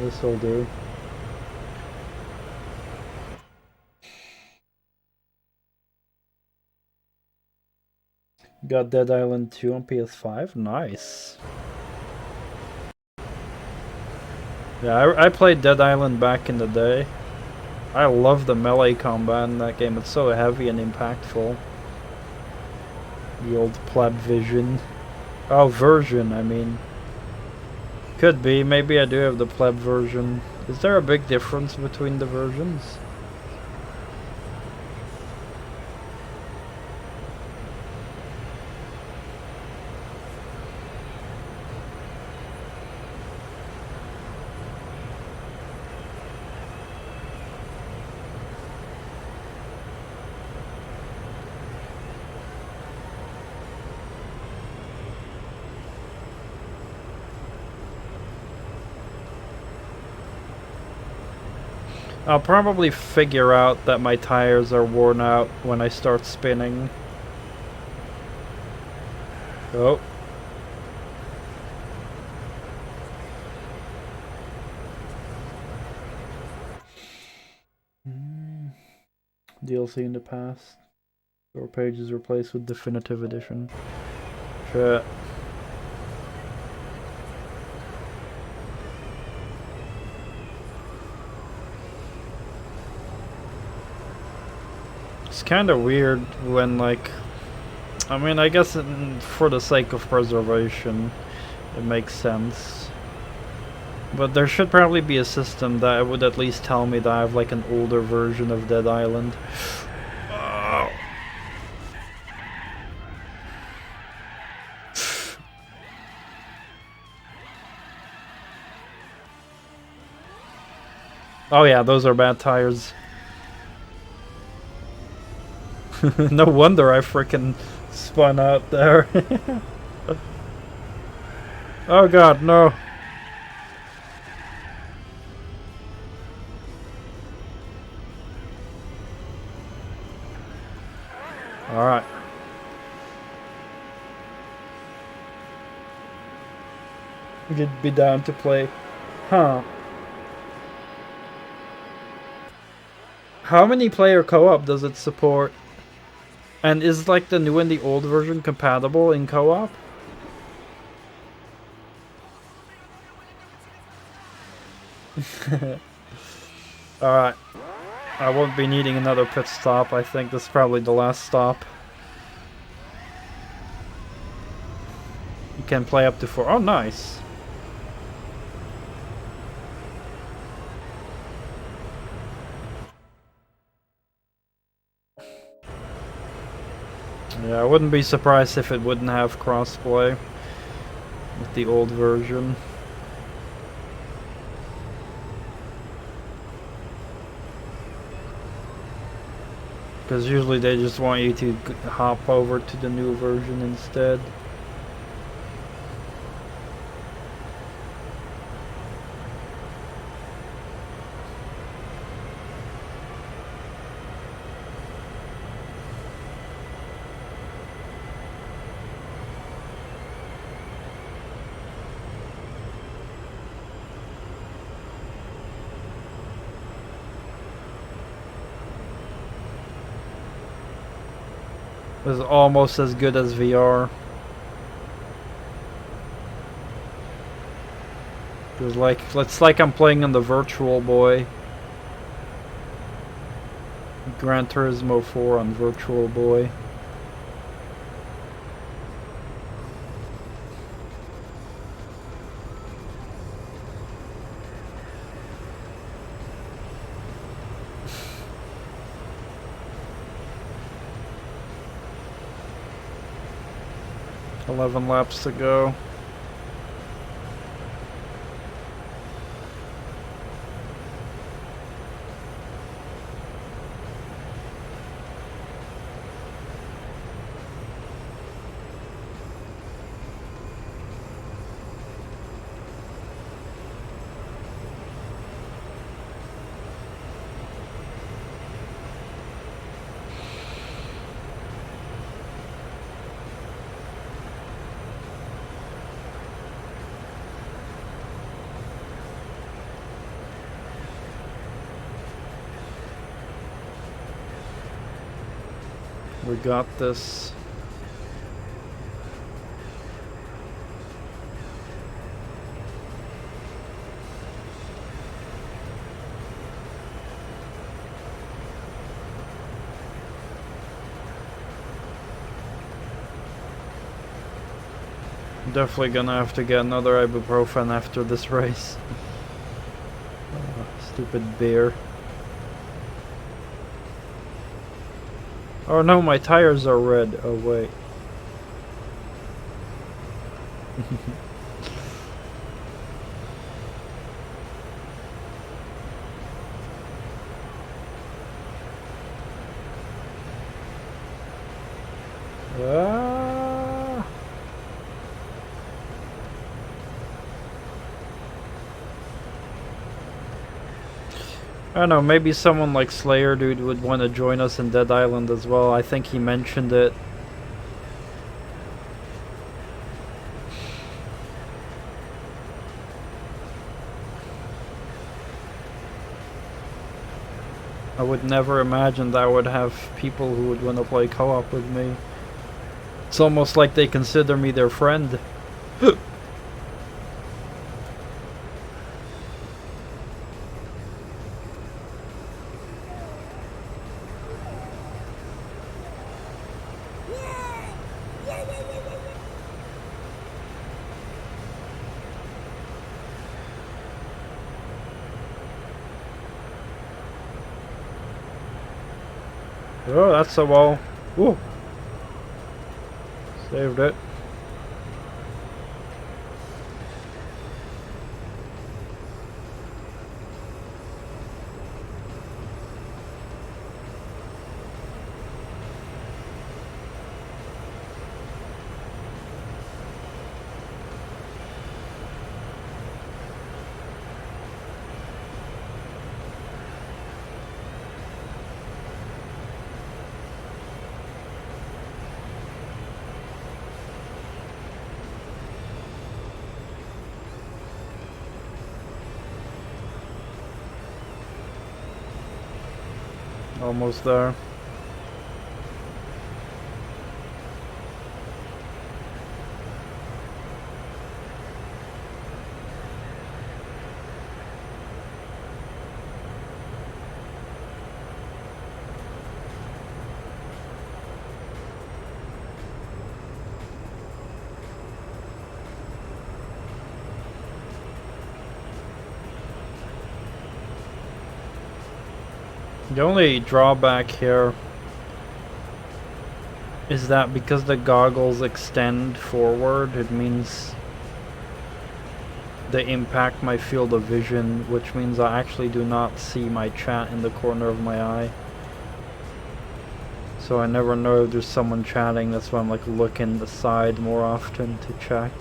this'll do. Got Dead Island 2 on PS5. Nice. Yeah, I played Dead Island back in the day. I love the melee combat in that game. It's so heavy and impactful. The old pleb vision. Oh, version, I mean. Could be. Maybe I do have the pleb version. Is there a big difference between the versions? I'll probably figure out that my tires are worn out when I start spinning. Oh. DLC in the past. Store pages replaced with definitive edition. Shit. It's kind of weird when, like, I mean, I guess for the sake of preservation, it makes sense. But there should probably be a system that would at least tell me that I have, like, an older version of Dead Island. Oh. Oh yeah, those are bad tires. No wonder I frickin' spun out there. Oh god, no. Alright. You'd be down to play. Huh. How many player co-op does it support? And is like the new and the old version compatible in co-op? Alright. I won't be needing another pit stop. I think this is probably the last stop. You can play up to 4. Oh, nice. Yeah, I wouldn't be surprised if it wouldn't have crossplay with the old version. Because usually they just want you to hop over to the new version instead. Is almost as good as VR. It's like I'm playing on the Virtual Boy. Gran Turismo 4 on Virtual Boy. $11 laps to go. We got this. Definitely gonna have to get another ibuprofen after this race. Stupid beer. Oh no, my tires are red. Oh wait. Ah. I don't know, maybe someone like Slayer Dude would want to join us in Dead Island as well. I think he mentioned it. I would never imagine that I would have people who would want to play co-op with me. It's almost like they consider me their friend. Oh, that's a wall. Ooh. Saved it. Almost there. The only drawback here is that because the goggles extend forward, it means they impact my field of vision, which means I actually do not see my chat in the corner of my eye. So I never know if there's someone chatting, that's why I'm like looking the side more often to check.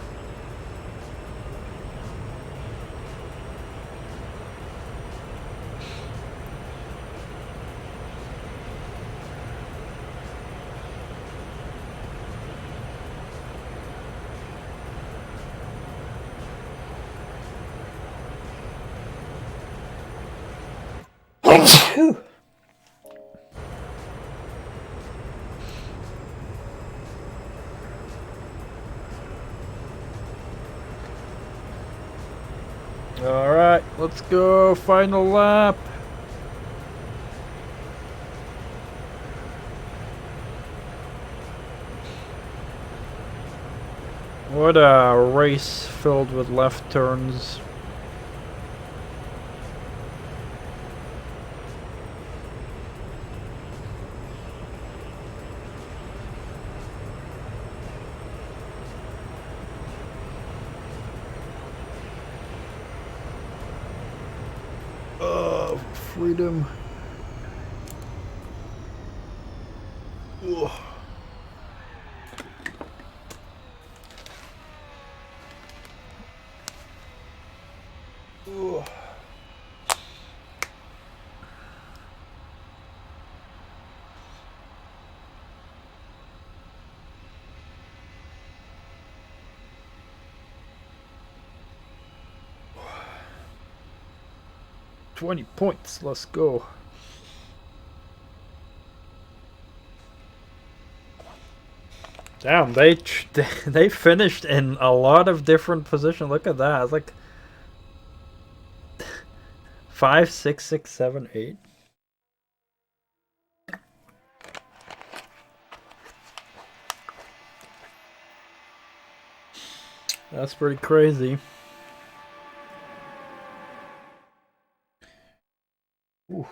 Alright, let's go, final lap. What a race filled with left turns. Freedom. Ugh. Ugh. $20 points, let's go. Damn, they finished in a lot of different positions. Look at that. It's like 5, 6, 6, 7, 8. That's pretty crazy. Ooh.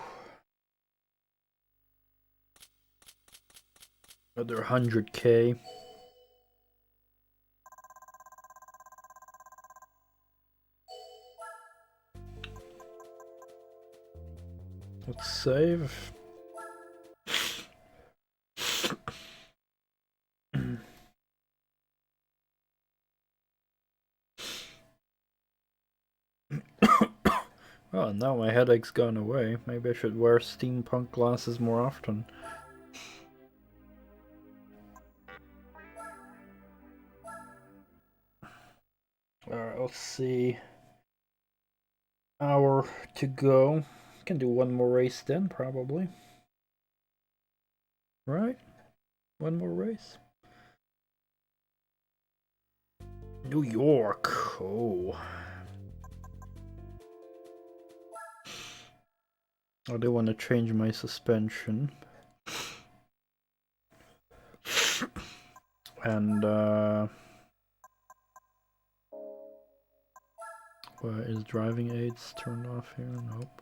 Another 100K. Let's save. Oh, now my headache's gone away. Maybe I should wear steampunk glasses more often. Alright, let's see. Hour to go. Can do one more race then, probably. Right? One more race. New York. Oh. I do want to change my suspension. And, why is driving aids turned off here? Nope.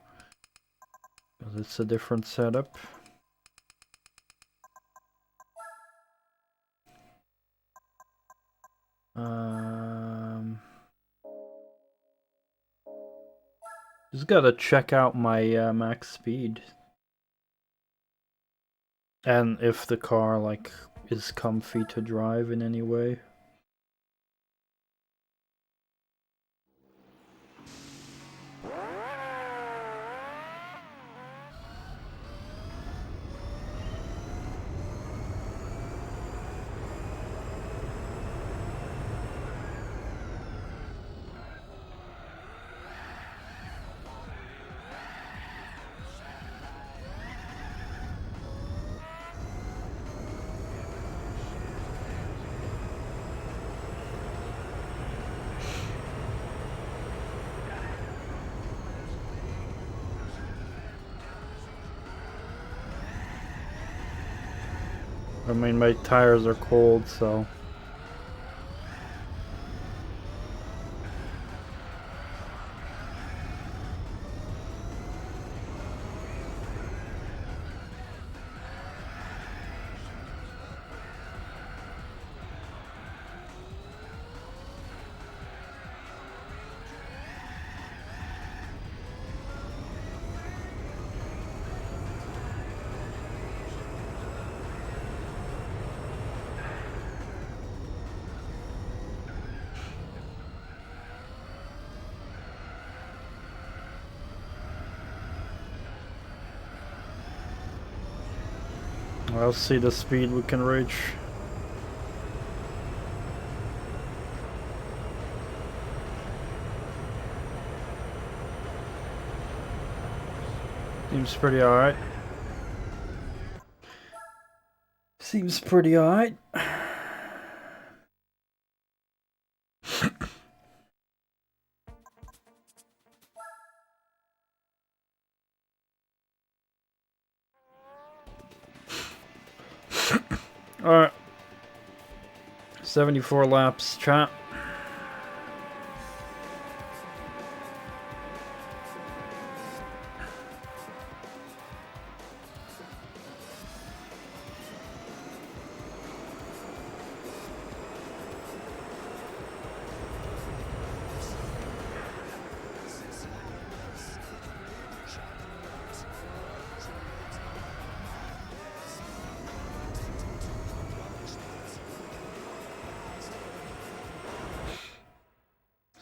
Because it's a different setup. Just gotta check out my max speed. And if the car, like, is comfy to drive in any way. I mean, my tires are cold, so... I'll see the speed we can reach. Seems pretty alright. Seems pretty alright. Alright. 74 laps, chat.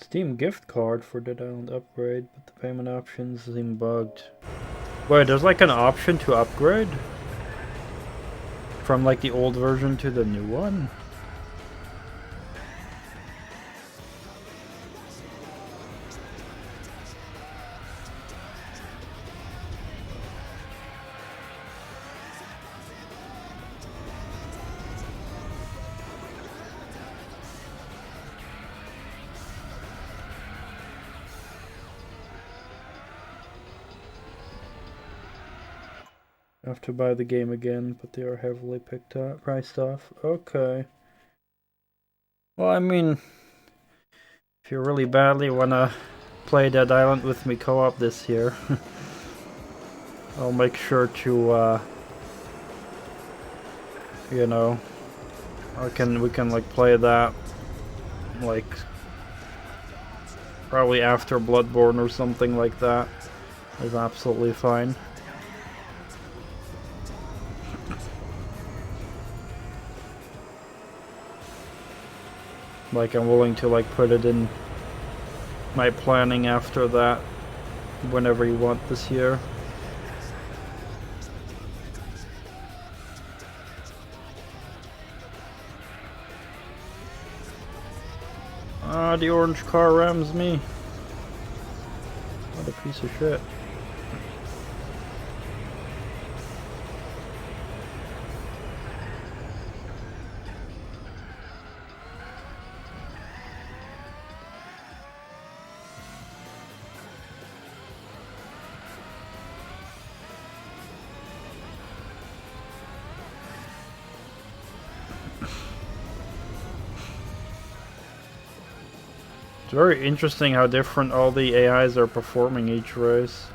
Steam gift card for the download upgrade, but the payment options seem bugged. Wait, there's like an option to upgrade? From like the old version to the new one? have to buy the game again, but they are heavily priced off. Okay. Well, I mean, if you really badly wanna play Dead Island with me co-op this year, I'll make sure to, you know, we can like play that, like, probably after Bloodborne or something like that. Is absolutely fine. Like, I'm willing to like put it in my planning after that, whenever you want this year. Ah, the orange car rams me. What a piece of shit. It's very interesting how different all the AIs are performing each race.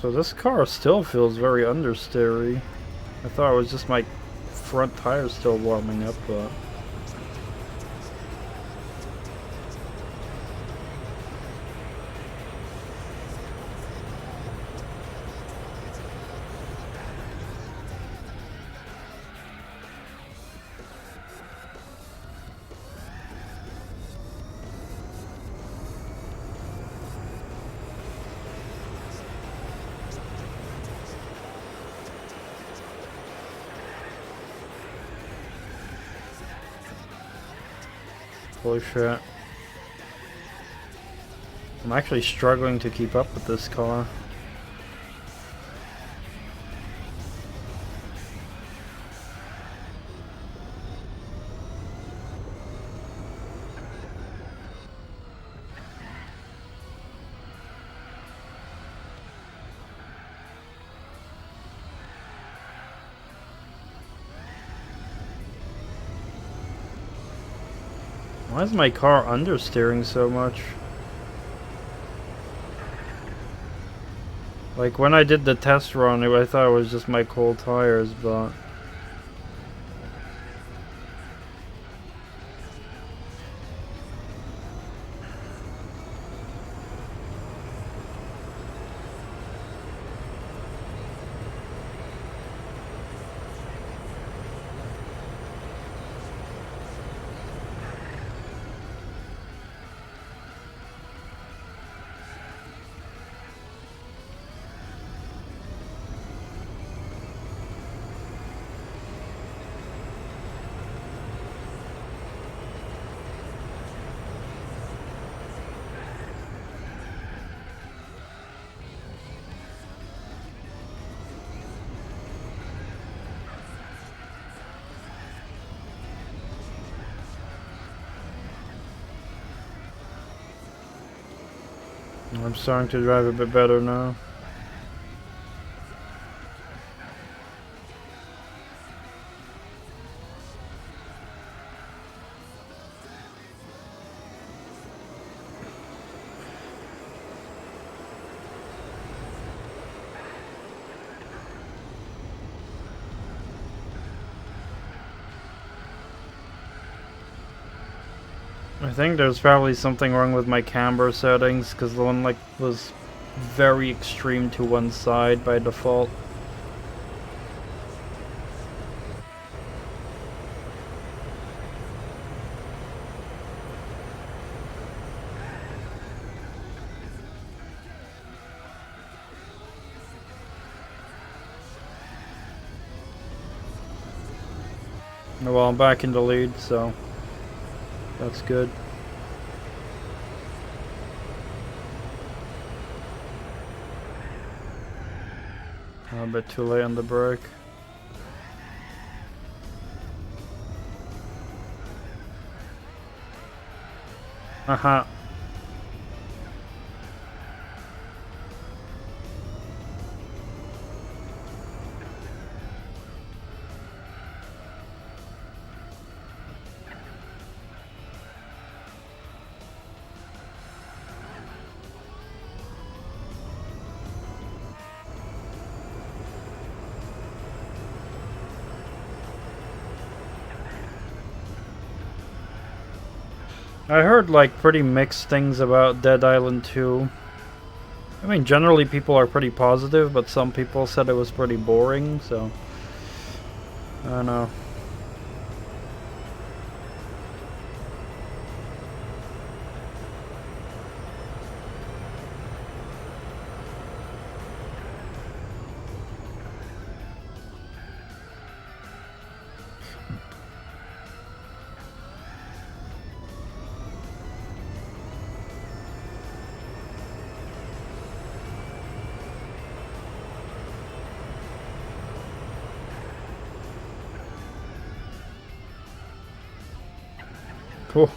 So this car still feels very understeery. I thought it was just my front tires still warming up, but... Holy shit. I'm actually struggling to keep up with this car. Why is my car understeering so much? Like when I did the test run, I thought it was just my cold tires, but... I'm starting to drive a bit better now. I think there's probably something wrong with my camber settings, because the one like was very extreme to one side by default. Well, I'm back in the lead, so that's good. A bit too late on the brake. Aha. I heard like pretty mixed things about Dead Island 2. I mean, generally people are pretty positive, but some people said it was pretty boring, so I don't know. Cool.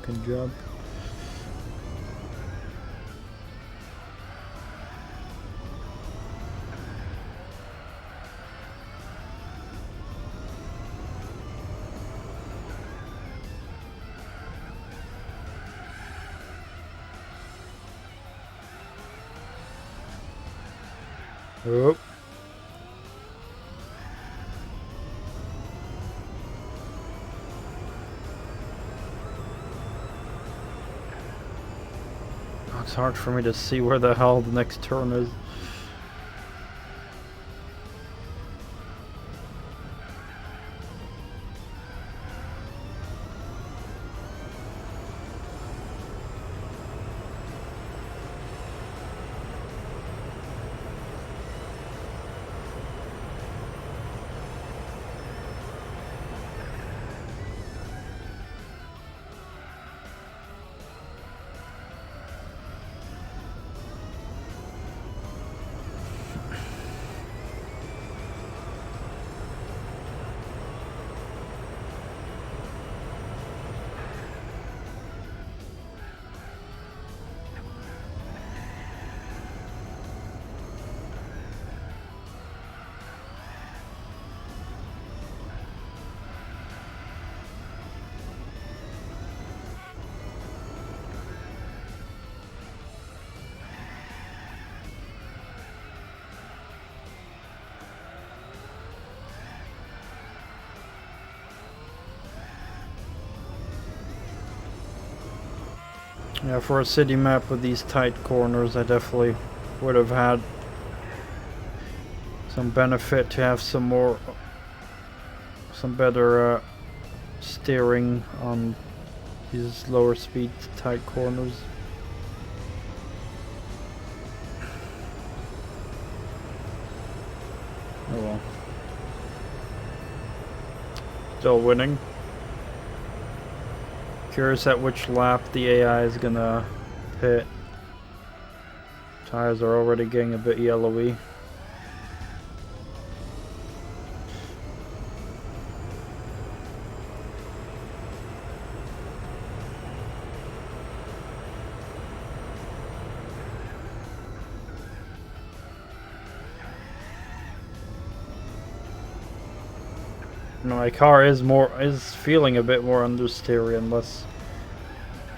Fucking job. Oh. It's hard for me to see where the hell the next turn is. Yeah, for a city map with these tight corners, I definitely would have had some benefit to have some better steering on these lower speed tight corners. Oh well. Still winning. Curious at which lap the AI is gonna pit. Tires are already getting a bit yellowy. My car is feeling a bit more understeery and less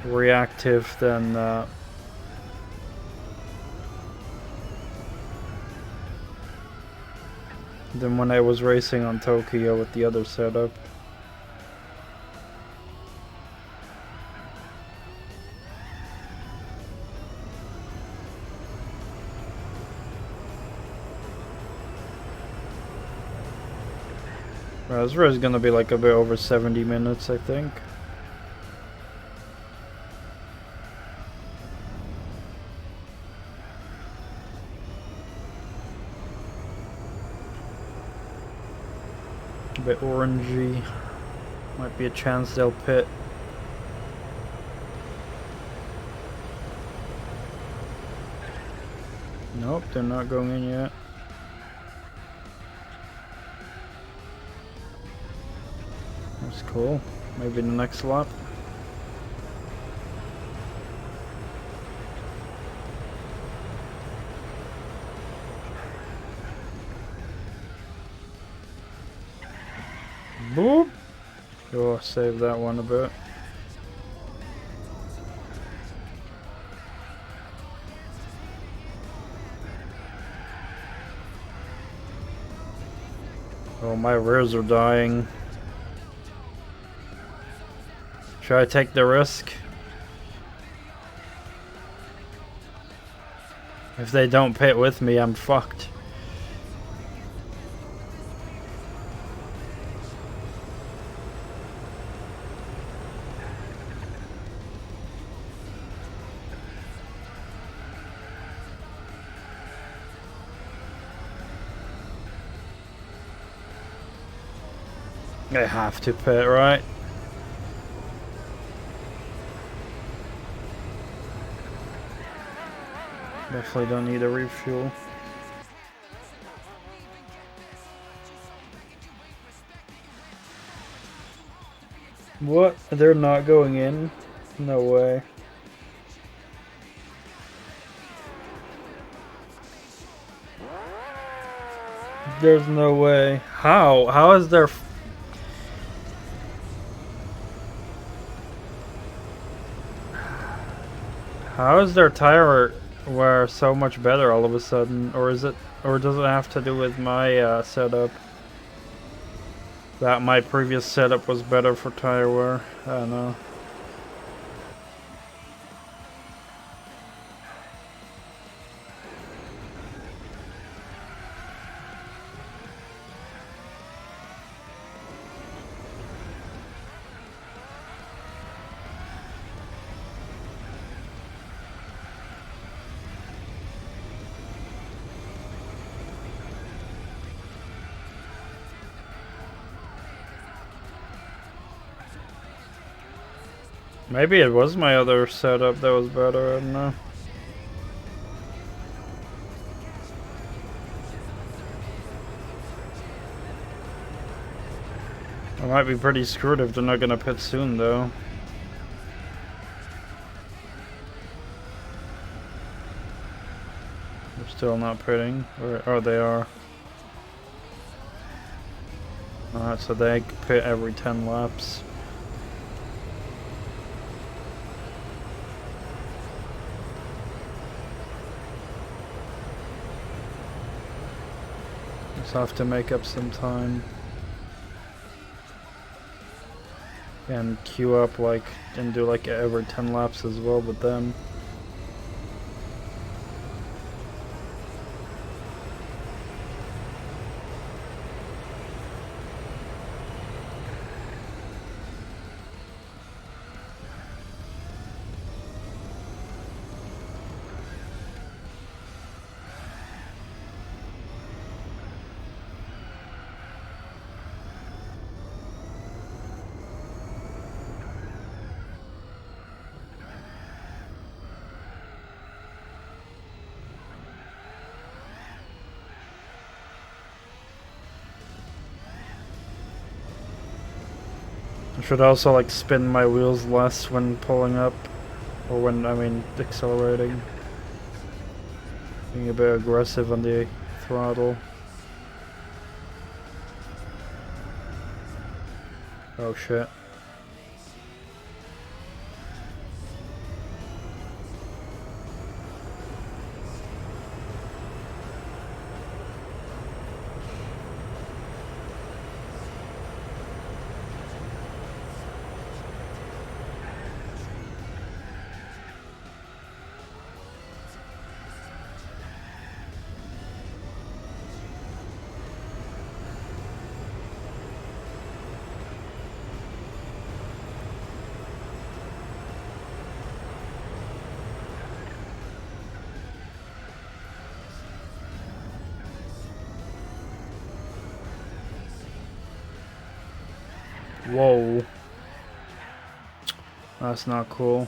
reactive than when I was racing on Tokyo with the other setup. This race is gonna be like a bit over 70 minutes, I think. A bit orangey. Might be a chance they'll pit. Nope, they're not going in yet. That's cool. Maybe the next lap. Boop! Oh, save that one a bit. Oh, my rears are dying. Should I take the risk? If they don't pit with me, I'm fucked. I have to pit, right? Definitely don't need a refuel. What? They're not going in? No way. There's no way. How? How is there... How is their tire wear so much better all of a sudden? Or is it... Or does it have to do with my setup? That my previous setup was better for tire wear? I don't know. Maybe it was my other setup that was better, I don't know. I might be pretty screwed if they're not gonna pit soon though. They're still not pitting. Oh, they are. Alright, so they pit every 10 laps. Just have to make up some time. And queue up like, and do like every 10 laps as well with them. I should also like spin my wheels less when pulling up, or when, I mean, accelerating. Being a bit aggressive on the throttle. Oh shit. Whoa. That's not cool.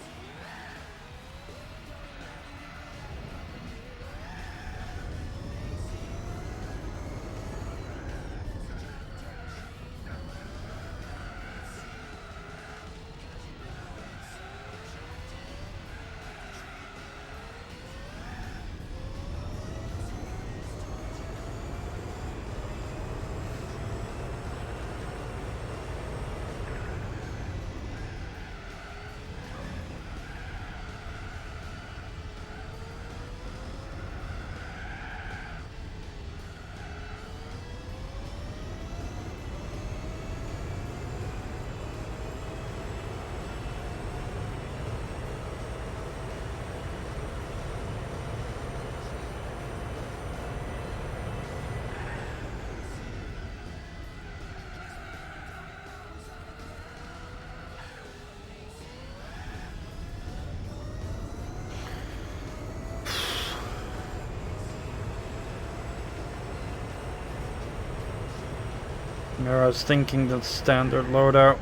I was thinking that standard loadout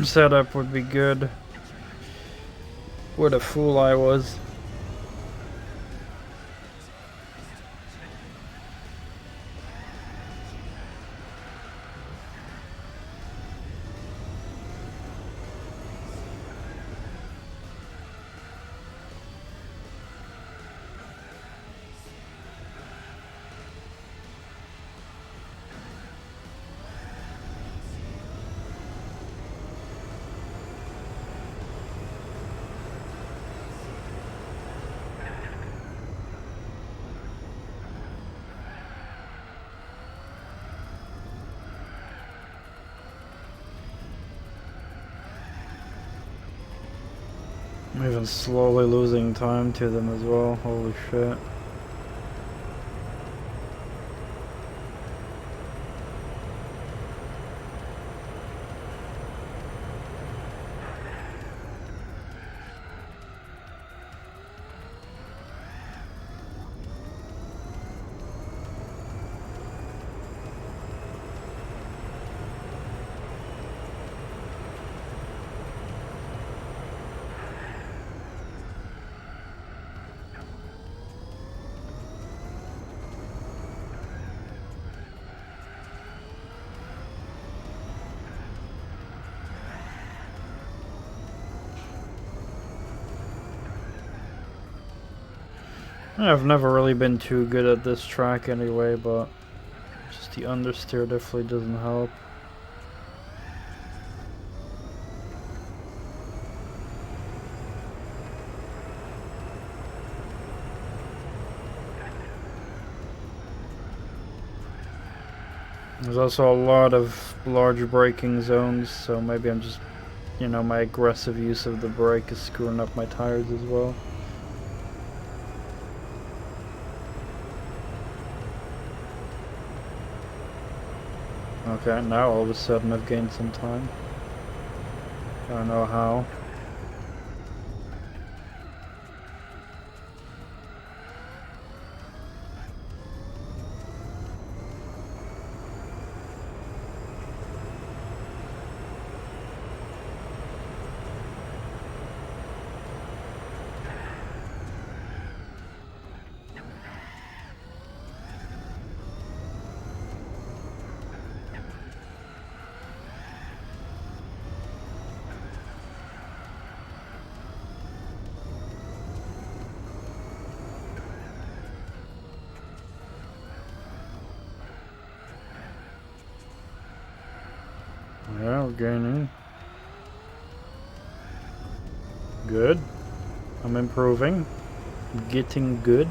setup would be good. What a fool I was. I'm even slowly losing time to them as well, holy shit. I've never really been too good at this track anyway, but just the understeer definitely doesn't help. There's also a lot of large braking zones, so maybe I'm just, you know, my aggressive use of the brake is screwing up my tires as well. Okay, now all of a sudden I've gained some time. I don't know how. Yeah, we're gaining. Good. I'm improving. Getting good.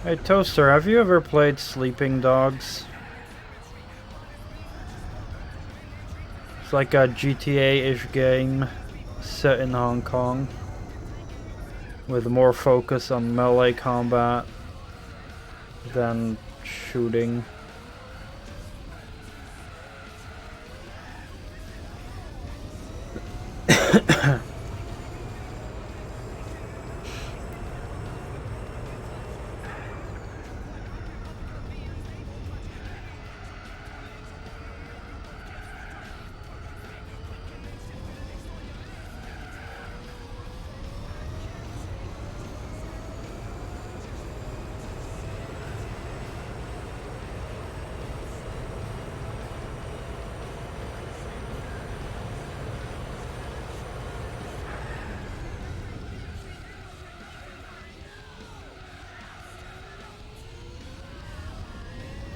Hey Toaster, have you ever played Sleeping Dogs? It's like a GTA-ish game set in Hong Kong with more focus on melee combat than shooting.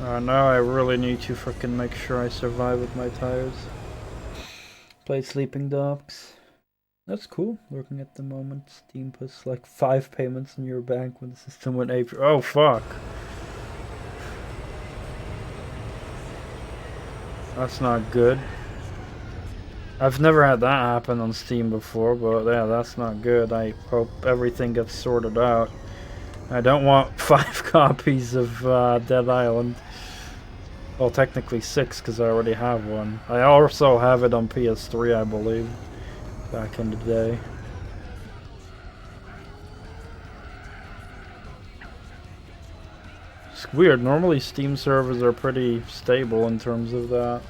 Now I really need to freaking make sure I survive with my tires. Play Sleeping Dogs. That's cool. Working at the moment. Steam puts like 5 payments in your bank when the system went April. Oh fuck. That's not good. I've never had that happen on Steam before, but yeah, that's not good. I hope everything gets sorted out. I don't want 5 copies of Dead Island. Well, technically 6, because I already have one. I also have it on PS3, I believe, back in the day. It's weird. Normally Steam servers are pretty stable in terms of that.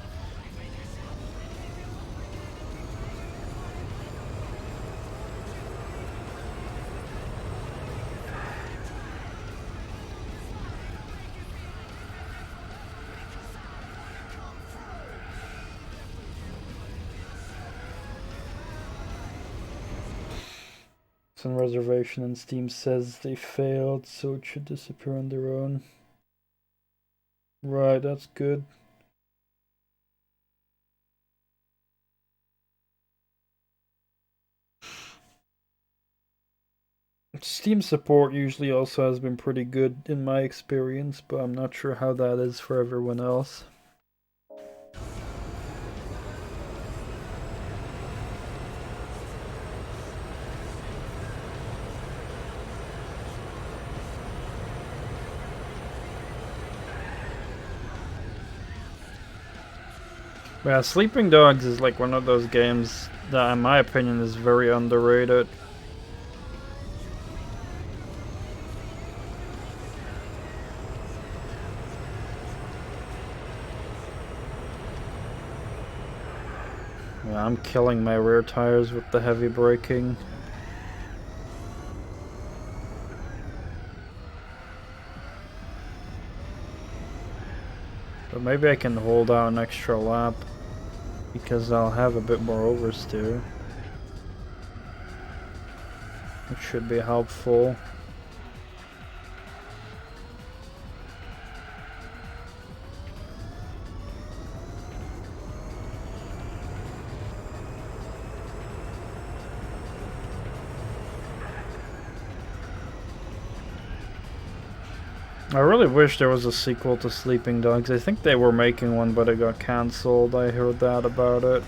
On reservation and Steam says they failed, so it should disappear on their own. Right, that's good. Steam support usually also has been pretty good in my experience, but I'm not sure how that is for everyone else. Yeah, Sleeping Dogs is like one of those games that, in my opinion, is very underrated. Yeah, I'm killing my rear tires with the heavy braking. But maybe I can hold out an extra lap, because I'll have a bit more oversteer. It should be helpful. I really wish there was a sequel to Sleeping Dogs. I think they were making one, but it got cancelled. I heard that about it.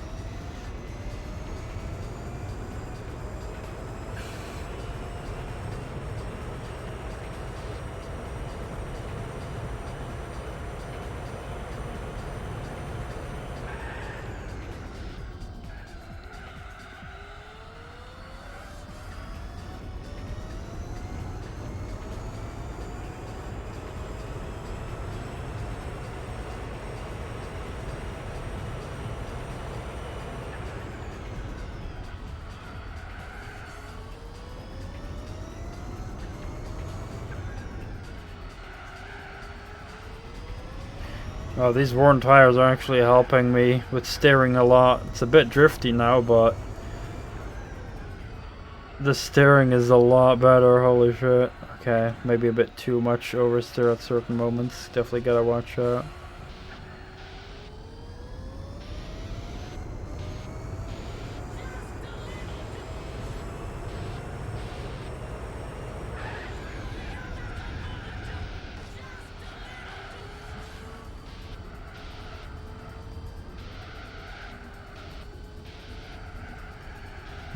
Oh, these worn tires are actually helping me with steering a lot. It's a bit drifty now, but the steering is a lot better, holy shit. Okay, maybe a bit too much oversteer at certain moments. Definitely gotta watch out.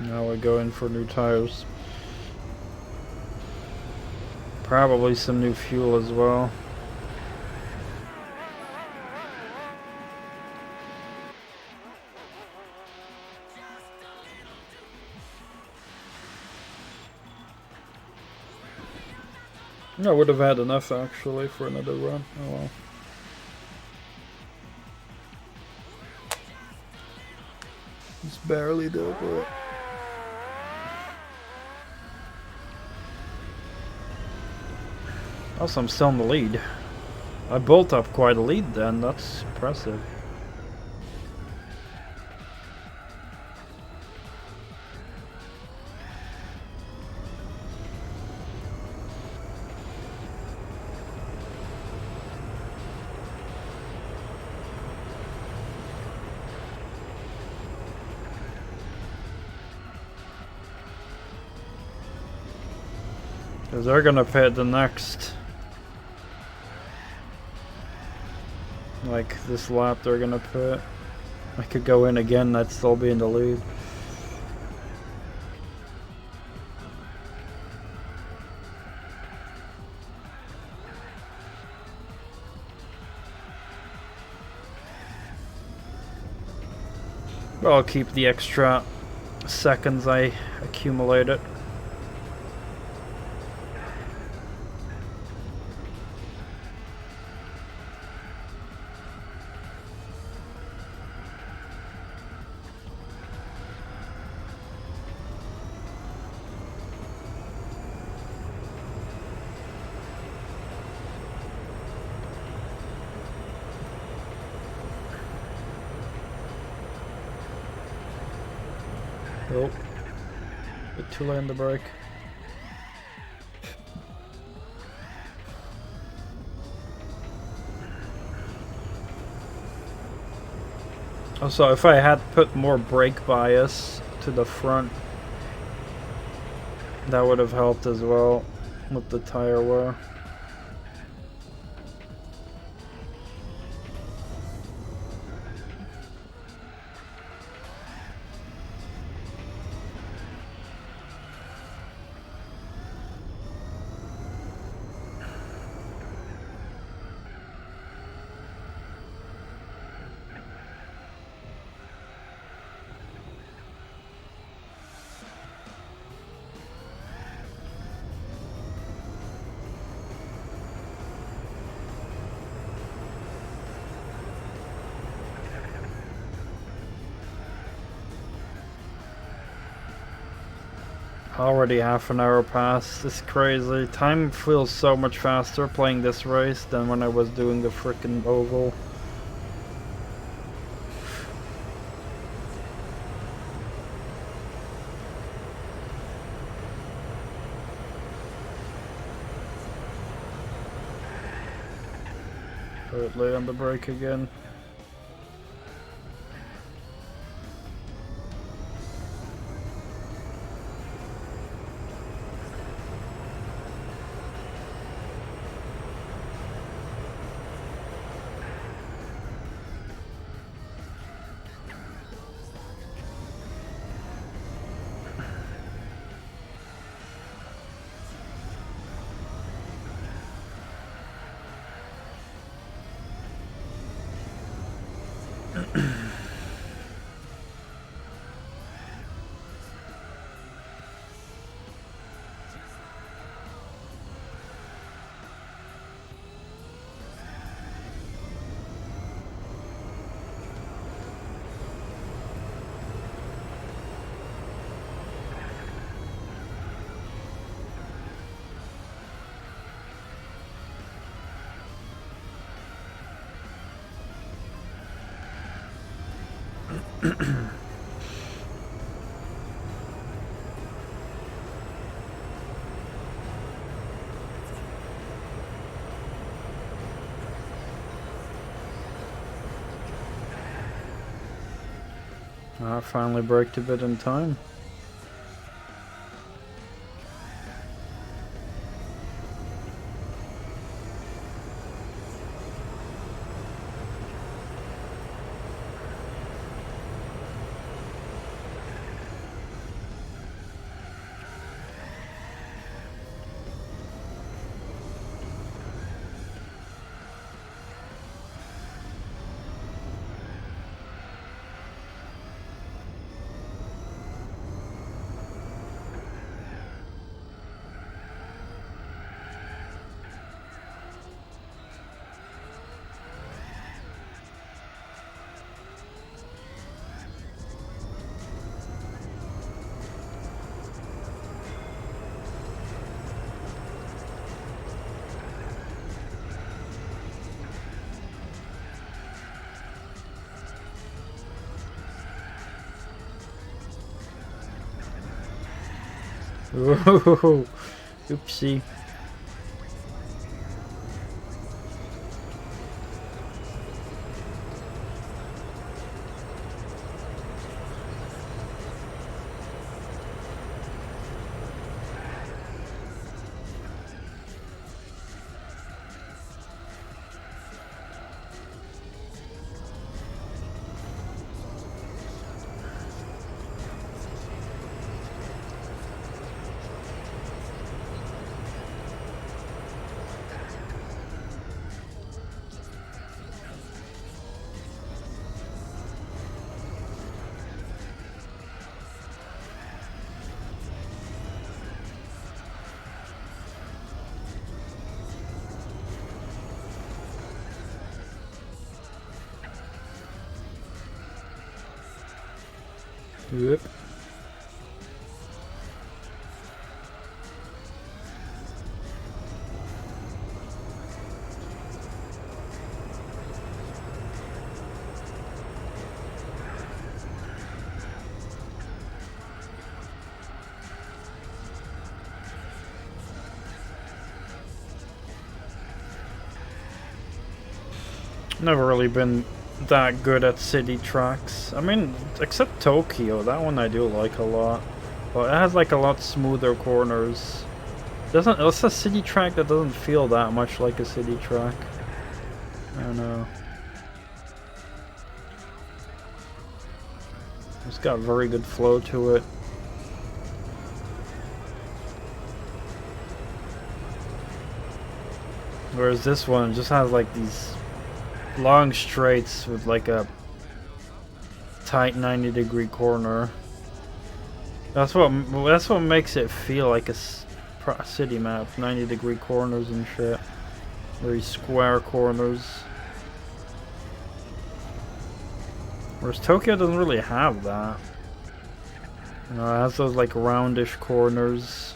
Now we're going for new tires. Probably some new fuel as well. I would have had enough actually for another run. Oh well. Just barely though, but also I'm still in the lead. I built up quite a lead then, that's impressive. Because they're gonna pit the next. Like this lap, they're gonna pit. I could go in again, I'd still be in the lead. I'll keep the extra seconds I accumulated. Oh, bit too late on the brake. Also, if I had put more brake bias to the front, that would have helped as well with the tire wear. Already half an hour past. It's crazy. Time feels so much faster playing this race than when I was doing the frickin' oval. Put lay on the brake again. I finally braked a bit in time. Whoa, oopsie. Yep. Never really been that good at city tracks. I mean, except Tokyo, that one I do like a lot. But it has like a lot smoother corners. It's a city track that doesn't feel that much like a city track. I don't know. It's got very good flow to it. Whereas this one just has like these long straights with like a tight 90-degree corner. That's what makes it feel like a city map. 90-degree corners and shit. Very square corners. Whereas Tokyo doesn't really have that. You know, it has those like roundish corners.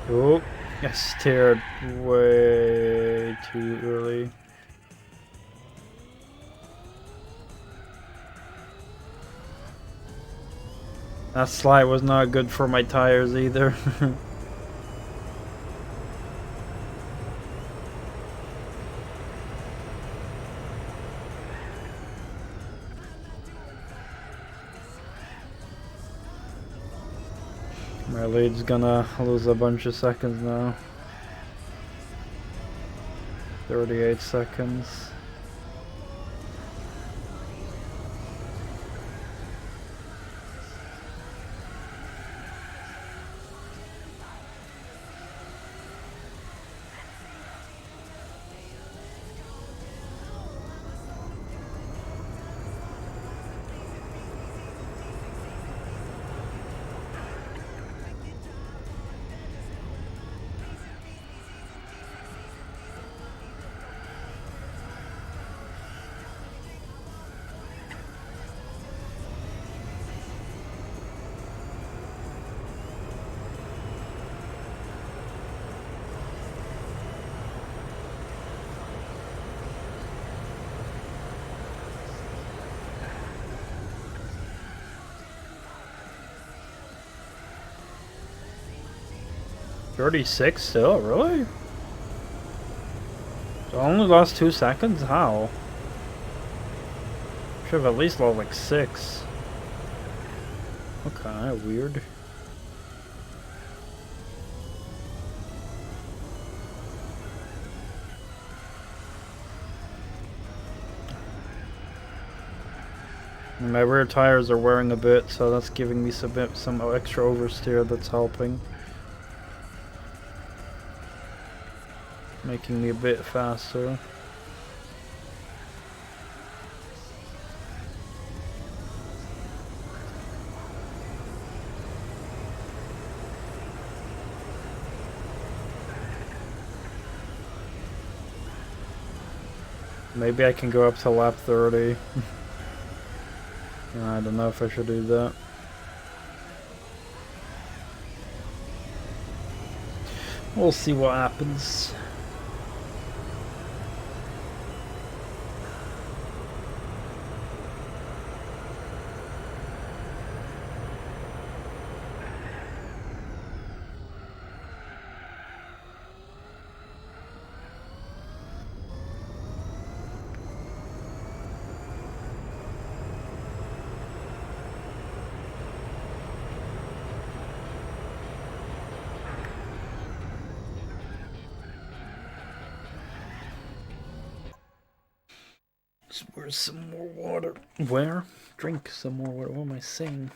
Oh, I steered way too early. That slide was not good for my tires either. My lead's gonna lose a bunch of seconds now. 38 seconds. $36 still, really? So I only lost 2 seconds? How? Should have at least lost like 6. Okay, weird. My rear tires are wearing a bit, so that's giving me some extra oversteer that's helping. Making me a bit faster. Maybe I can go up to lap 30. I don't know if I should do that. We'll see what happens. Where's some more water? Where? Drink some more water. What am I saying?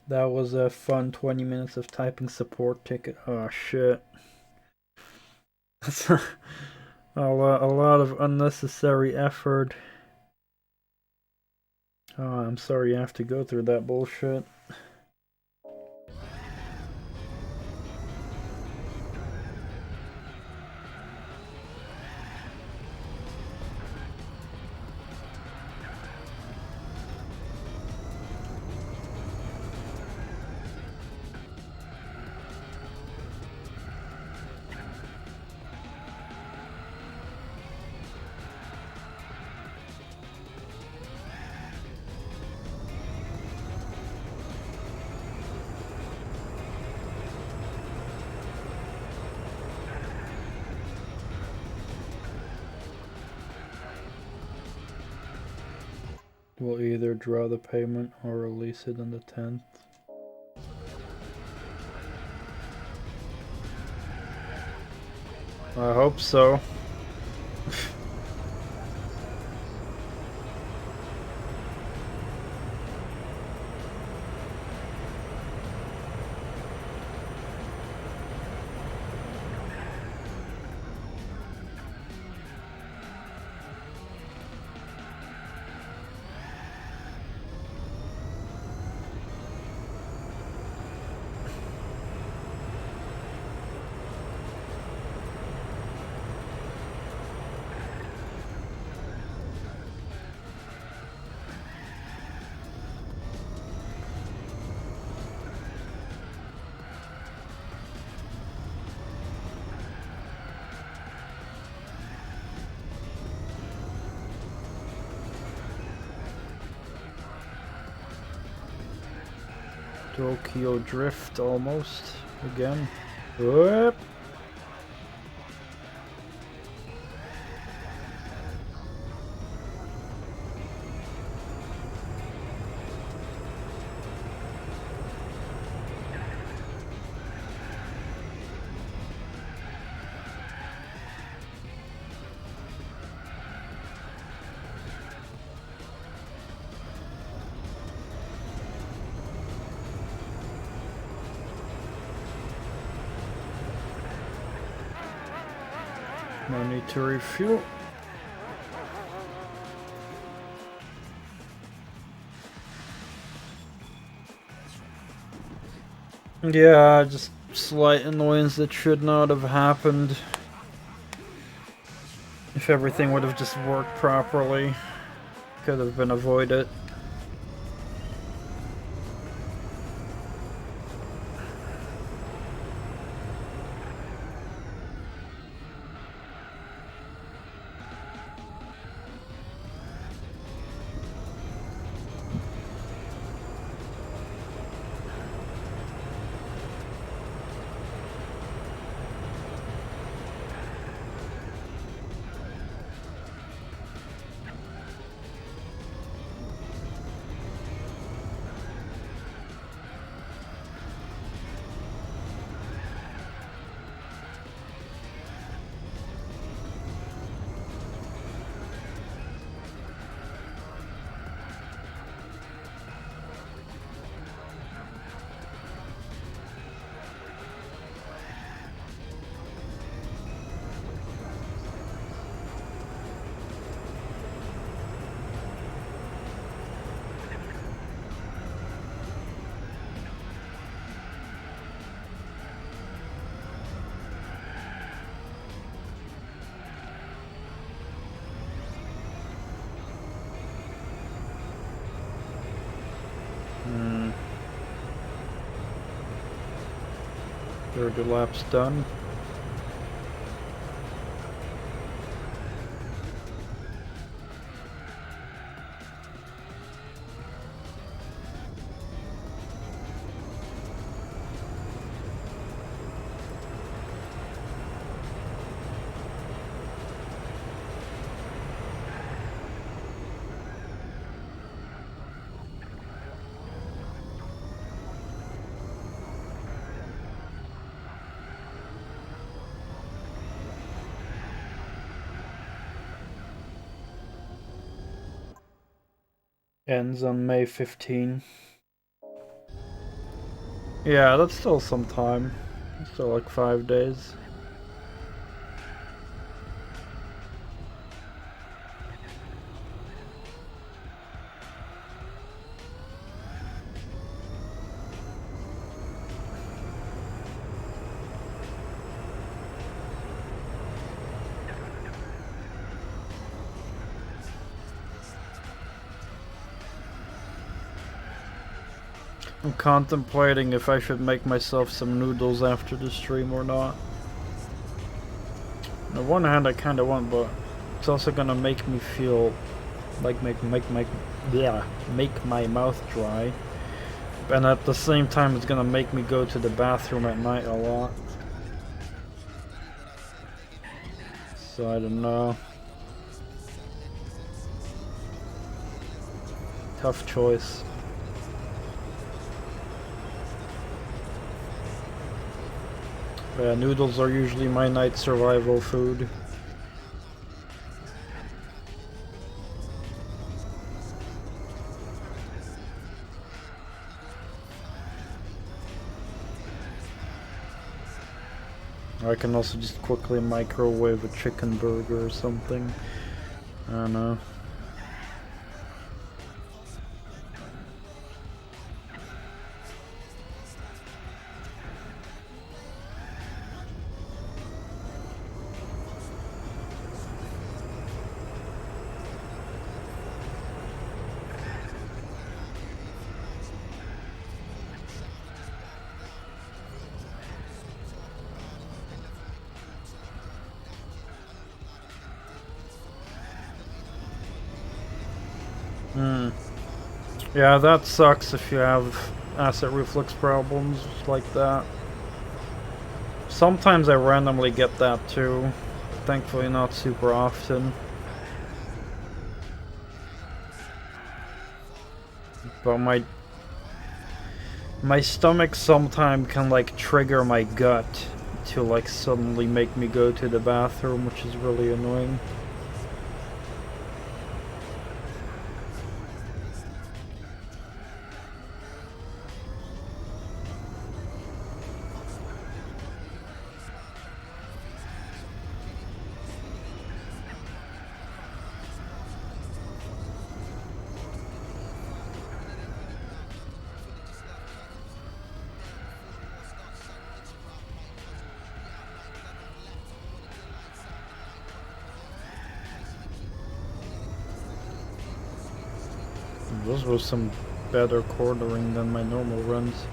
That was a fun 20 minutes of typing support ticket. Oh shit. That's a lot of unnecessary effort. Oh, I'm sorry you have to go through that bullshit. We'll either draw the payment or release it on the 10th. I hope so. Tokyo Drift almost again. Whoop. No need to refuel. Yeah, just slight annoyance that should not have happened. If everything would have just worked properly, could have been avoided. Third lap's done. Ends on May 15. Yeah, that's still some time. Still like 5 days. I'm contemplating if I should make myself some noodles after the stream or not. On the one hand, I kind of want, but it's also gonna make me feel like make my mouth dry, and at the same time, it's gonna make me go to the bathroom at night a lot. So I don't know. Tough choice. Yeah, noodles are usually my night survival food. I can also just quickly microwave a chicken burger or something. I don't know. Yeah, that sucks if you have acid reflux problems like that. Sometimes I randomly get that too. Thankfully not super often. But my stomach sometimes can like trigger my gut to like suddenly make me go to the bathroom, which is really annoying. Those were some better quartering than my normal runs.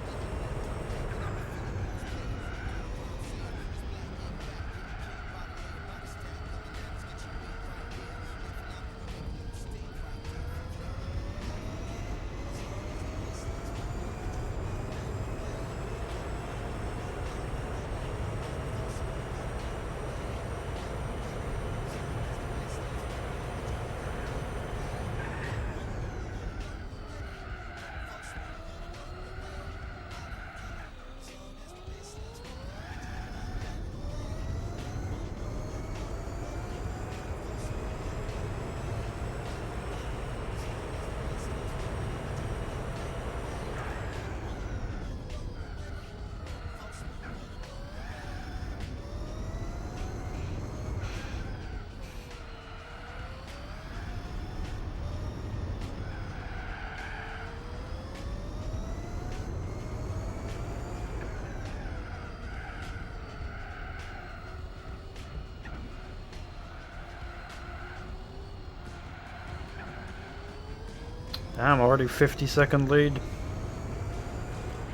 Damn, already 50-second lead.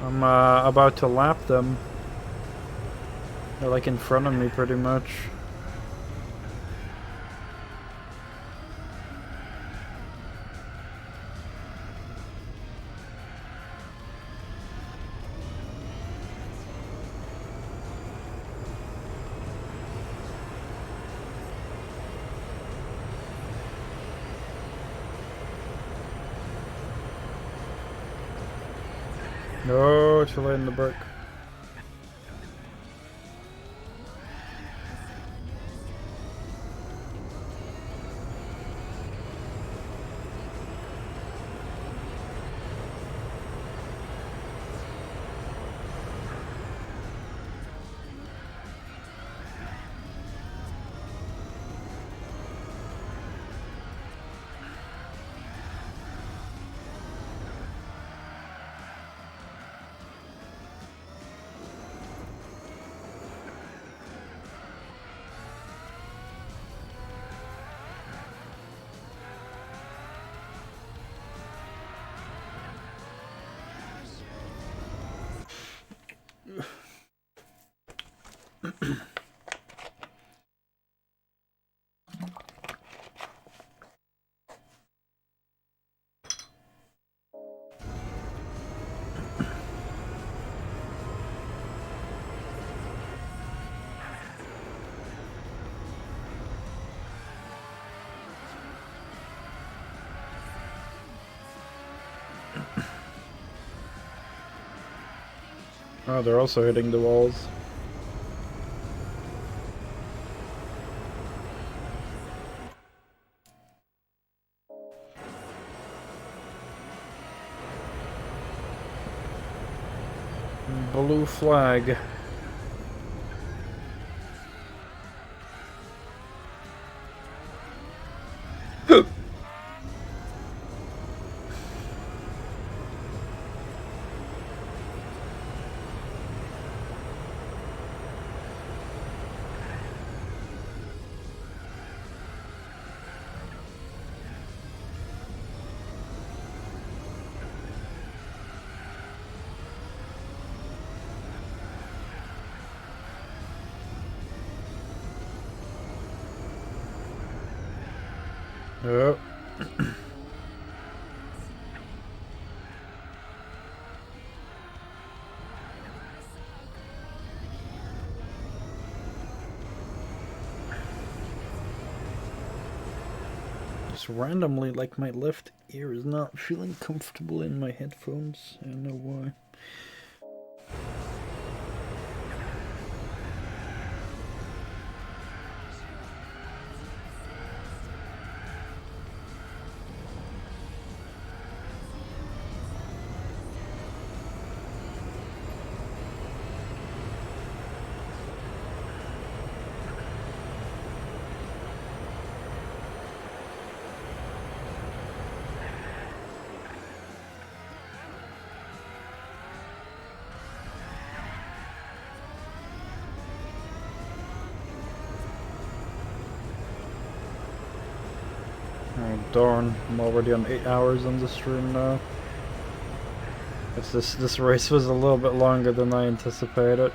I'm about to lap them. They're like in front of me pretty much. No, too late in the break. Oh, they're also hitting the walls. Blue flag. Yep. Just randomly, like, my left ear is not feeling comfortable in my headphones. I don't know why. Oh darn, I'm already on 8 hours on the stream now. This race was a little bit longer than I anticipated.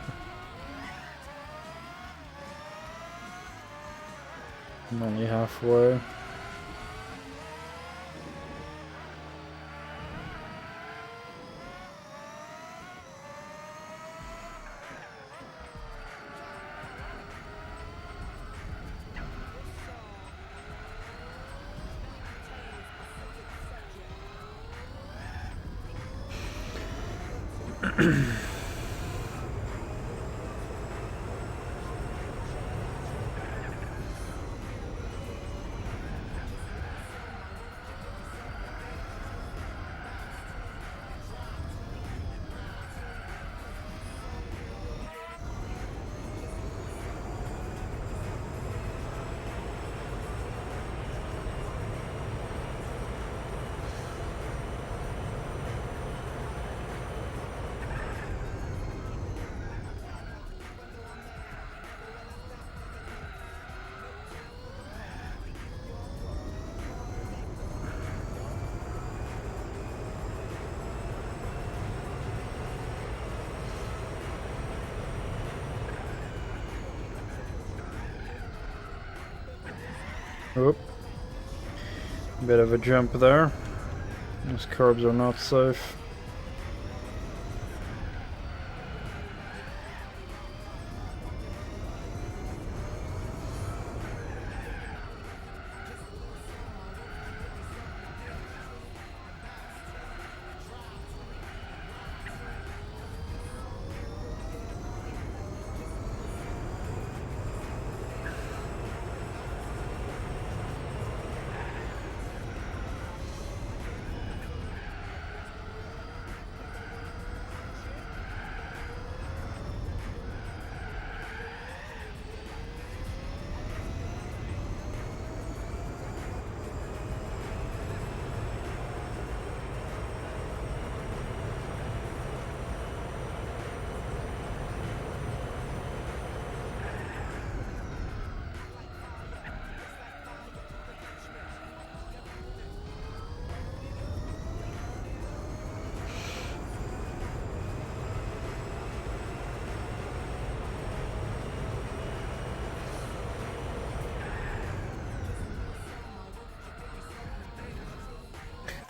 I'm only halfway. Oop. Bit of a jump there. Those curbs are not safe.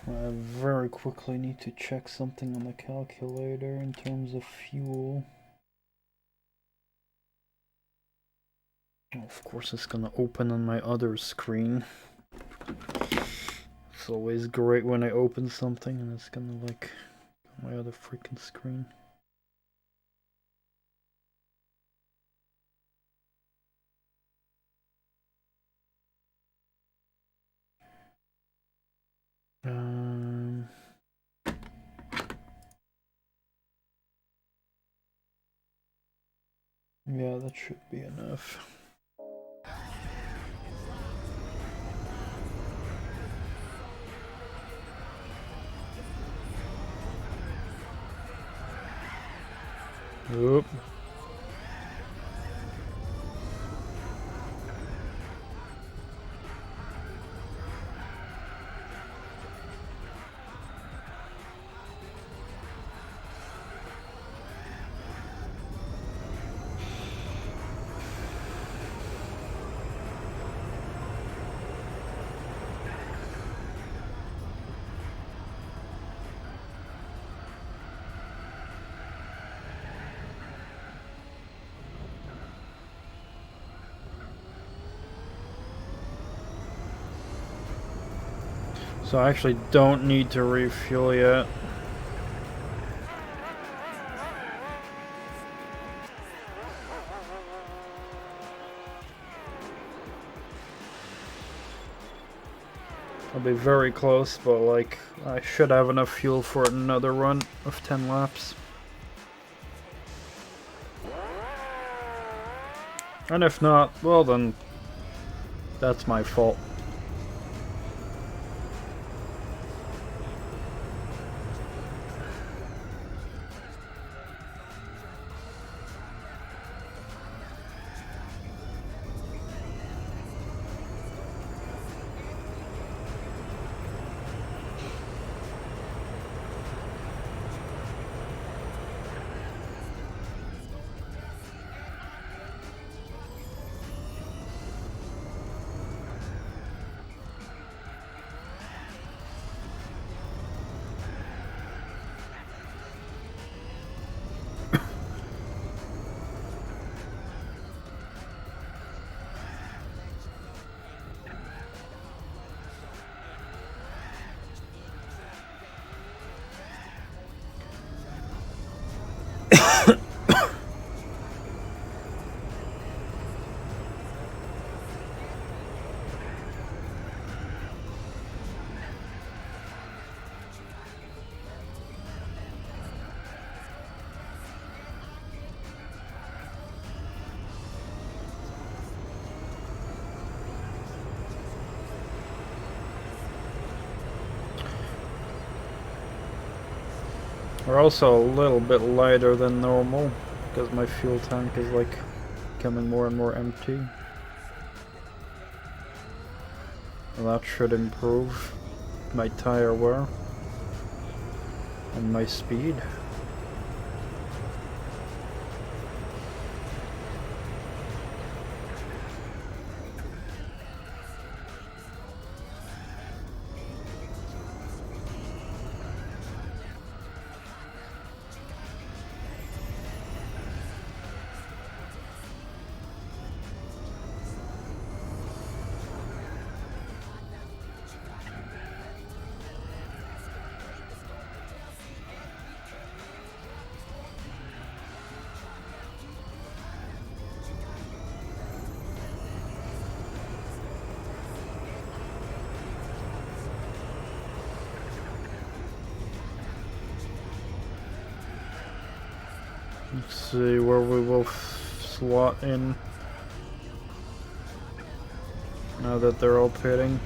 I very quickly need to check something on the calculator in terms of fuel. Of course, it's gonna open on my other screen. It's always great when I open something and it's gonna like on my other freaking screen. Yeah, that should be enough. Oop. So I actually don't need to refuel yet. I'll be very close, but like I should have enough fuel for another run of 10 laps. And if not, well then that's my fault. We're also a little bit lighter than normal because my fuel tank is like becoming more and more empty. Well, that should improve my tire wear and my speed. Let's see where we will slot in now that they're all pitting.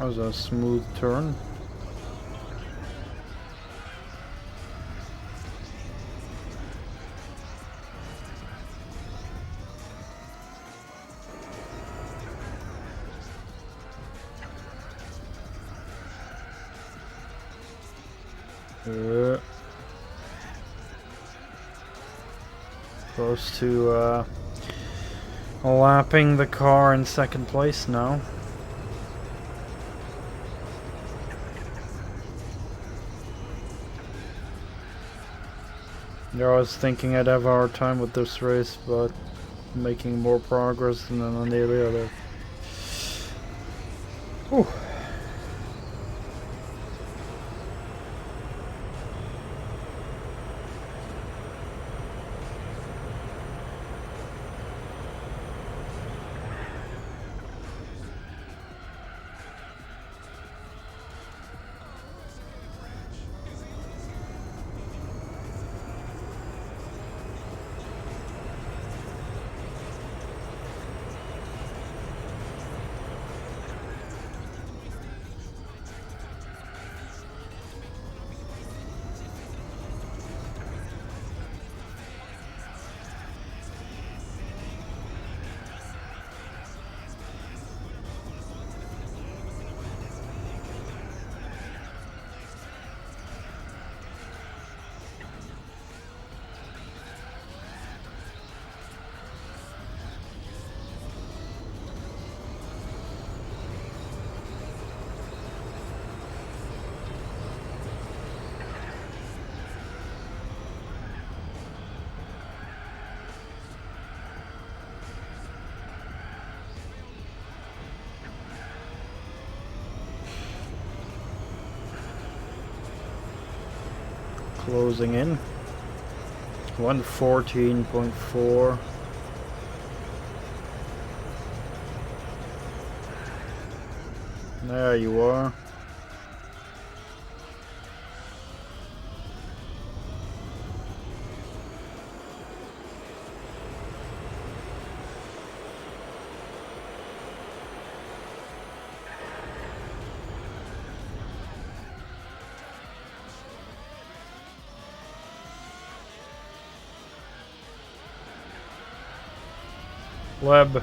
That was a smooth turn. Close to lapping the car in second place now. Yeah, I was thinking I'd have a hard time with this race, but making more progress than on the other. Whew. Closing in. 114.4. There you are. Web.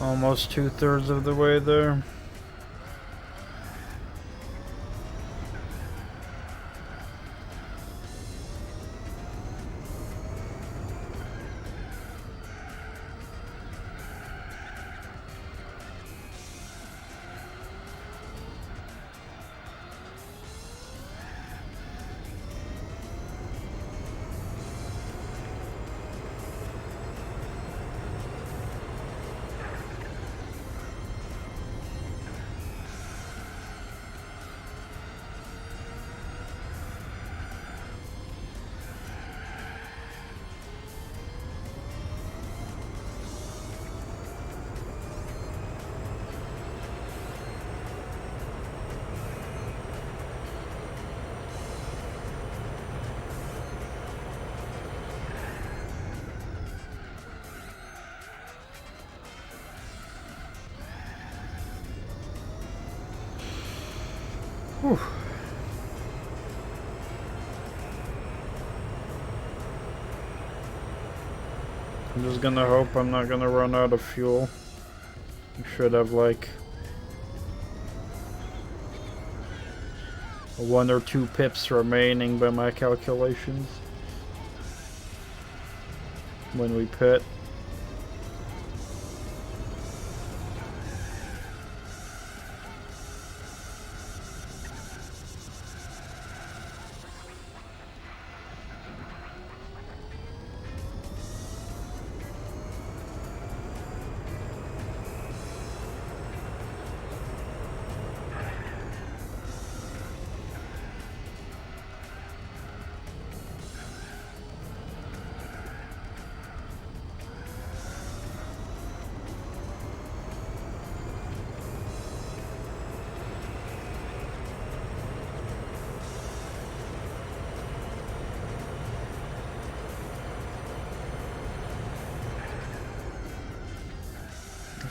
Almost 2/3 of the way there. Whew. I'm just gonna hope I'm not gonna run out of fuel. I should have like 1 or 2 pips remaining by my calculations when we pit.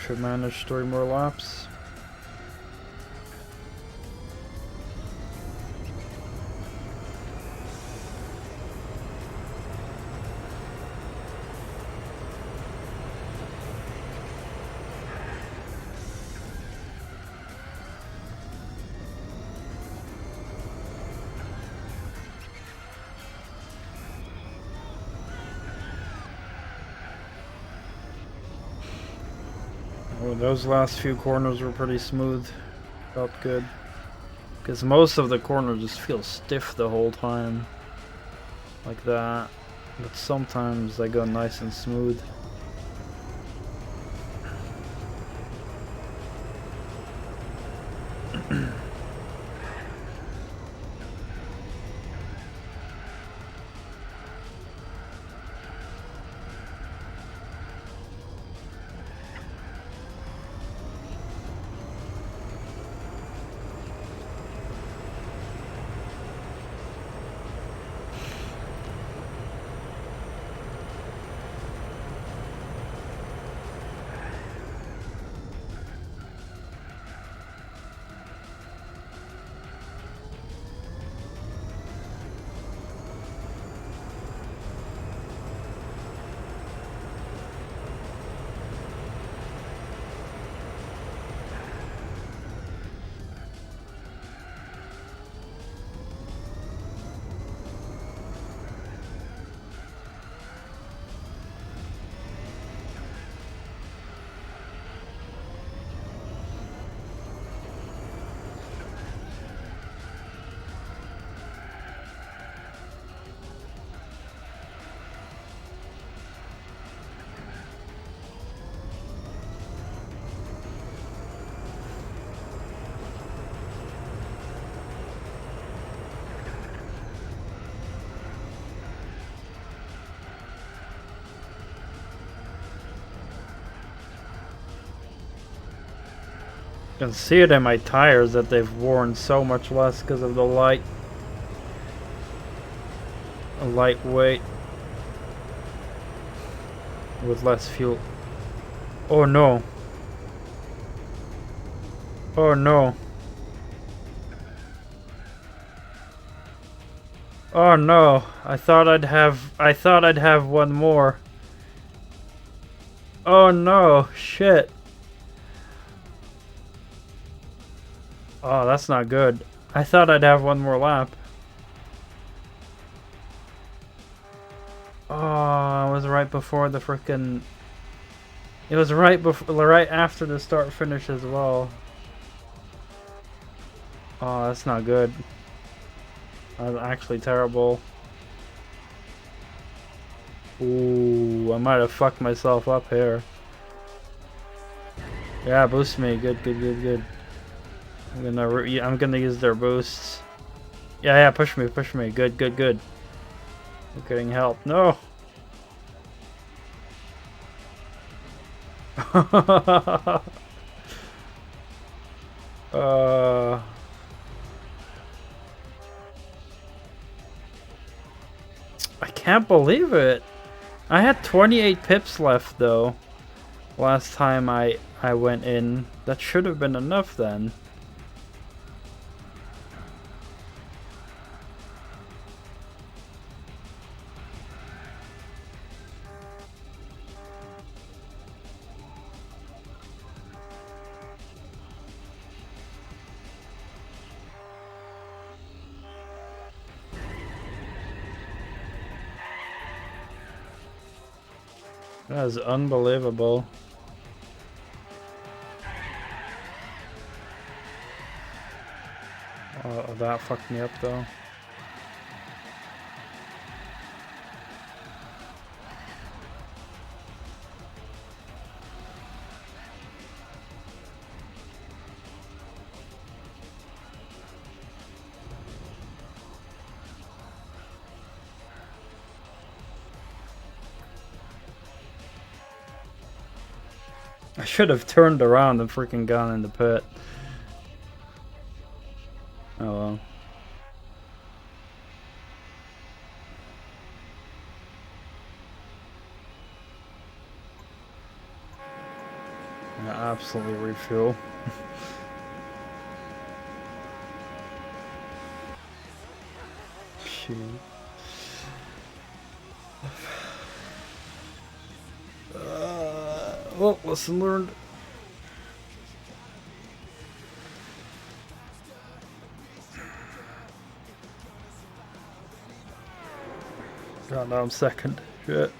Should manage 3 more laps. Oh, those last few corners were pretty smooth. Felt good. Because most of the corners just feel stiff the whole time. Like that. But sometimes they go nice and smooth. You can see it in my tires that they've worn so much less because of the lightweight with less fuel. Oh no. Oh no. Oh no. I thought I'd have one more. Oh no. Shit. Oh, that's not good. I thought I'd have one more lap. Oh, it was right before the frickin'... It was right after the start finish as well. Oh, that's not good. That's actually terrible. Ooh, I might have fucked myself up here. Yeah, boost me. Good, good, good, good. I'm gonna use their boosts. Yeah, push me. Good, good, good. I'm getting help. No. I can't believe it. I had 28 pips left though. Last time I went in. That should have been enough then. That is unbelievable. Oh, that fucked me up though. I should have turned around and freaking gone in the pit. Oh well. Yeah, absolutely refuel. Shoot. Well, lesson learned. God, now I'm second. Shit.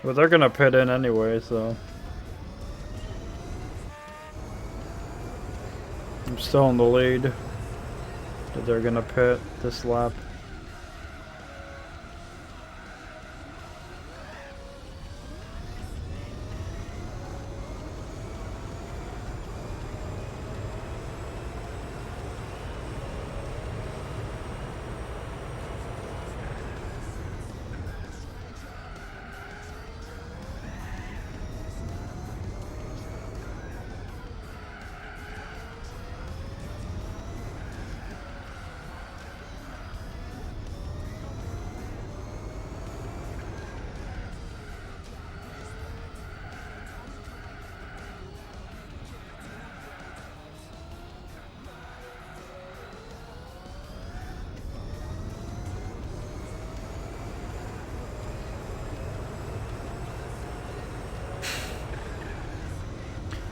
But they're gonna pit in anyway, so. I'm still in the lead. But they're gonna pit this lap.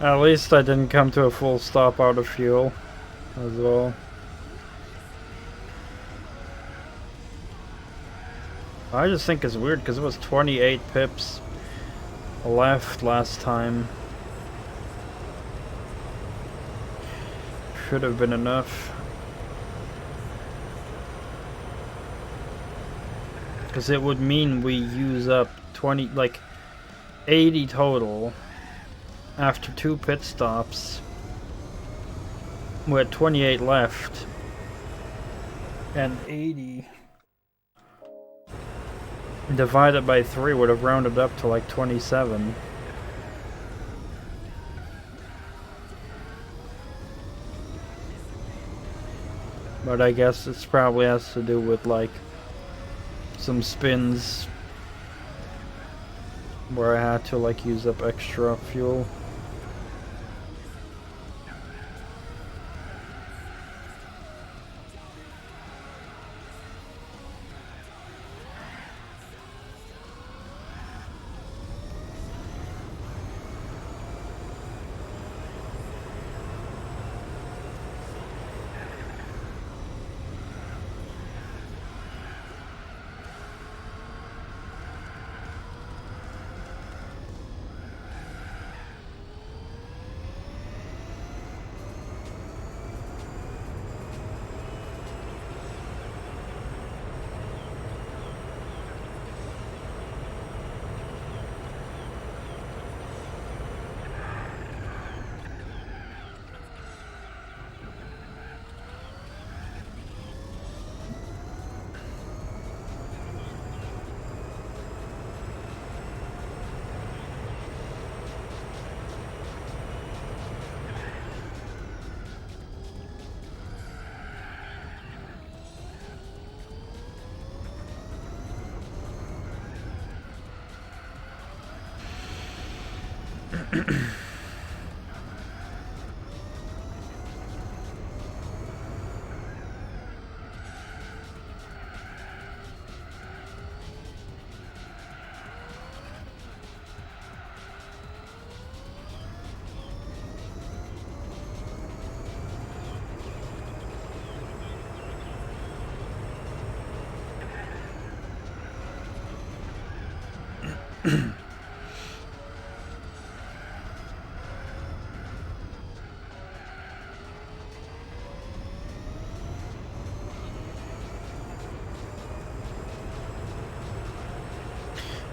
At least I didn't come to a full stop out of fuel as well. I just think it's weird because it was 28 pips left last time. Should have been enough. Because it would mean we use up 20, like 80 total. After 2 pit stops, we had 28 left, and 80 divided by 3 would have rounded up to like 27. But I guess it's probably has to do with like some spins where I had to like use up extra fuel.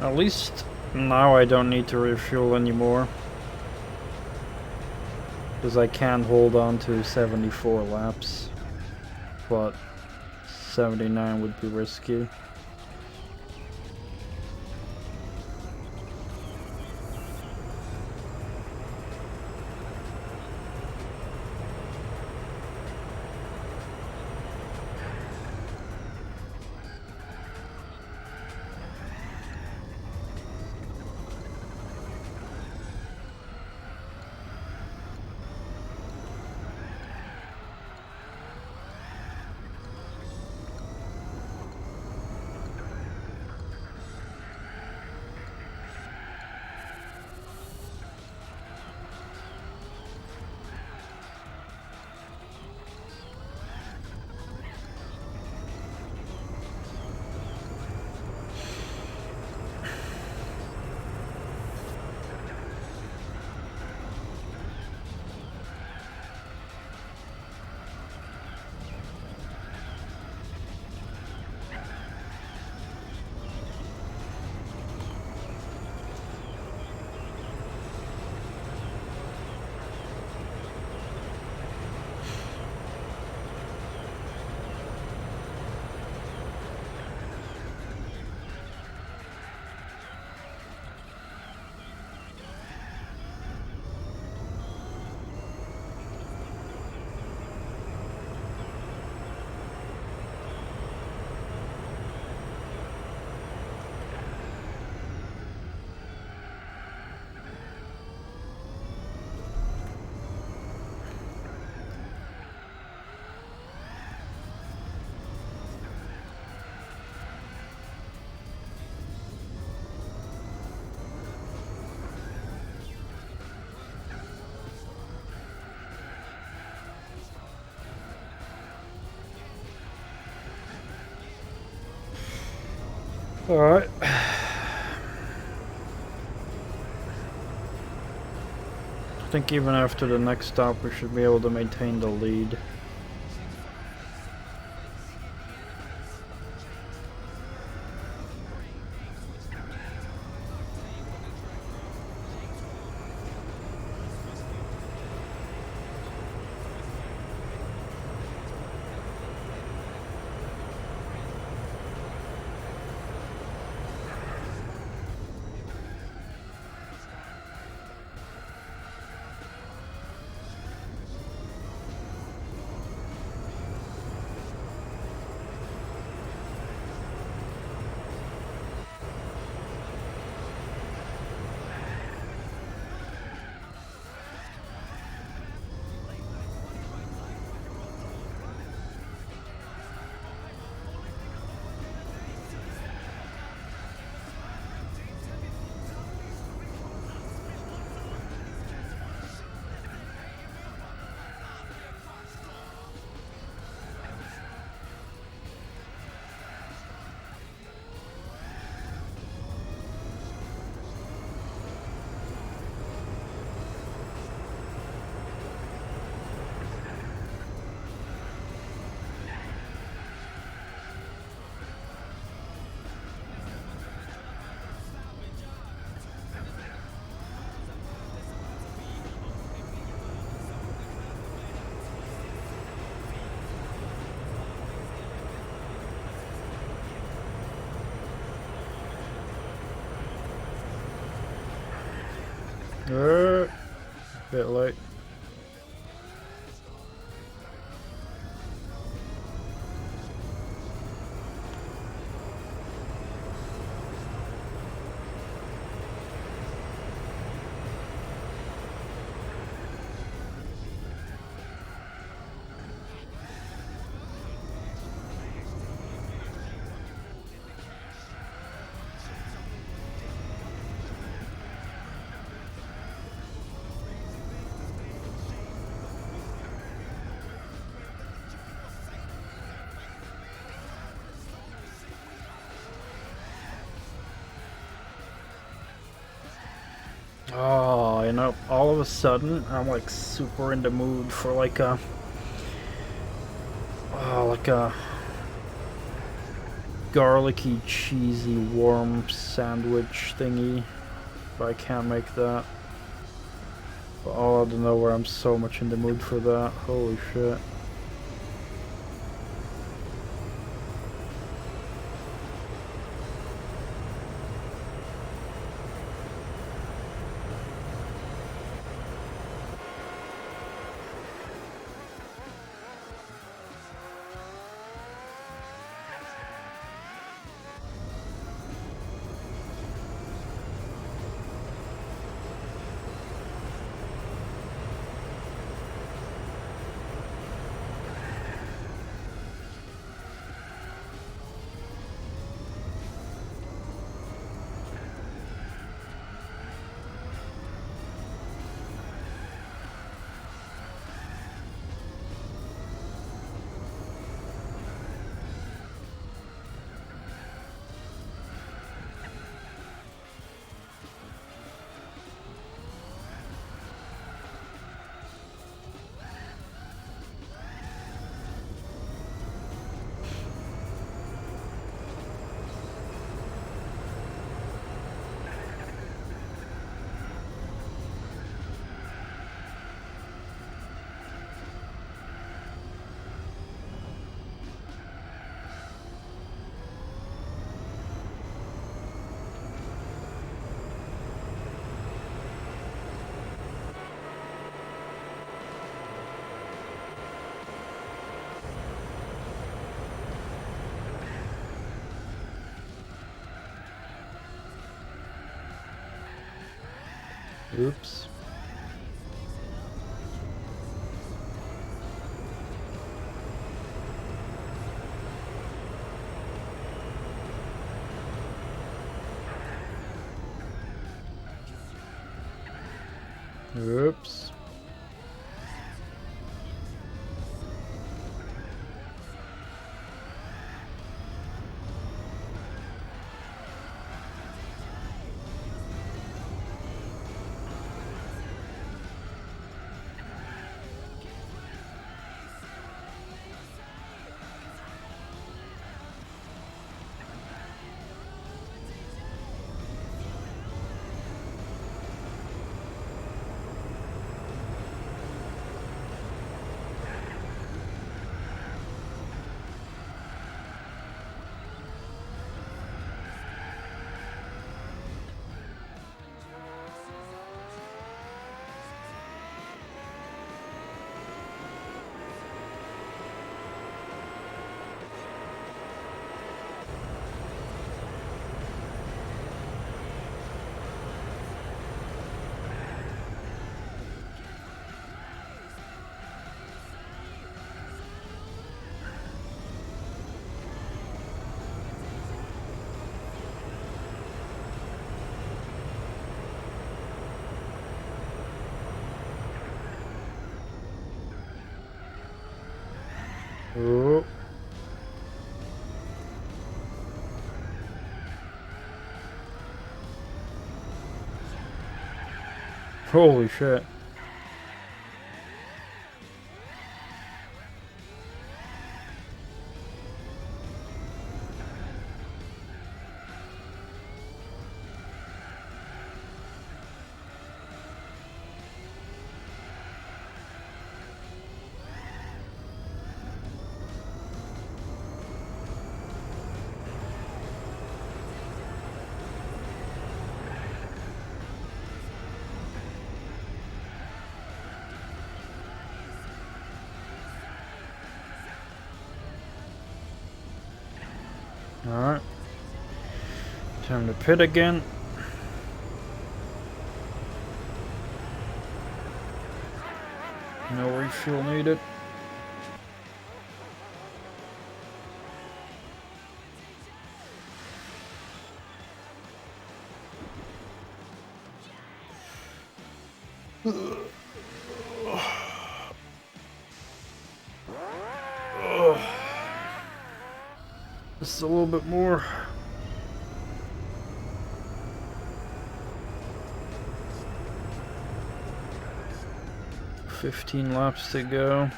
At least now I don't need to refuel anymore. Because I can hold on to 74 laps. But 79 would be risky. Alright. I think even after the next stop we should be able to maintain the lead. Bit late. Oh, you know, all of a sudden, I'm like super in the mood for like a garlicky, cheesy, warm sandwich thingy. But I can't make that. But all out of nowhere, I'm so much in the mood for that. Holy shit. Oops. Oops. Oh. Holy shit. Alright. Time to pit again. No refuel needed. Just a little bit more. 15 laps to go.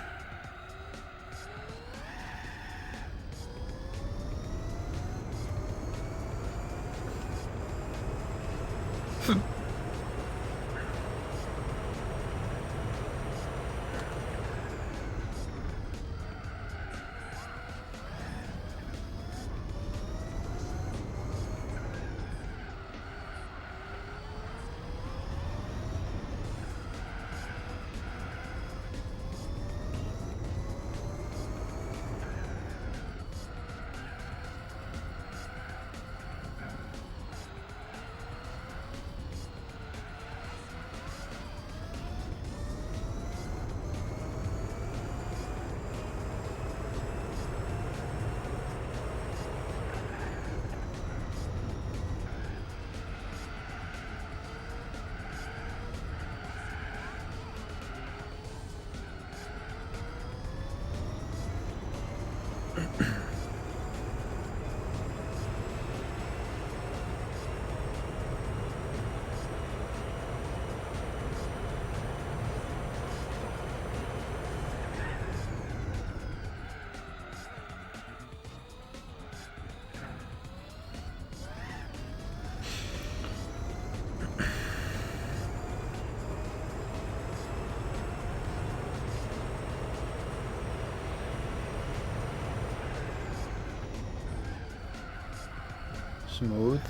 Smooth.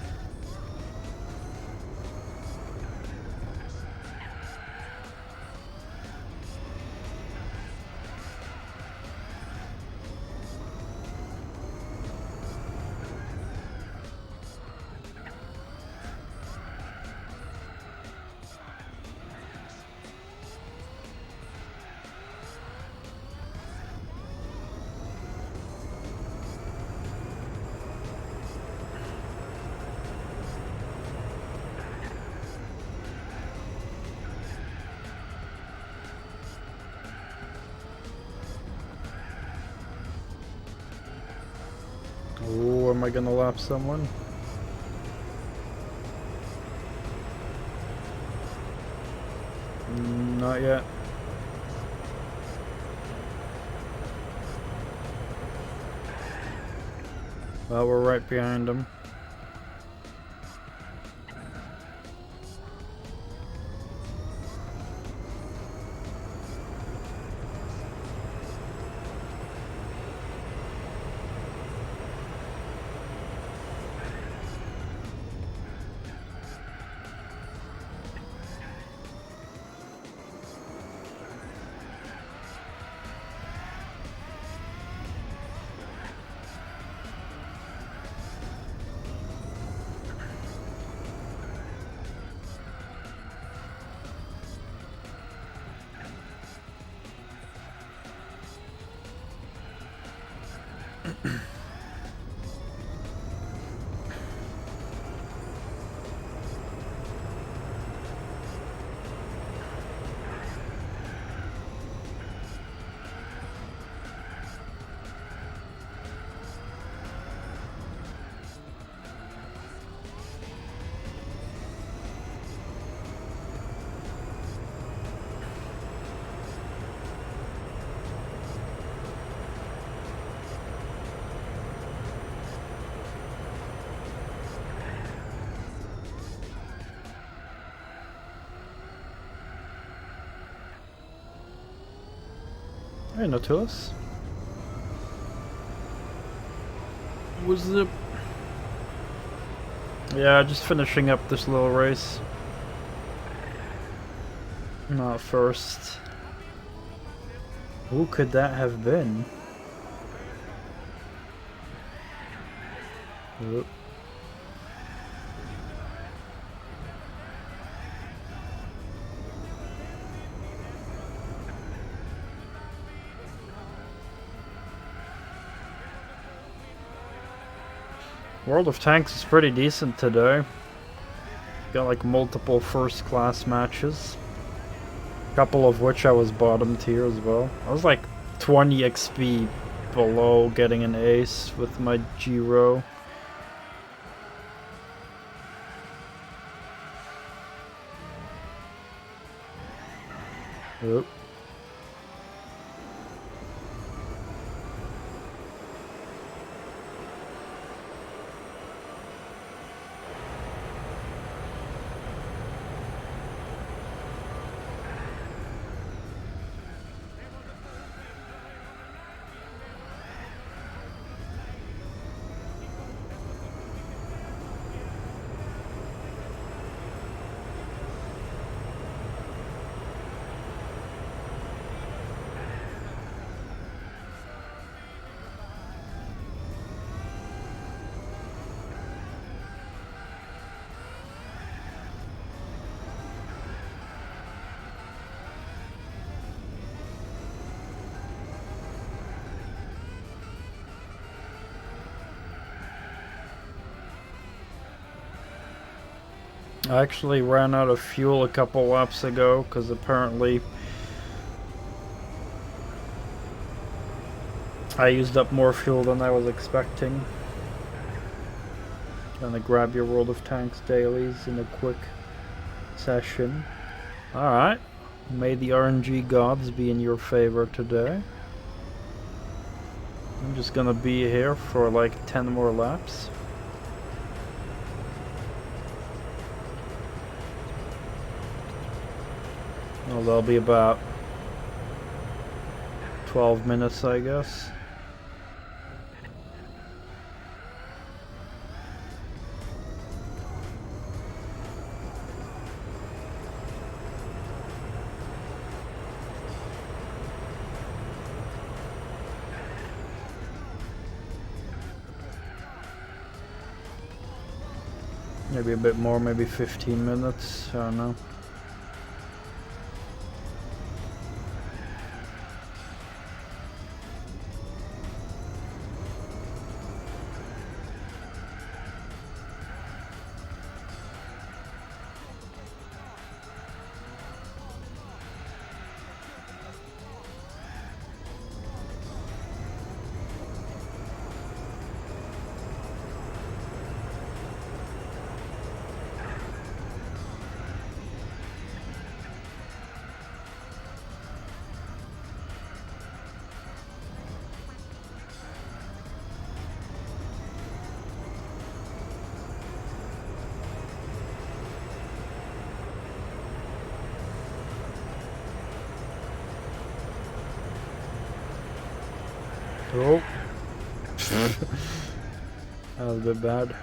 Oh, am I gonna lap someone? Not yet. Well, we're right behind him. Hey, Nautilus. What's up? Yeah, just finishing up this little race. Not first. Who could that have been? Oop. World of Tanks is pretty decent today. Got like multiple first class matches. A couple of which I was bottom tier as well. I was like 20 XP below getting an ace with my G-Row. Oop. I actually ran out of fuel a couple laps ago because apparently I used up more fuel than I was expecting. Gonna grab your World of Tanks dailies in a quick session. Alright, may the RNG gods be in your favor today. I'm just gonna be here for like 10 more laps. Well, that'll be about 12 minutes, I guess. Maybe a bit more, maybe 15 minutes, I don't know. Oh. That was a bit bad.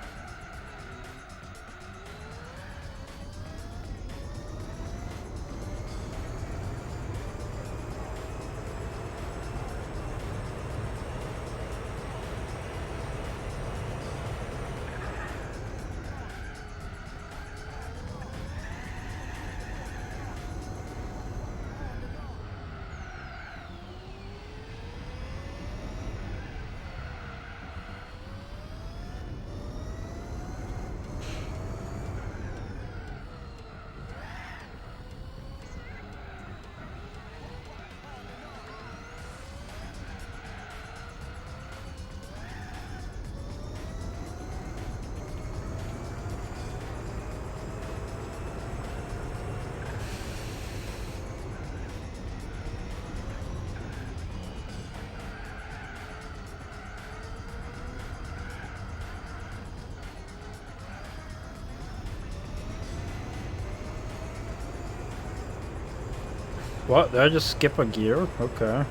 What? Did I just skip a gear? Okay.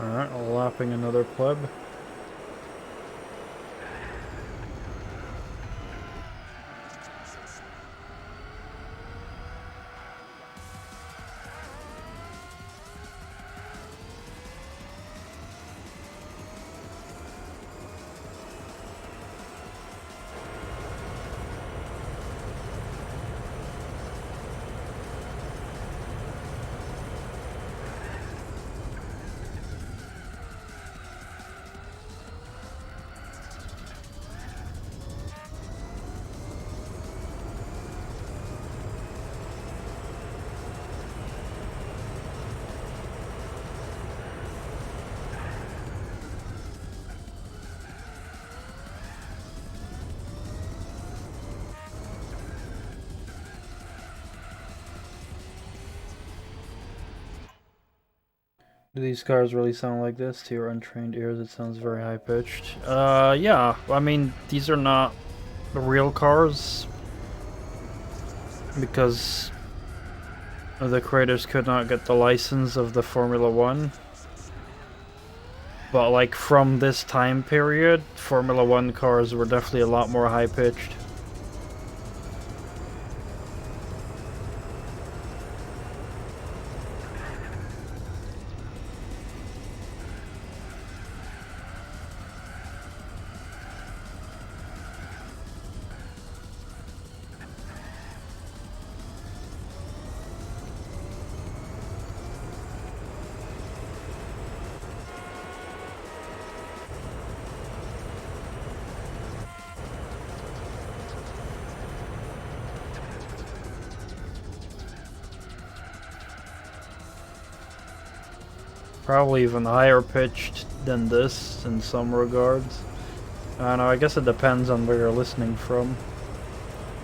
Alright, lapping another pleb. Do these cars really sound like this? To your untrained ears, it sounds very high-pitched. Yeah. I mean, these are not the real cars. Because the creators could not get the license of the Formula 1. But, like, from this time period, Formula 1 cars were definitely a lot more high-pitched. Probably even higher pitched than this in some regards. I don't know, I guess it depends on where you're listening from.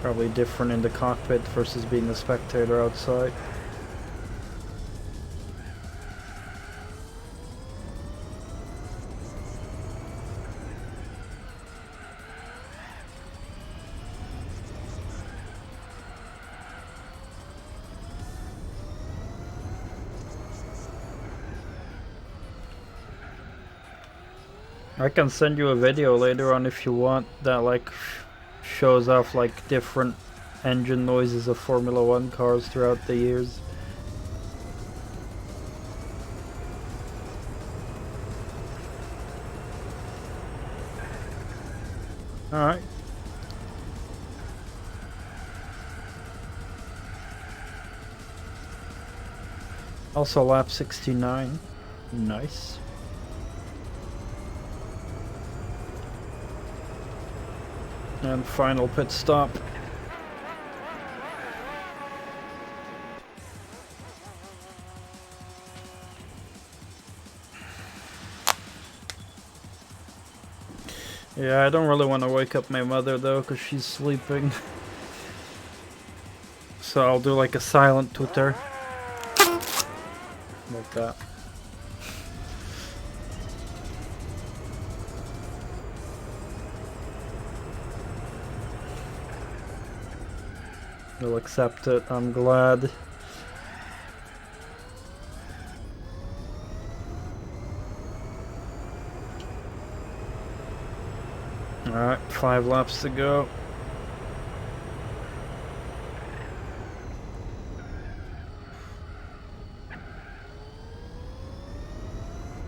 Probably different in the cockpit versus being a spectator outside. I can send you a video later on if you want that like shows off like different engine noises of Formula 1 cars throughout the years. Alright. Also lap 69. Nice. And final pit stop. Yeah, I don't really want to wake up my mother though, because she's sleeping. So I'll do like a silent tutor. Like that. You'll accept it, I'm glad. Alright, 5 laps to go.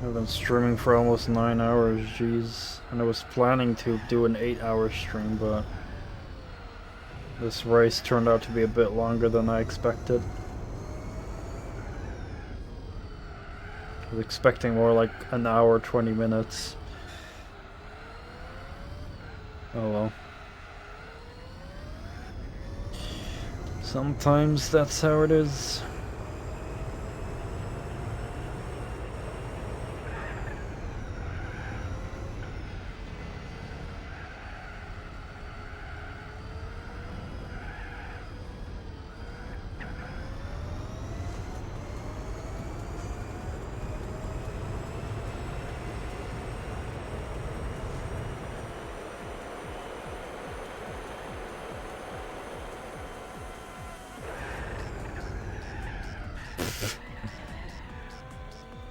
I've been streaming for almost 9 hours, jeez. And I was planning to do an 8-hour stream, but this race turned out to be a bit longer than I expected. I was expecting more like an hour, 20 minutes. Oh well. Sometimes that's how it is.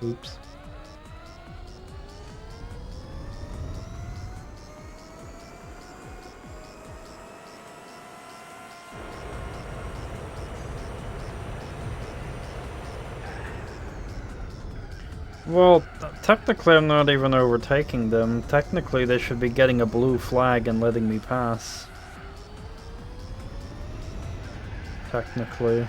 Oops. Well, technically I'm not even overtaking them. Technically they should be getting a blue flag and letting me pass. Technically.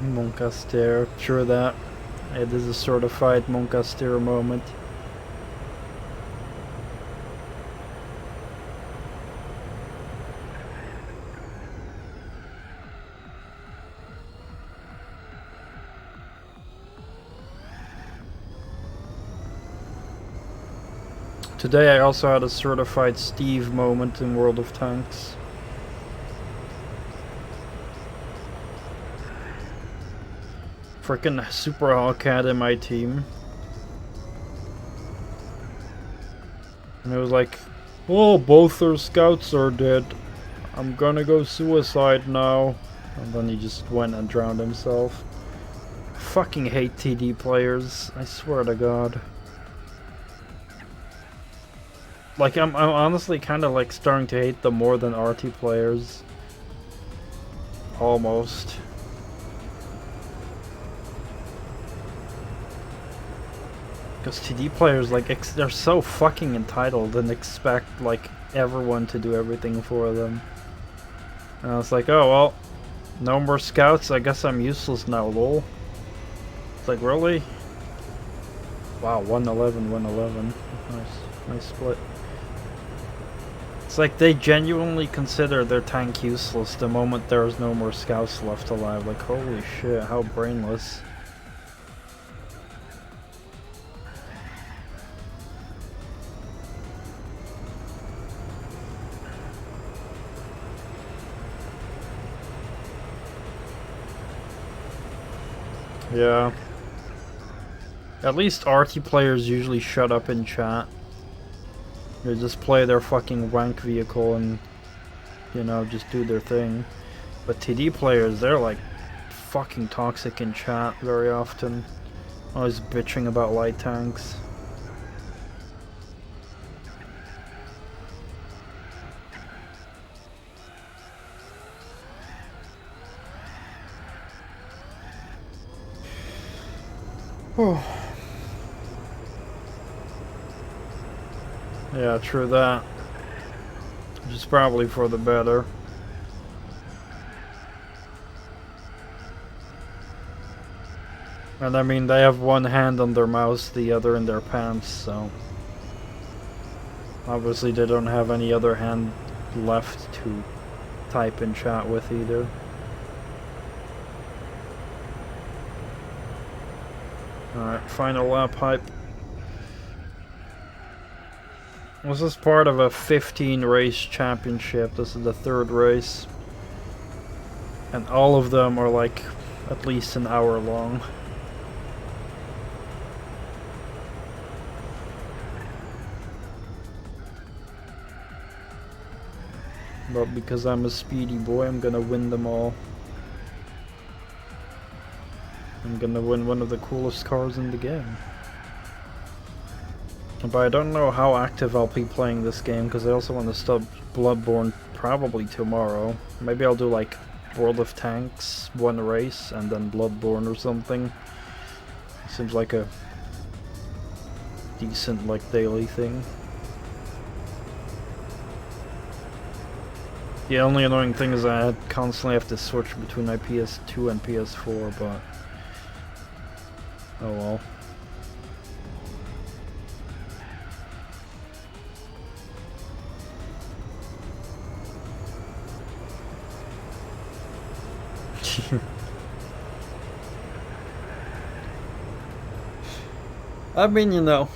Moncaster, sure that. It is a certified Moncaster moment. Today I also had a certified Steve moment in World of Tanks. Frickin' Super Hawkcat in my team. And it was like, oh, both their scouts are dead. I'm gonna go suicide now. And then he just went and drowned himself. Fucking hate TD players, I swear to God. Like, I'm honestly kind of like starting to hate them more than RT players. Almost. Because TD players, like, they're so fucking entitled and expect, like, everyone to do everything for them. And I was like, oh, well, no more scouts, I guess I'm useless now, lol. It's like, really? Wow, 111, 111. Nice split. It's like they genuinely consider their tank useless the moment there's no more scouts left alive. Like, holy shit, how brainless. Yeah. At least RT players usually shut up in chat. They just play their fucking rank vehicle and, you know, just do their thing. But TD players, they're like fucking toxic in chat very often. Always bitching about light tanks. Yeah, true that. Which is probably for the better. And I mean, they have one hand on their mouse, the other in their pants, so... Obviously they don't have any other hand left to type in chat with either. Alright, final lap hype. This is part of a 15 race championship. This is the third race. And all of them are like at least an hour long. But because I'm a speedy boy, I'm gonna win them all. I'm gonna win one of the coolest cars in the game. But I don't know how active I'll be playing this game, because I also want to start Bloodborne probably tomorrow. Maybe I'll do like World of Tanks, one race, and then Bloodborne or something. Seems like a decent like daily thing. The only annoying thing is I constantly have to switch between my PS2 and PS4, but oh well. I mean, you know,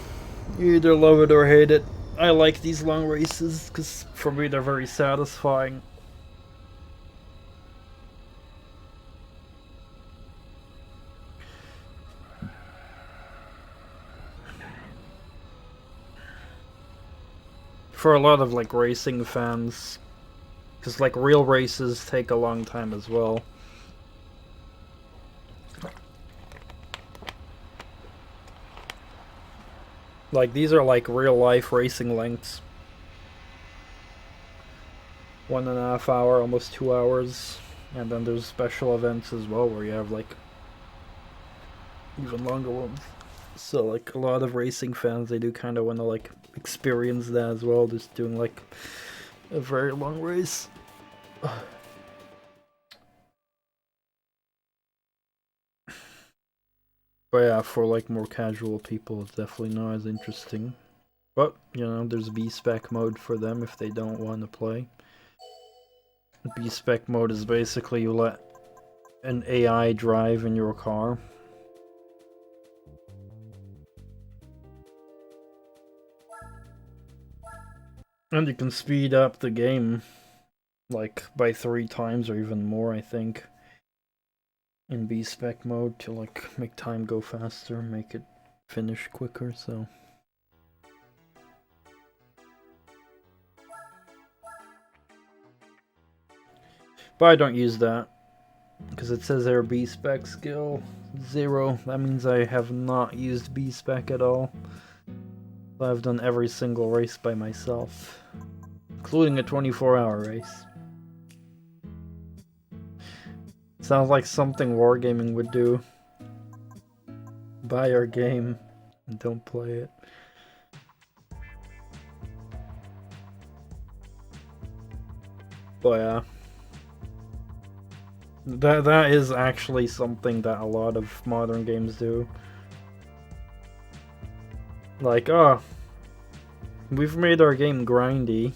you either love it or hate it. I like these long races, because for me they're very satisfying. For a lot of like racing fans, because like real races take a long time as well. Like, these are like real life racing lengths. 1.5 hour, almost 2 hours. And then there's special events as well where you have like even longer ones. So like a lot of racing fans, they do kind of want to like experience that as well, just doing like a very long race. But yeah, for like more casual people, it's definitely not as interesting. But, you know, there's B-Spec mode for them if they don't want to play. B-Spec mode is basically you let an AI drive in your car. And you can speed up the game like by 3 times or even more, I think, in B-Spec mode to like make time go faster, make it finish quicker, so... But I don't use that, because it says there B-Spec skill 0. That means I have not used B-Spec at all. I've done every single race by myself, including a 24-hour race. Sounds like something Wargaming would do. Buy our game and don't play it. But yeah. That is actually something that a lot of modern games do. Like, oh, we've made our game grindy.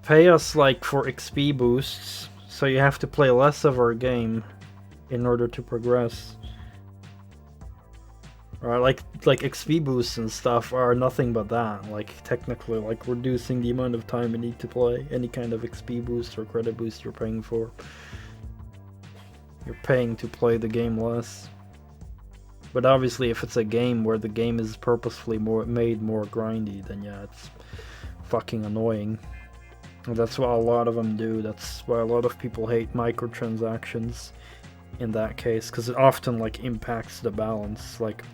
Pay us like for XP boosts, so you have to play less of our game in order to progress. Or like XP boosts and stuff are nothing but that. Like technically, like reducing the amount of time you need to play any kind of XP boost or credit boost you're paying for. You're paying to play the game less. But obviously, if it's a game where the game is purposefully made more grindy, then yeah, it's fucking annoying. And that's what a lot of them do. That's why a lot of people hate microtransactions in that case, because it often like impacts the balance. Like,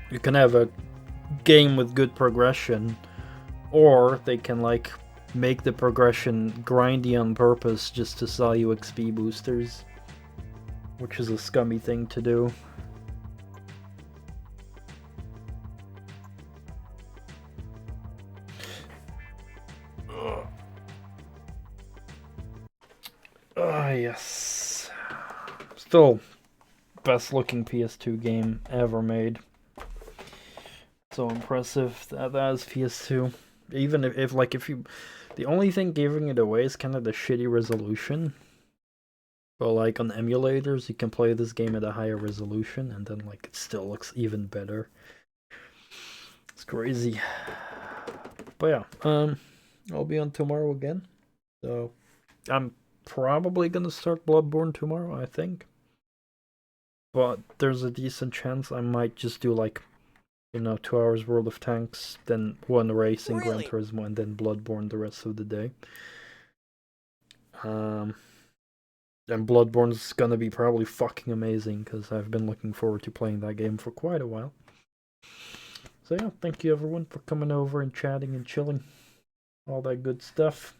you can have a game with good progression, or they can like make the progression grindy on purpose just to sell you XP boosters, which is a scummy thing to do. Yes. Still, best looking PS2 game ever made. So impressive that is PS2. Even if you, the only thing giving it away is kind of the shitty resolution. But like on emulators, you can play this game at a higher resolution, and then like it still looks even better. It's crazy. But yeah, I'll be on tomorrow again. So I'm probably gonna start Bloodborne tomorrow, I think. But there's a decent chance I might just do like, you know, 2 hours World of Tanks, then one race in Gran Turismo, and then Bloodborne the rest of the day. And Bloodborne's gonna be probably fucking amazing, because I've been looking forward to playing that game for quite a while. So yeah, thank you everyone for coming over and chatting and chilling. All that good stuff.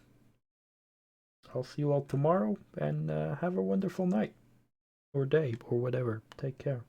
I'll see you all tomorrow, and have a wonderful night. Or day, or whatever. Take care.